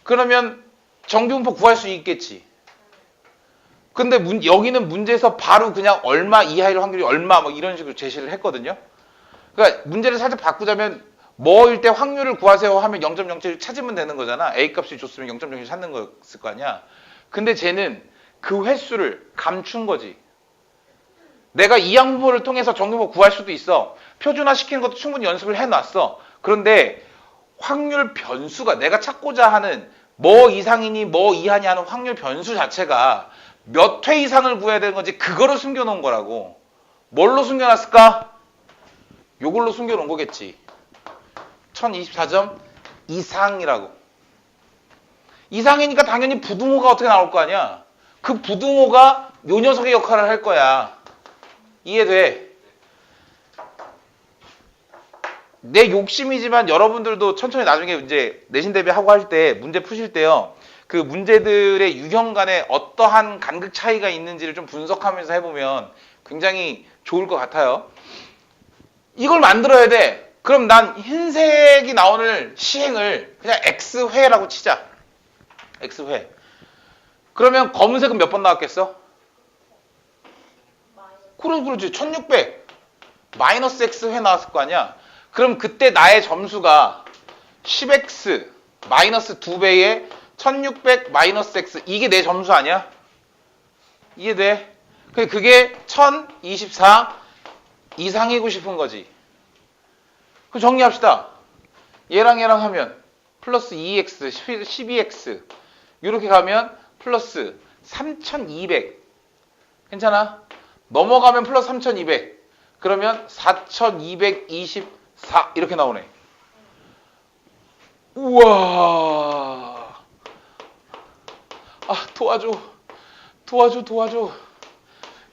Speaker 1: 그러면 정규분포 구할 수 있겠지. 근데 여기는 문제에서 바로 그냥 얼마 이하일 확률이 얼마 뭐 이런 식으로 제시를 했거든요. 그러니까 문제를 살짝 바꾸자면 뭐일 때 확률을 구하세요 하면 0.07 찾으면 되는 거잖아. A값이 줬으면 0.07 찾는 거였을 거 아니야. 근데 쟤는 그 횟수를 감춘 거지. 내가 이항분포를 통해서 정규분포 구할 수도 있어. 표준화 시키는 것도 충분히 연습을 해놨어. 그런데 확률 변수가 내가 찾고자 하는 뭐 이상이니 뭐 이하니 하는 확률 변수 자체가 몇 회 이상을 구해야 되는 건지 그거를 숨겨놓은 거라고. 뭘로 숨겨놨을까? 요걸로 숨겨놓은 거겠지. 1024점 이상이라고. 이상이니까 당연히 부등호가 어떻게 나올 거 아니야. 그 부등호가 요 녀석의 역할을 할 거야. 이해돼? 내 욕심이지만 여러분들도 천천히 나중에 이제 내신 대비하고 할 때 문제 푸실 때요. 그 문제들의 유형 간에 어떠한 간극 차이가 있는지를 좀 분석하면서 해보면 굉장히 좋을 것 같아요. 이걸 만들어야 돼. 그럼 난 흰색이 나오는 시행을 그냥 X회라고 치자. X회. 그러면 검은색은 몇 번 나왔겠어? 그렇지. 1600. 마이너스 X회 나왔을 거 아니야. 그럼 그때 나의 점수가 10X 마이너스 2배의 1600 마이너스 X. 이게 내 점수 아니야? 이해돼? 그게 1024 이상이고 싶은 거지. 그럼 정리합시다. 얘랑 하면 플러스 2x, 12x 이렇게 가면 플러스 3200. 괜찮아? 넘어가면 플러스 3200. 그러면 4224 이렇게 나오네. 우와. 아, 도와줘.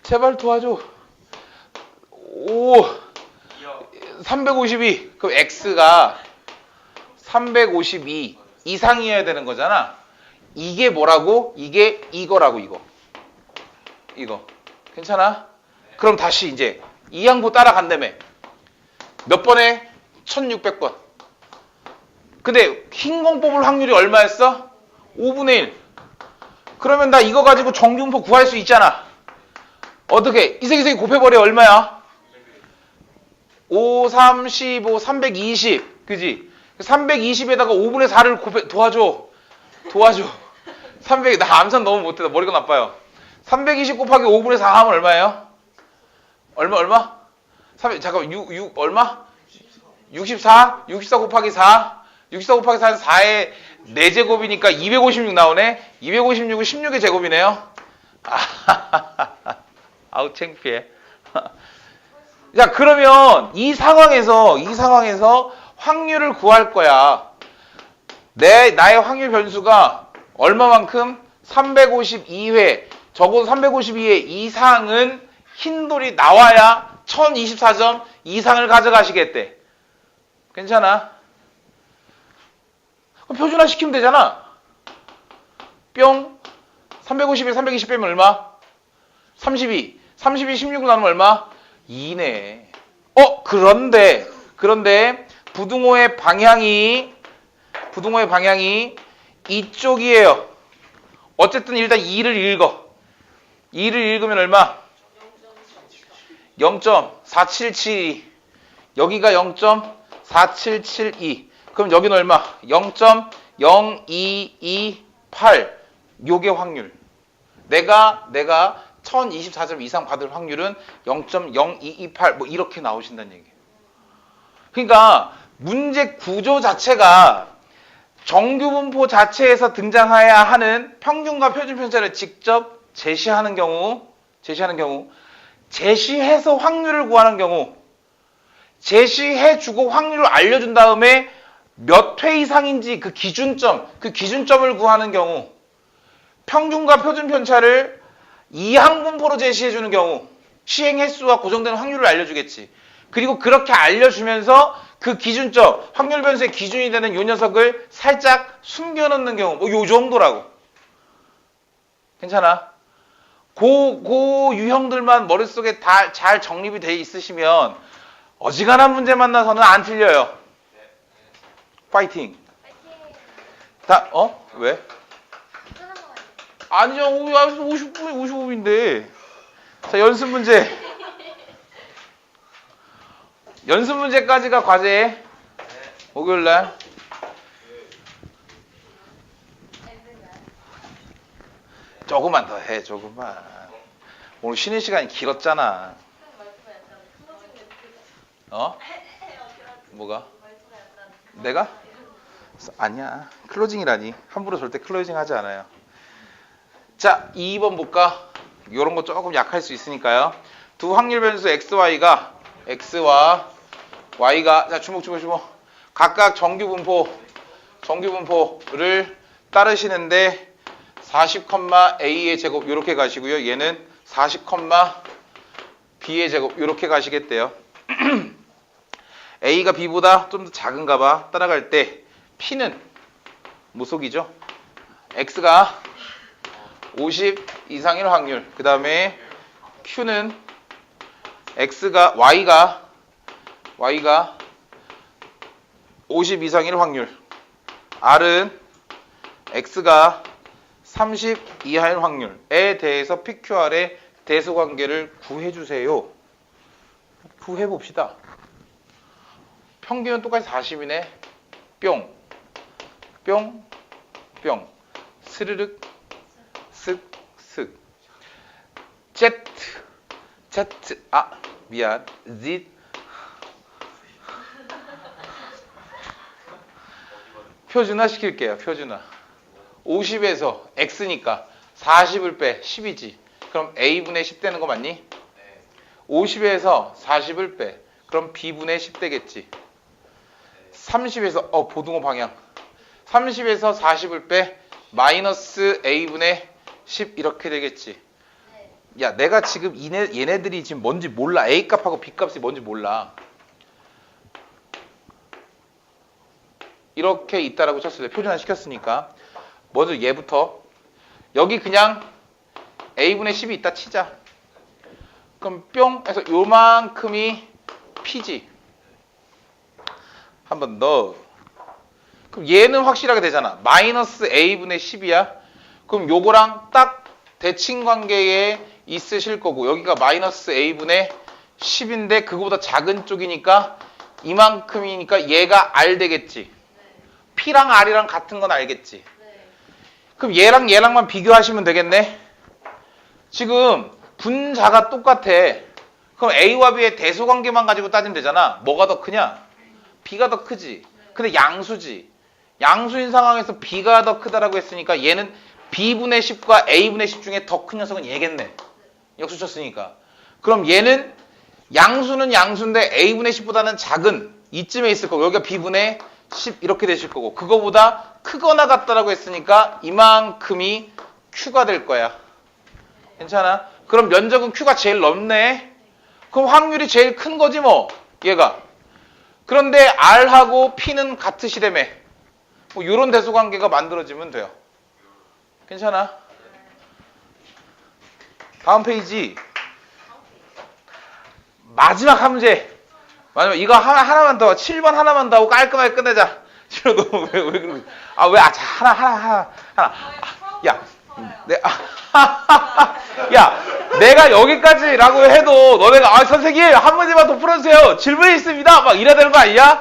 Speaker 1: 제발 도와줘. 오. 352. 그럼 x가 352 이상이어야 되는 거잖아. 이게 뭐라고? 이게 이거라고, 이거. 괜찮아? 그럼 다시 이제 이항부 따라간다며. 몇 번에? 1600번. 근데 흰공 뽑을 확률이 얼마였어? 5분의 1. 그러면 나 이거 가지고 정규분포 구할 수 있잖아. 어떻게? 이세기 곱해버려. 얼마야? 5, 3, 15, 320. 그지? 320에다가 5분의 4를 곱해. 도와줘. 300. 나 암산 너무 못해. 머리가 나빠요. 320 곱하기 5분의 4 하면 얼마예요? 얼마? 300, 잠깐만, 6 얼마? 64? 64 곱하기 4? 64 곱하기 4는 4의 4제곱이니까 256 나오네? 256은 16의 제곱이네요? 아우, 창피해. 자, 그러면 이 상황에서 확률을 구할 거야. 나의 확률 변수가 얼마만큼? 352회. 적어도 352회 이상은 흰돌이 나와야 1024점 이상을 가져가시겠대. 괜찮아? 그럼 표준화 시키면 되잖아. 뿅. 350에 320 빼면 얼마? 32. 32, 16을 나누면 얼마? 2네. 그런데 부등호의 방향이 이쪽이에요. 어쨌든 일단 2를 읽어. 2를 읽으면 얼마? 0.4772. 여기가 0.4772. 그럼 여기는 얼마? 0.0228. 요게 확률. 내가 1024점 이상 받을 확률은 0.0228 뭐 이렇게 나오신다는 얘기예요. 그러니까 문제 구조 자체가 정규분포 자체에서 등장해야 하는 평균과 표준 편차를 직접 제시하는 경우, 제시해서 확률을 구하는 경우, 제시해주고 확률을 알려준 다음에 몇 회 이상인지 그 기준점을 구하는 경우, 평균과 표준 편차를 이항분포로 제시해주는 경우, 시행 횟수와 고정되는 확률을 알려주겠지. 그리고 그렇게 알려주면서 그 기준점, 확률 변수의 기준이 되는 요 녀석을 살짝 숨겨놓는 경우, 뭐 요 정도라고. 괜찮아? 고 유형들만 머릿속에 다 잘 정립이 돼 있으시면 어지간한 문제 만나서는 안 틀려요. 파이팅.
Speaker 3: 파이팅.
Speaker 1: 다, 왜?
Speaker 3: 끝난 거 아니야?
Speaker 1: 아니죠. 50분, 55분인데. 자, 연습 문제. 연습 문제까지가 과제. 목요일날. 조금만 더 해, 조금만. 오늘 쉬는 시간이 길었잖아.
Speaker 3: 말투가 약간 클로징 멘트.
Speaker 1: 어? 뭐가?
Speaker 3: 말투가 약간.
Speaker 1: 내가? 아니야. 클로징이라니. 함부로 절대 클로징 하지 않아요. 자, 2번 볼까? 이런 거 조금 약할 수 있으니까요. 두 확률 변수 x와 y가 자, 주목. 각각 정규 분포를 따르시는데 40, a의 제곱 이렇게 가시고요. 얘는 40, b의 제곱 이렇게 가시겠대요. a가 b보다 좀 더 작은가 봐. 따라갈 때 p는 무속이죠. x가 50 이상일 확률. 그 다음에 q는 y가 50 이상일 확률. r은 x가 30 이하일 확률에 대해서 PQR의 대소관계를 구해주세요. 구해봅시다. 평균은 똑같이 40이네. 뿅. 스르륵. 쓱. 미안. Z. 표준화 시킬게요. 표준화. 50에서 x니까 40을 빼 10이지. 그럼 a분의 10 되는 거 맞니? 50에서 40을 빼. 그럼 b분의 10 되겠지. 30에서 보등호 방향. 30에서 40을 빼 마이너스 a분의 10 이렇게 되겠지. 야, 내가 지금 얘네들이 지금 뭔지 몰라. a 값하고 b 값이 뭔지 몰라. 이렇게 있다라고 쳤을 때 표준화 시켰으니까 먼저 얘부터 여기 그냥 a분의 10이 있다 치자. 그럼 뿅 해서 요만큼이 p지. 한 번 더. 그럼 얘는 확실하게 되잖아. 마이너스 a분의 10이야. 그럼 요거랑 딱 대칭 관계에 있으실 거고 여기가 마이너스 a분의 10인데 그거보다 작은 쪽이니까 이만큼이니까 얘가 r 되겠지. p랑 r이랑 같은 건 알겠지. 그럼 얘랑만 비교하시면 되겠네. 지금 분자가 똑같아. 그럼 a와 b의 대소관계만 가지고 따지면 되잖아. 뭐가 더 크냐? b가 더 크지. 근데 양수지. 양수인 상황에서 b가 더 크다라고 했으니까 얘는 b분의 10과 a분의 10 중에 더 큰 녀석은 얘겠네. 역수 쳤으니까. 그럼 얘는 양수는 양수인데 a분의 10보다는 작은 이쯤에 있을 거고 여기가 b분의 10 이렇게 되실 거고 그거보다 크거나 같다라고 했으니까 이만큼이 q가 될 거야. 괜찮아? 그럼 면적은 q가 제일 넓네. 그럼 확률이 제일 큰 거지 뭐 얘가. 그런데 r하고 p는 같으시다며. 뭐 이런 대소관계가 만들어지면 돼요. 괜찮아? 다음 페이지. 마지막 한 문제. 마지막 이거 하나만 더 7번 하나만 더 하고 깔끔하게 끝내자. 싫어 너 왜 그러고? 하나. 야, 내가 여기까지라고 해도 너네가 선생님 한 문제만 더 풀어주세요. 질문이 있습니다. 막 이래야 되는 거 아니야?